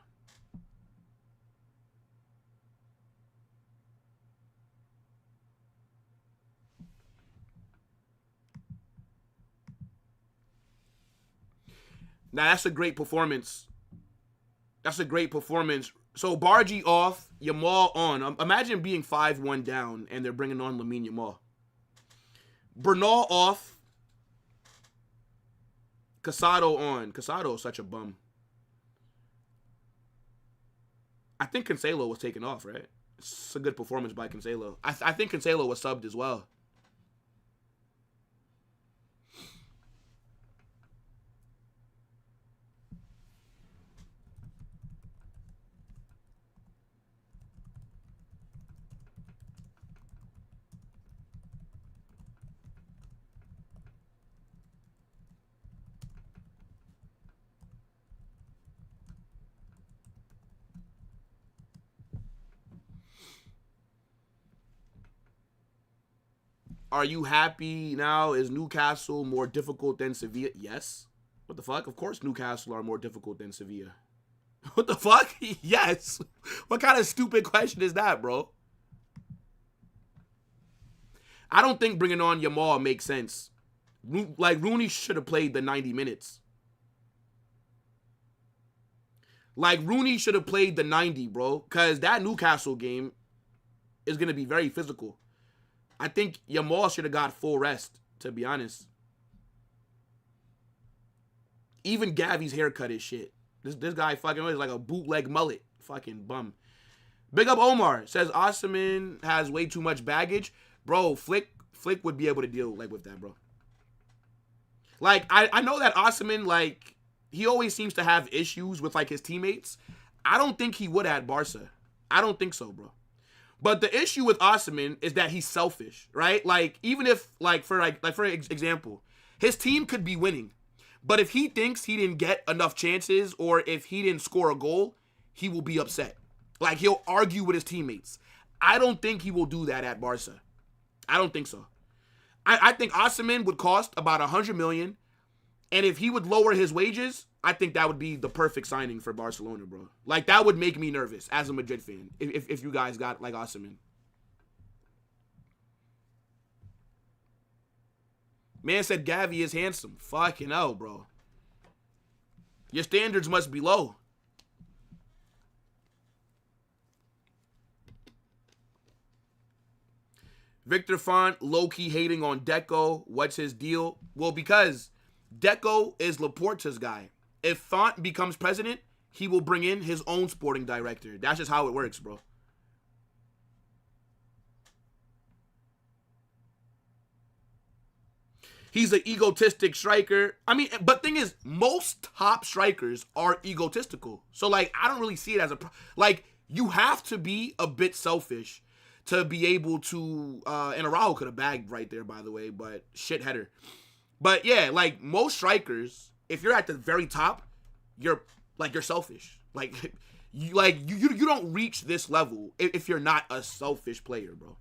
Now that's a great performance. That's a great performance. So Bargy off, Yamal on. Imagine being 5-1 down and they're bringing on Lamine Yamal. Bernal off. Casado on. Casado is such a bum. I think Cancelo was taken off, right? It's a good performance by Cancelo. I think Cancelo was subbed as well. Are you happy now? Is Newcastle more difficult than Sevilla? Yes. What the fuck? Of course Newcastle are more difficult than Sevilla. What the fuck? Yes. What kind of stupid question is that, bro? I don't think bringing on Yamal makes sense. Like, Rooney should have played the 90 minutes. Like, Rooney should have played the 90, bro. Because that Newcastle game is going to be very physical. I think Yamal should have got full rest, to be honest. Even Gavi's haircut is shit. This guy fucking is like a bootleg mullet. Fucking bum. Big up Omar. Says Osimhen has way too much baggage. Bro, Flick would be able to deal with that, bro. Like, I know that Osimhen, like, he always seems to have issues with, like, his teammates. I don't think he would at Barca. I don't think so, bro. But the issue with Osimhen is that he's selfish, right? Like, even if, for example, his team could be winning, but if he thinks he didn't get enough chances or if he didn't score a goal, he will be upset. Like, he'll argue with his teammates. I don't think he will do that at Barca. I don't think so. I think Osimhen would cost about $100 million, and if he would lower his wages, I think that would be the perfect signing for Barcelona, bro. Like, that would make me nervous as a Madrid fan if you guys got, like, Osimhen. Man said Gavi is handsome. Fucking hell, bro. Your standards must be low. Victor Font, low-key hating on Deco. What's his deal? Well, because Deco is Laporta's guy. If Font becomes president, he will bring in his own sporting director. That's just how it works, bro. He's an egotistic striker. I mean, but thing is, most top strikers are egotistical. So, like, I don't really see it as a... Like, you have to be a bit selfish to be able to... and Araujo could have bagged right there, by the way, but shit header. But, yeah, like, most strikers, if you're at the very top, you're selfish. Like, you don't reach this level if you're not a selfish player, bro.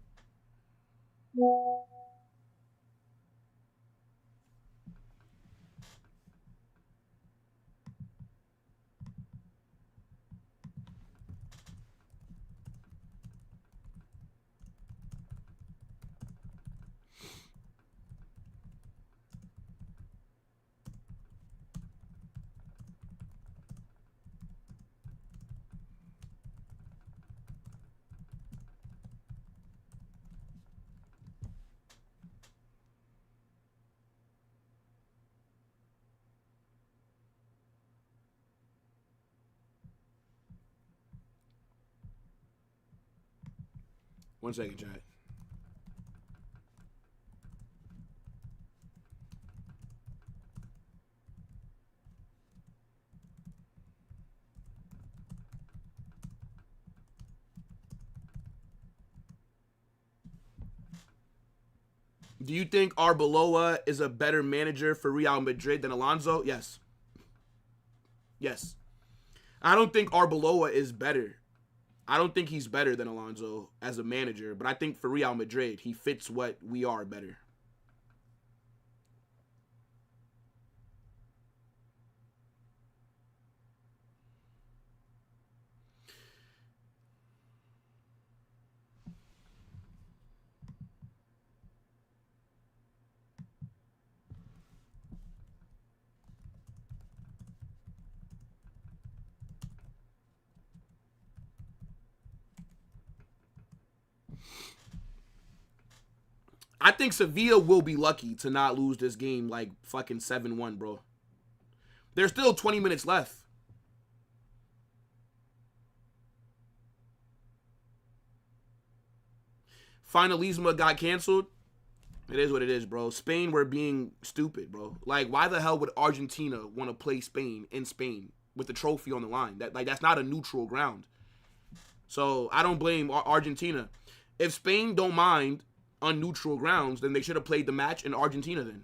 1 second, chat. Do you think Arbeloa is a better manager for Real Madrid than Alonso? Yes. Yes. I don't think Arbeloa is better. I don't think he's better than Alonso as a manager, but I think for Real Madrid, he fits what we are better. I think Sevilla will be lucky to not lose this game like fucking 7-1, bro. There's still 20 minutes left. Finalisma got canceled. It is what it is, bro. Spain were being stupid, bro. Like, why the hell would Argentina want to play Spain in Spain with the trophy on the line? That's not a neutral ground. So I don't blame Argentina. If Spain don't mind on neutral grounds, then they should have played the match in Argentina then.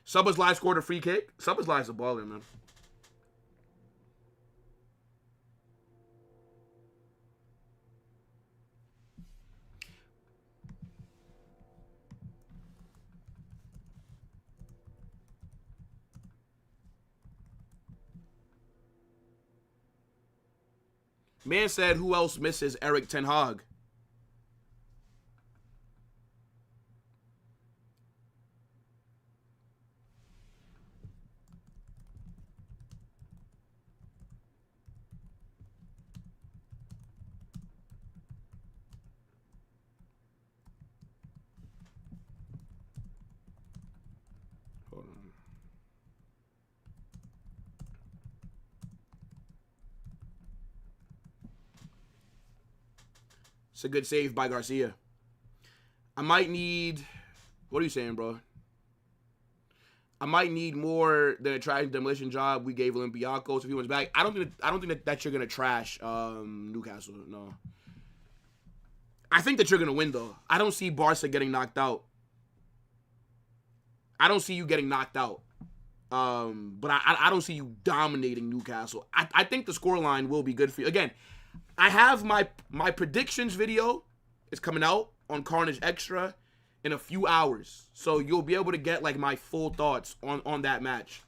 Szoboszlai scored a free kick. Szoboszlai's a baller, man. Man said, who else misses Eric Ten Hag? Hold on. It's a good save by Garcia. I might need... What are you saying, bro? I might need more than a trash demolition job we gave Olympiacos if he was back. I don't think that you're gonna trash Newcastle. No. I think that you're gonna win though. I don't see Barca getting knocked out. I don't see you getting knocked out. But I don't see you dominating Newcastle. I think the scoreline will be good for you. Again, I have my predictions video is coming out on Carnage Extra in a few hours. So you'll be able to get like my full thoughts on that match.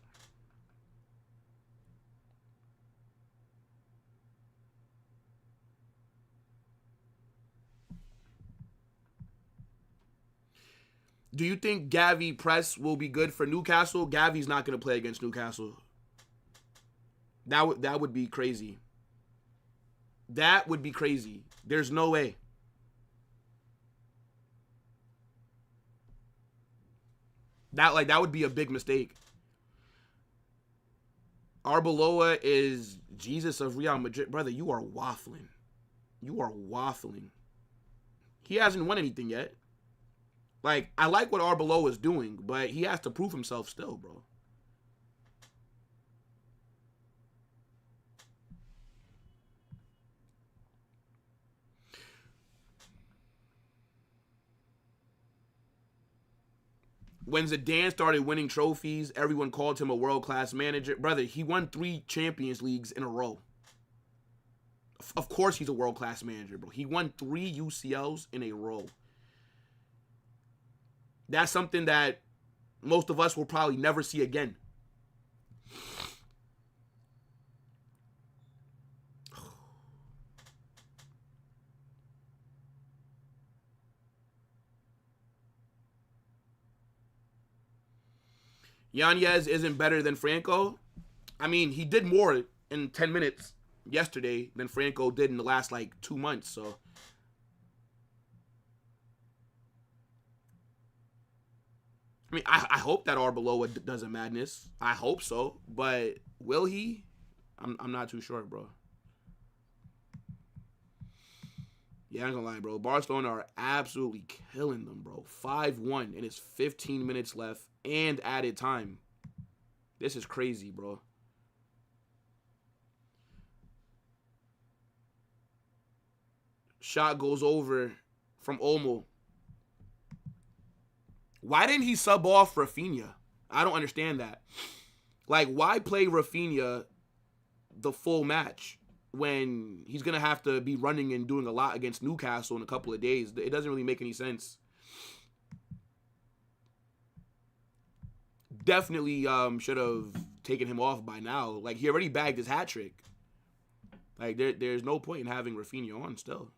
Do you think Gavi press will be good for Newcastle? Gavi's not going to play against Newcastle. That would be crazy. That would be crazy. There's no way. That would be a big mistake. Arbeloa is Jesus of Real Madrid. Brother, you are waffling. You are waffling. He hasn't won anything yet. Like, I like what Arbeloa is doing, but he has to prove himself still, bro. When Zidane started winning trophies, everyone called him a world-class manager. Brother, he won 3 Champions Leagues in a row. Of course he's a world-class manager, bro. He won 3 UCLs in a row. That's something that most of us will probably never see again. Yanez isn't better than Franco. I mean, he did more in 10 minutes yesterday than Franco did in the last, 2 months, so... I mean, I hope that Arbeloa does a madness. I hope so. But will he? I'm not too sure, bro. Yeah, I ain't gonna lie, bro. Barcelona are absolutely killing them, bro. 5-1, and it's 15 minutes left and added time. This is crazy, bro. Shot goes over from Olmo. Why didn't he sub off Rafinha? I don't understand that. Like, why play Rafinha the full match when he's going to have to be running and doing a lot against Newcastle in a couple of days? It doesn't really make any sense. Definitely should have taken him off by now. Like, he already bagged his hat trick. Like, there's no point in having Rafinha on still.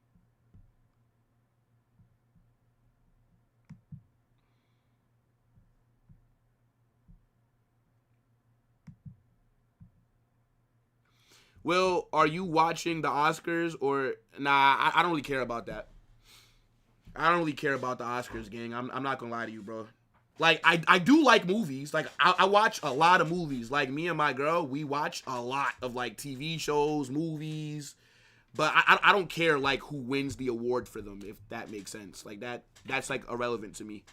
Will, are you watching the Oscars or nah? I don't really care about that. I don't really care about the Oscars, gang. I'm not gonna lie to you, bro. Like I do like movies. Like I watch a lot of movies. Like me and my girl, we watch a lot of like TV shows, movies. But I don't care like who wins the award for them, if that makes sense. Like that's like irrelevant to me.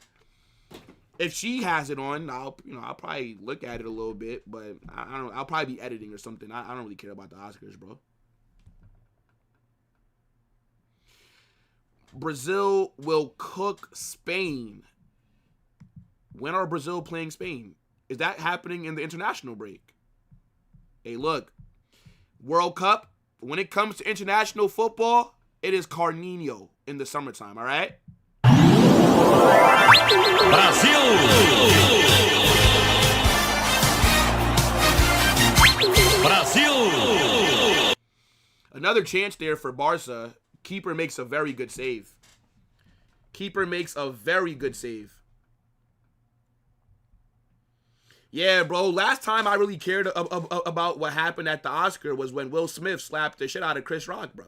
If she has it on, I'll probably look at it a little bit, but I don't. I'll probably be editing or something. I don't really care about the Oscars, bro. Brazil will cook Spain. When are Brazil playing Spain? Is that happening in the international break? Hey, look, World Cup. When it comes to international football, it is Carninho in the summertime. All right.
Brasil! Brasil!
Another chance there for Barca. Keeper makes a very good save. Keeper makes a very good save. Yeah, bro. Last time I really cared about what happened at the Oscar was when Will Smith slapped the shit out of Chris Rock, bro.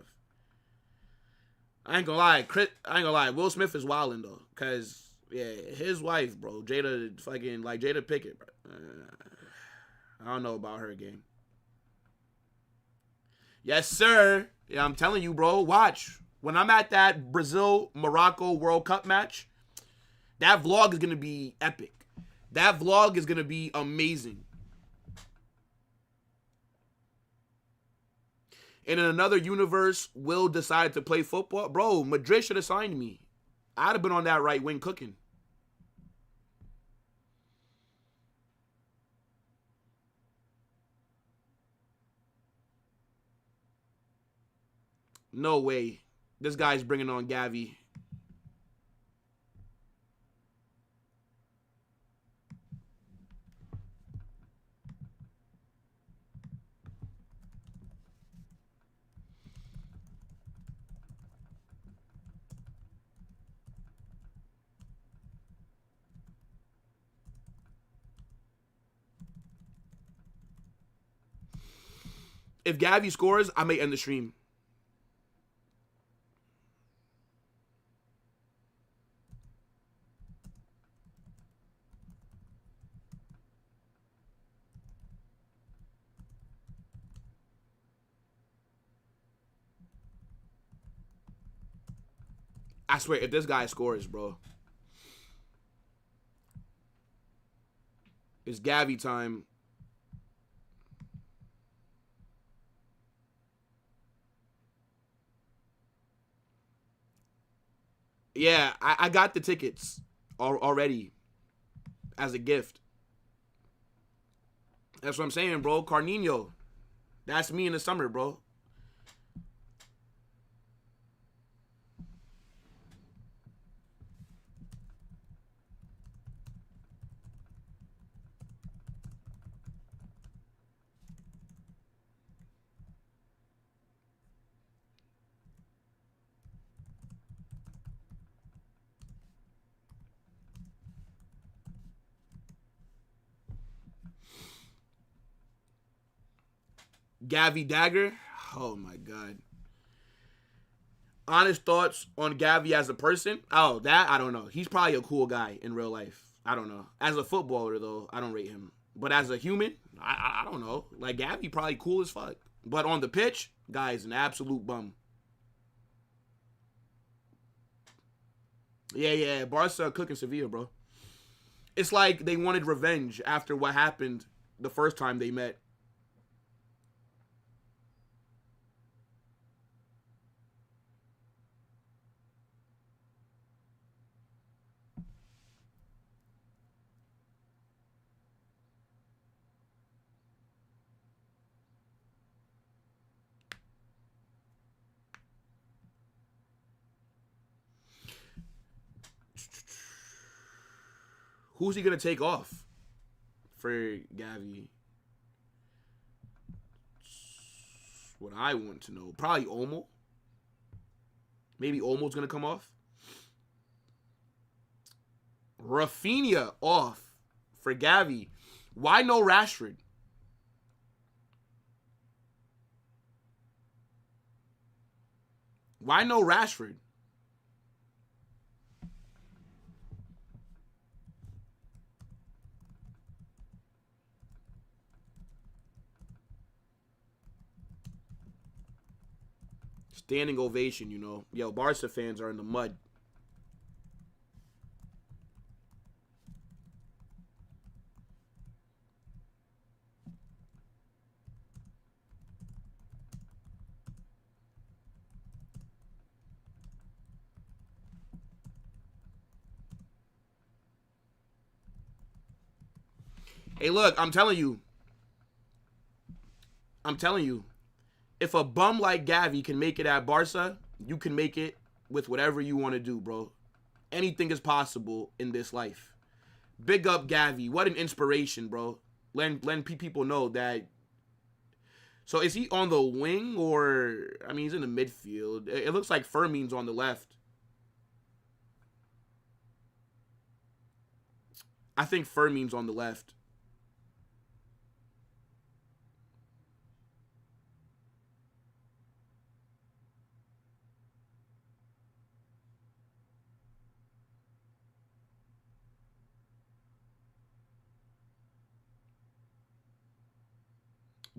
I ain't gonna lie. Will Smith is wildin' though, cause yeah, his wife, bro, Jada Pickett, bro. I don't know about her game. Yes, sir. Yeah, I'm telling you, bro. Watch when I'm at that Brazil-Morocco World Cup match. That vlog is gonna be epic. That vlog is gonna be amazing. And in another universe, Will decide to play football. Bro, Madrid should have signed me. I'd have been on that right wing cooking. No way. This guy's bringing on Gavi. If Gavi scores, I may end the stream. I swear, if this guy scores, bro. It's Gavi time. Yeah, I got the tickets already as a gift. That's what I'm saying, bro. Carninho. That's me in the summer, bro. Gavi Dagger. Oh, my God. Honest thoughts on Gavi as a person? Oh, that, I don't know. He's probably a cool guy in real life. I don't know. As a footballer, though, I don't rate him. But as a human, I don't know. Like, Gavi probably cool as fuck. But on the pitch, guy's an absolute bum. Yeah. Barca cooking Sevilla, bro. It's like they wanted revenge after what happened the first time they met. Who's he going to take off for Gavi? What I want to know. Probably Olmo. Maybe Olmo's going to come off. Rafinha off for Gavi. Why no Rashford? Why no Rashford? Standing ovation, you know. Yo, Barca fans are in the mud. Hey, look, I'm telling you. If a bum like Gavi can make it at Barca, you can make it with whatever you want to do, bro. Anything is possible in this life. Big up Gavi. What an inspiration, bro. Let people know that. So is he on the wing or, I mean, he's in the midfield. It looks like Fermin's on the left. I think Fermin's on the left.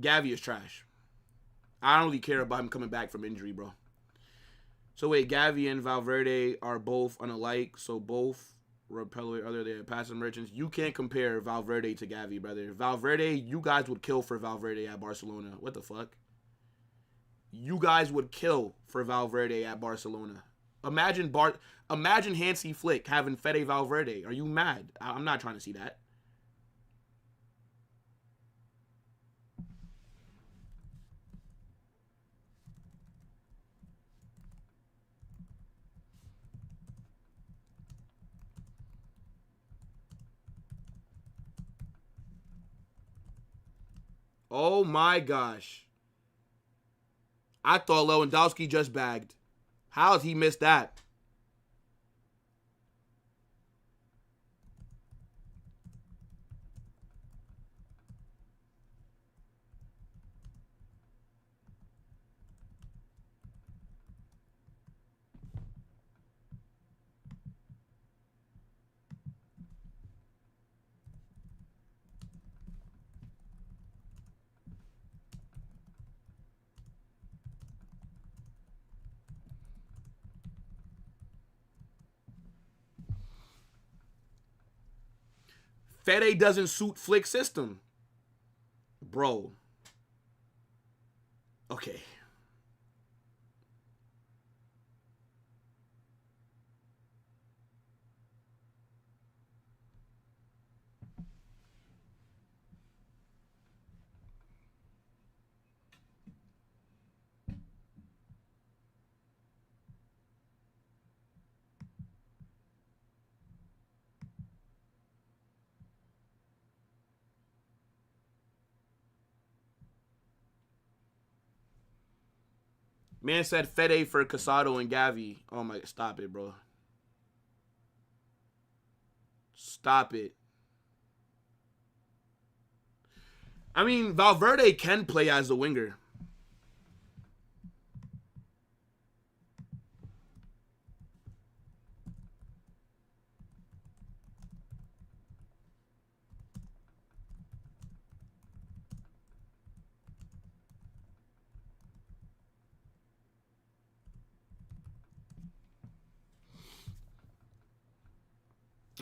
Gavi is trash. I don't really care about him coming back from injury, bro. So wait, Gavi and Valverde are both unalike, so both repel other than passive merchants. You can't compare Valverde to Gavi, brother. Valverde, you guys would kill for Valverde at Barcelona. What the fuck? You guys would kill for Valverde at Barcelona. Imagine Hansi Flick having Fede Valverde. Are you mad? I'm not trying to see that. Oh my gosh. I thought Lewandowski just bagged. How has he missed that? Fede doesn't suit Flick's system. Bro. Okay. Man said Fede for Casado and Gavi. Oh my, stop it, bro. Stop it. I mean, Valverde can play as a winger.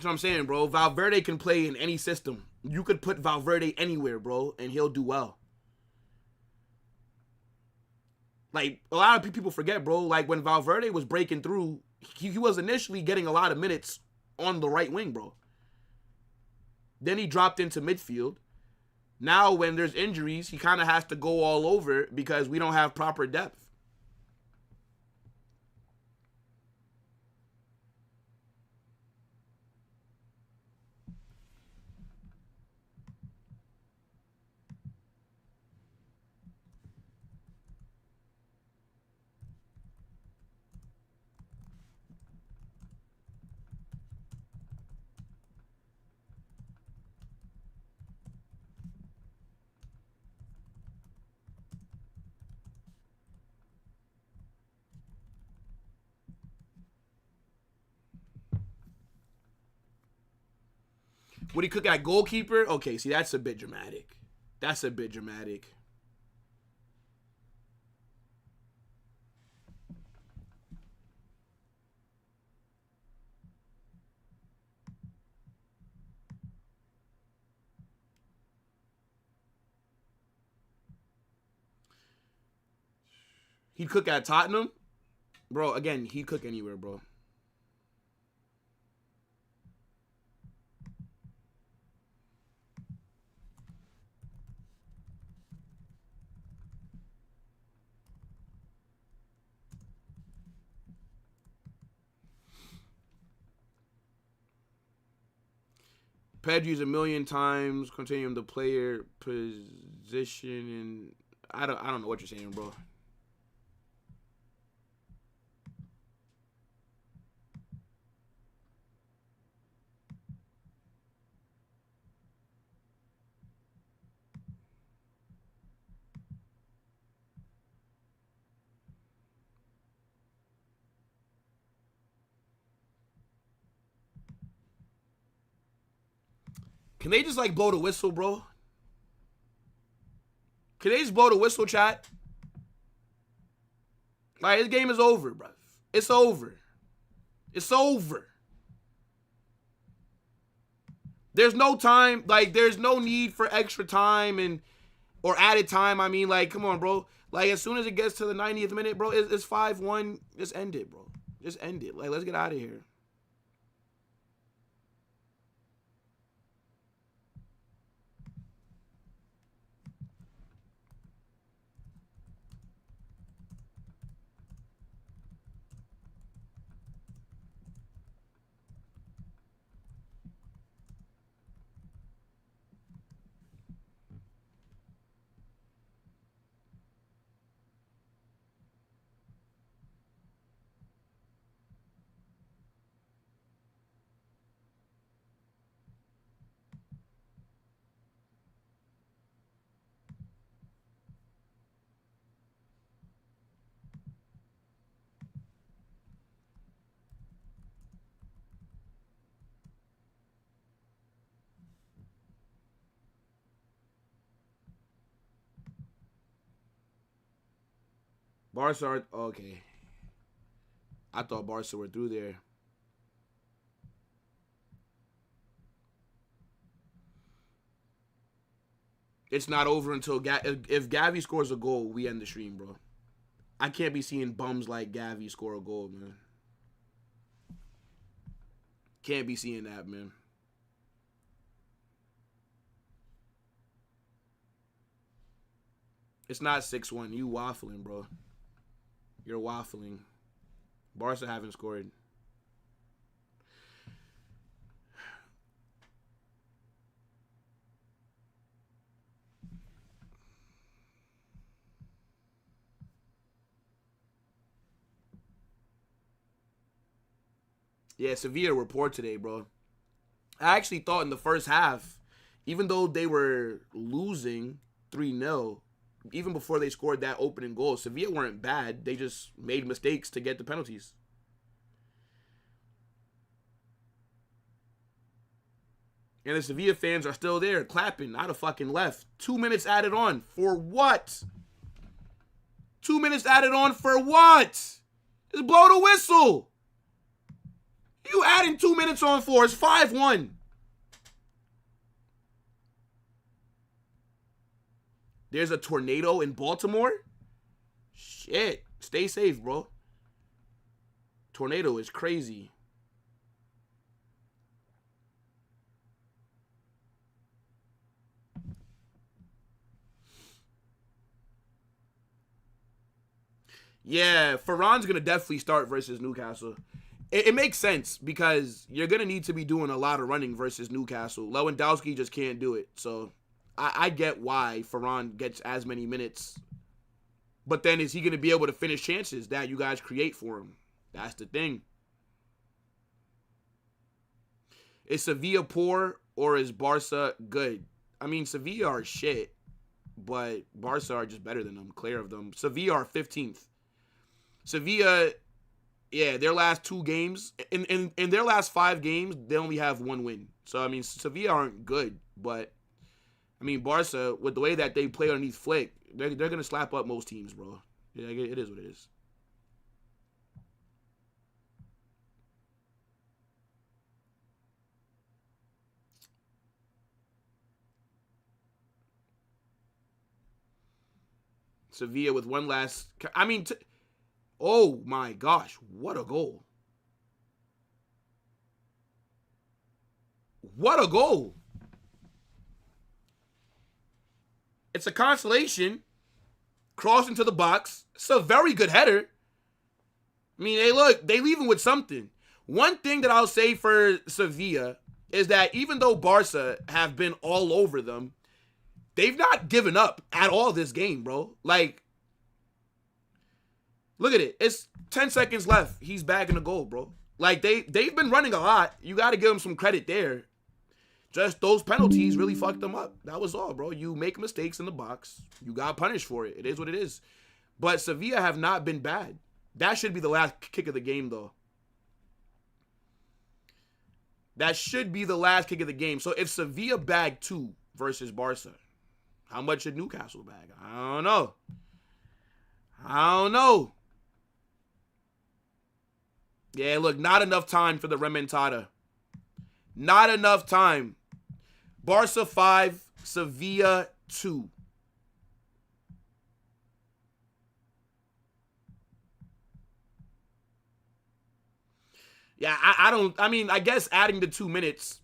what I'm saying, bro. Valverde can play in any system. You could put Valverde anywhere, bro, and he'll do well. Like, a lot of people forget, bro, like, when Valverde was breaking through, he was initially getting a lot of minutes on the right wing, bro. Then he dropped into midfield. Now, when there's injuries, he kind of has to go all over because we don't have proper depth. Would he cook at goalkeeper? Okay, see, that's a bit dramatic. That's a bit dramatic. He'd cook at Tottenham? Bro, again, he'd cook anywhere, bro. Pedri's a million times continuing the player position, and I don't know what you're saying, bro. Can they just, like, blow the whistle, bro? Can they just blow the whistle, chat? Like, this game is over, bro. It's over. It's over. There's no time. Like, there's no need for extra time or added time. I mean, like, come on, bro. Like, as soon as it gets to the 90th minute, bro, it's 5-1. Just end it, bro. Just end it. Like, let's get out of here. Barca are, okay. I thought Barca were through there. It's not over until if Gavi scores a goal, we end the stream, bro. I can't be seeing bums like Gavi score a goal, man. Can't be seeing that, man. It's not 6-1. You waffling, bro. You're waffling. Barca haven't scored. Yeah, Sevilla were poor today, bro. I actually thought in the first half, even though they were losing 3-0, even before they scored that opening goal, Sevilla weren't bad. They just made mistakes to get the penalties. And the Sevilla fans are still there clapping. I'd have fucking left. 2 minutes added on. For what? 2 minutes added on for what? Just blow the whistle. You adding 2 minutes on 4. It's 5-1. There's a tornado in Baltimore? Shit. Stay safe, bro. Tornado is crazy. Yeah, Ferran's going to definitely start versus Newcastle. It makes sense because you're going to need to be doing a lot of running versus Newcastle. Lewandowski just can't do it. So I get why Ferran gets as many minutes. But then is he going to be able to finish chances that you guys create for him? That's the thing. Is Sevilla poor or is Barca good? I mean, Sevilla are shit, but Barca are just better than them, clear of them. Sevilla are 15th. Sevilla, yeah, their last 2 games, in their last 5 games, they only have 1 win. So, I mean, Sevilla aren't good, but, I mean, Barca, with the way that they play underneath Flick, they're going to slap up most teams, bro. Yeah, it is what it is. Sevilla with one last, I mean, oh my gosh, what a goal. What a goal. It's a consolation. Cross into the box. It's a very good header. I mean, they leaving with something. One thing that I'll say for Sevilla is that even though Barca have been all over them, they've not given up at all this game, bro. Like, look at it. It's 10 seconds left. He's bagging the goal, bro. Like, they've been running a lot. You got to give them some credit there. Just those penalties really fucked them up. That was all, bro. You make mistakes in the box. You got punished for it. It is what it is. But Sevilla have not been bad. That should be the last kick of the game, though. That should be the last kick of the game. So if Sevilla bagged 2 versus Barca, how much should Newcastle bag? I don't know. Yeah, look, not enough time for the remontada. Not enough time. Barca 5, Sevilla 2. Yeah, I guess adding the 2 minutes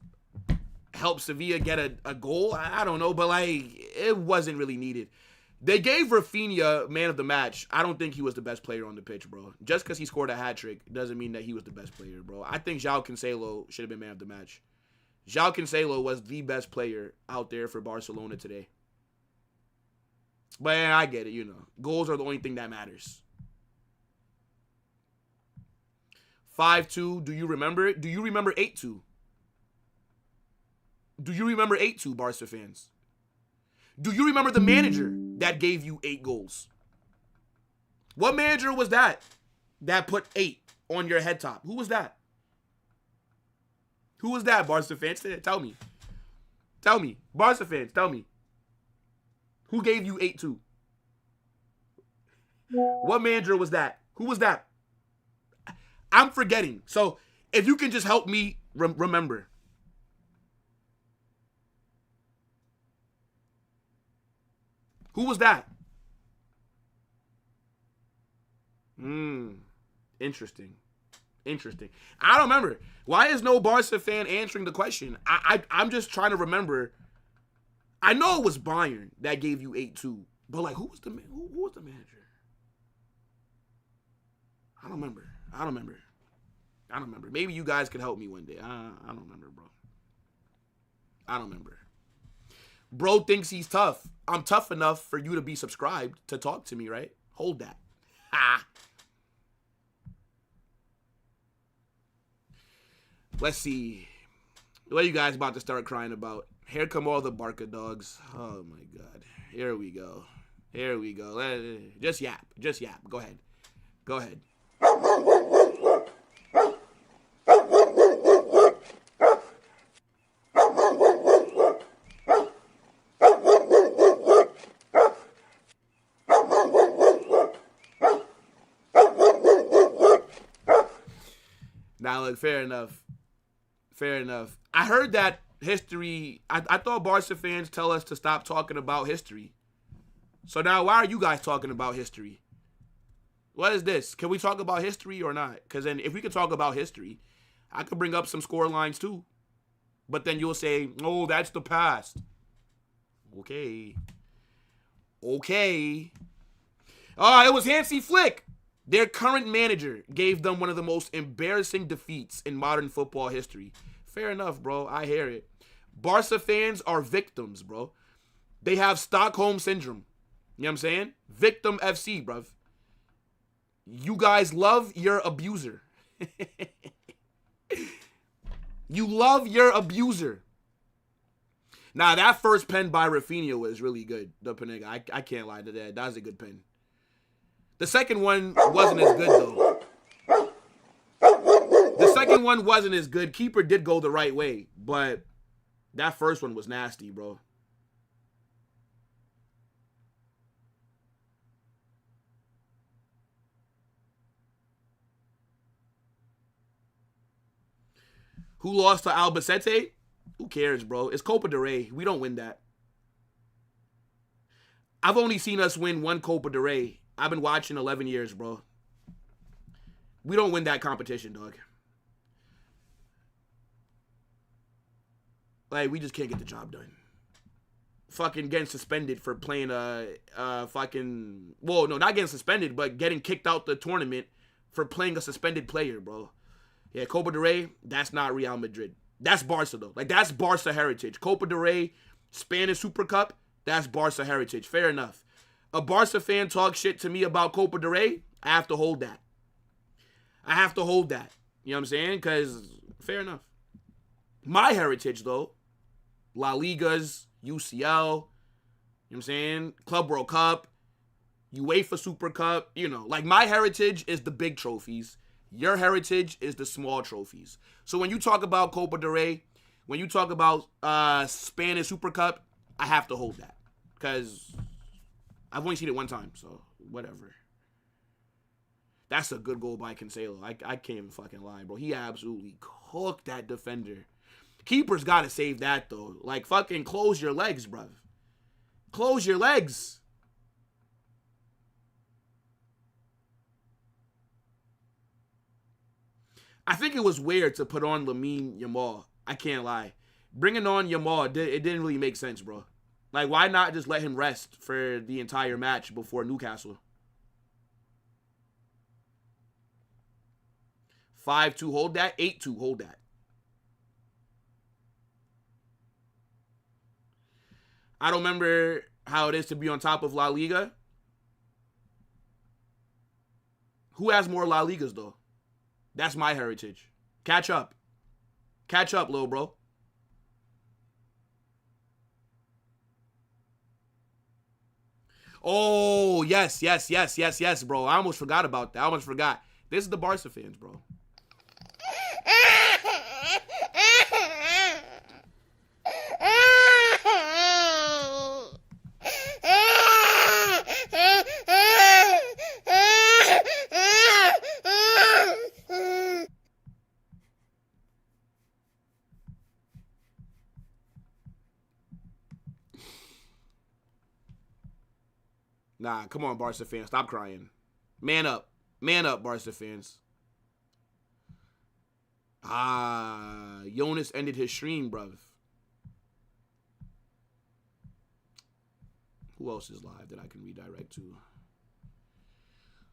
helps Sevilla get a goal. I don't know, but like it wasn't really needed. They gave Rafinha man of the match. I don't think he was the best player on the pitch, bro. Just because he scored a hat trick doesn't mean that he was the best player, bro. I think João Cancelo should have been man of the match. João Cancelo was the best player out there for Barcelona today. But I get it, Goals are the only thing that matters. 5-2. Do you remember it? Do you remember 8-2? Do you remember 8-2, Barca fans? Do you remember the manager that gave you 8 goals? What manager was that put 8 on your head top? Who was that? Who was that, Barca fans? Tell me. Tell me. Barca fans, tell me. Who gave you 8-2? What manager was that? Who was that? I'm forgetting. So, if you can just help me remember. Who was that? Interesting. I don't remember. Why is no Barca fan answering the question? I'm just trying to remember. I know it was Bayern that gave you 8-2, but like, who was the manager? I don't remember. Maybe you guys could help me one day. I don't remember, bro. I don't remember. Bro thinks he's tough. I'm tough enough for you to be subscribed to talk to me, right? Hold that. Ha. Let's see. What are you guys about to start crying about? Here come all the Barca dogs. Oh, my God. Here we go. Just yap. Go ahead. Now, look, fair enough. Fair enough. I heard that history. I thought Barca fans tell us to stop talking about history. So now, why are you guys talking about history? What is this? Can we talk about history or not? Because then, if we could talk about history, I could bring up some score lines too. But then you'll say, "Oh, that's the past." Okay. Okay. It was Hansi Flick. Their current manager gave them one of the most embarrassing defeats in modern football history. Fair enough, bro. I hear it. Barca fans are victims, bro. They have Stockholm Syndrome. You know what I'm saying? Victim FC, bruv. You guys love your abuser. You love your abuser. Nah, that first pen by Rafinha was really good. The Panega. I can't lie to that. That was a good pen. The second one wasn't as good, though. The second one wasn't as good. Keeper did go the right way, but that first one was nasty, bro. Who lost to Albacete? Who cares, bro? It's Copa del Rey. We don't win that. I've only seen us win one Copa del Rey. I've been watching 11 years, bro. We don't win that competition, dog. Like, we just can't get the job done. Fucking getting suspended for playing fucking... Well, no, not getting suspended, but getting kicked out the tournament for playing a suspended player, bro. Yeah, Copa del Rey, that's not Real Madrid. That's Barca, though. Like, that's Barca heritage. Copa del Rey, Spanish Super Cup, that's Barca heritage. Fair enough. A Barca fan talks shit to me about Copa del Rey, I have to hold that. I have to hold that. You know what I'm saying? Because, fair enough. My heritage, though, La Ligas, UCL, you know what I'm saying? Club World Cup, UEFA Super Cup, you know. Like, my heritage is the big trophies. Your heritage is the small trophies. So when you talk about Copa del Rey, when you talk about Spanish Super Cup, I have to hold that. Because I've only seen it one time, so whatever. That's a good goal by Cancelo. I can't even fucking lie, bro. He absolutely cooked that defender. Keeper's got to save that, though. Like, fucking close your legs, bruv. Close your legs. I think it was weird to put on Lamine Yamal. I can't lie. Bringing on Yamal, it didn't really make sense, bro. Like, why not just let him rest for the entire match before Newcastle? 5-2, hold that. 8-2, hold that. I don't remember how it is to be on top of La Liga. Who has more La Ligas, though? That's my heritage. Catch up. Catch up, little bro. Oh, yes, bro. I almost forgot about that. I almost forgot. This is the Barca fans, bro. Nah, come on, Barca fans. Stop crying. Man up. Man up, Barca fans. Jonas ended his stream, bruv. Who else is live that I can redirect to?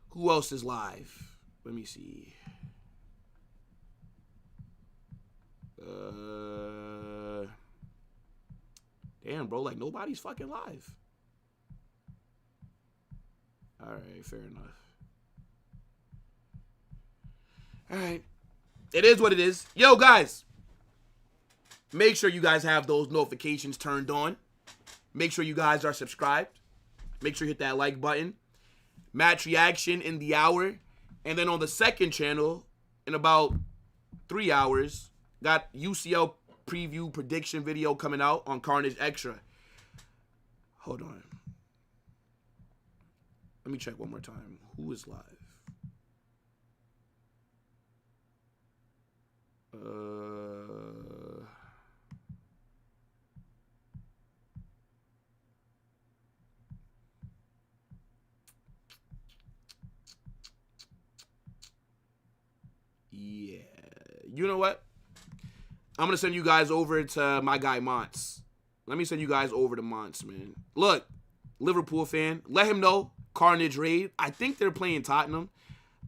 Who else is live? Let me see. Damn, bro. Like, nobody's fucking live. All right, fair enough. All right. It is what it is. Yo, guys. Make sure you guys have those notifications turned on. Make sure you guys are subscribed. Make sure you hit that like button. Match reaction in the hour. And then on the second channel, in about 3 hours, got UCL preview prediction video coming out on Carnage Extra. Hold on. Let me check one more time. Who is live? You know what? I'm going to send you guys over to my guy, Monts. Let me send you guys over to Monts, man. Look, Liverpool fan, let him know. Carnage Raid. I think they're playing Tottenham.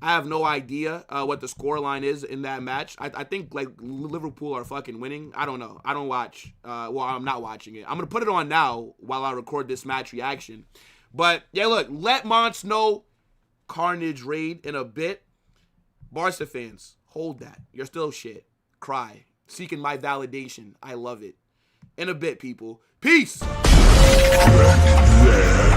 I have no idea what the scoreline is in that match. I think, like, Liverpool are fucking winning. I don't know. I don't watch. Well, I'm not watching it. I'm going to put it on now while I record this match reaction. But, yeah, look, let Monts know. Carnage Raid in a bit. Barca fans, hold that. You're still shit. Cry. Seeking my validation. I love it. In a bit, people. Peace.
There.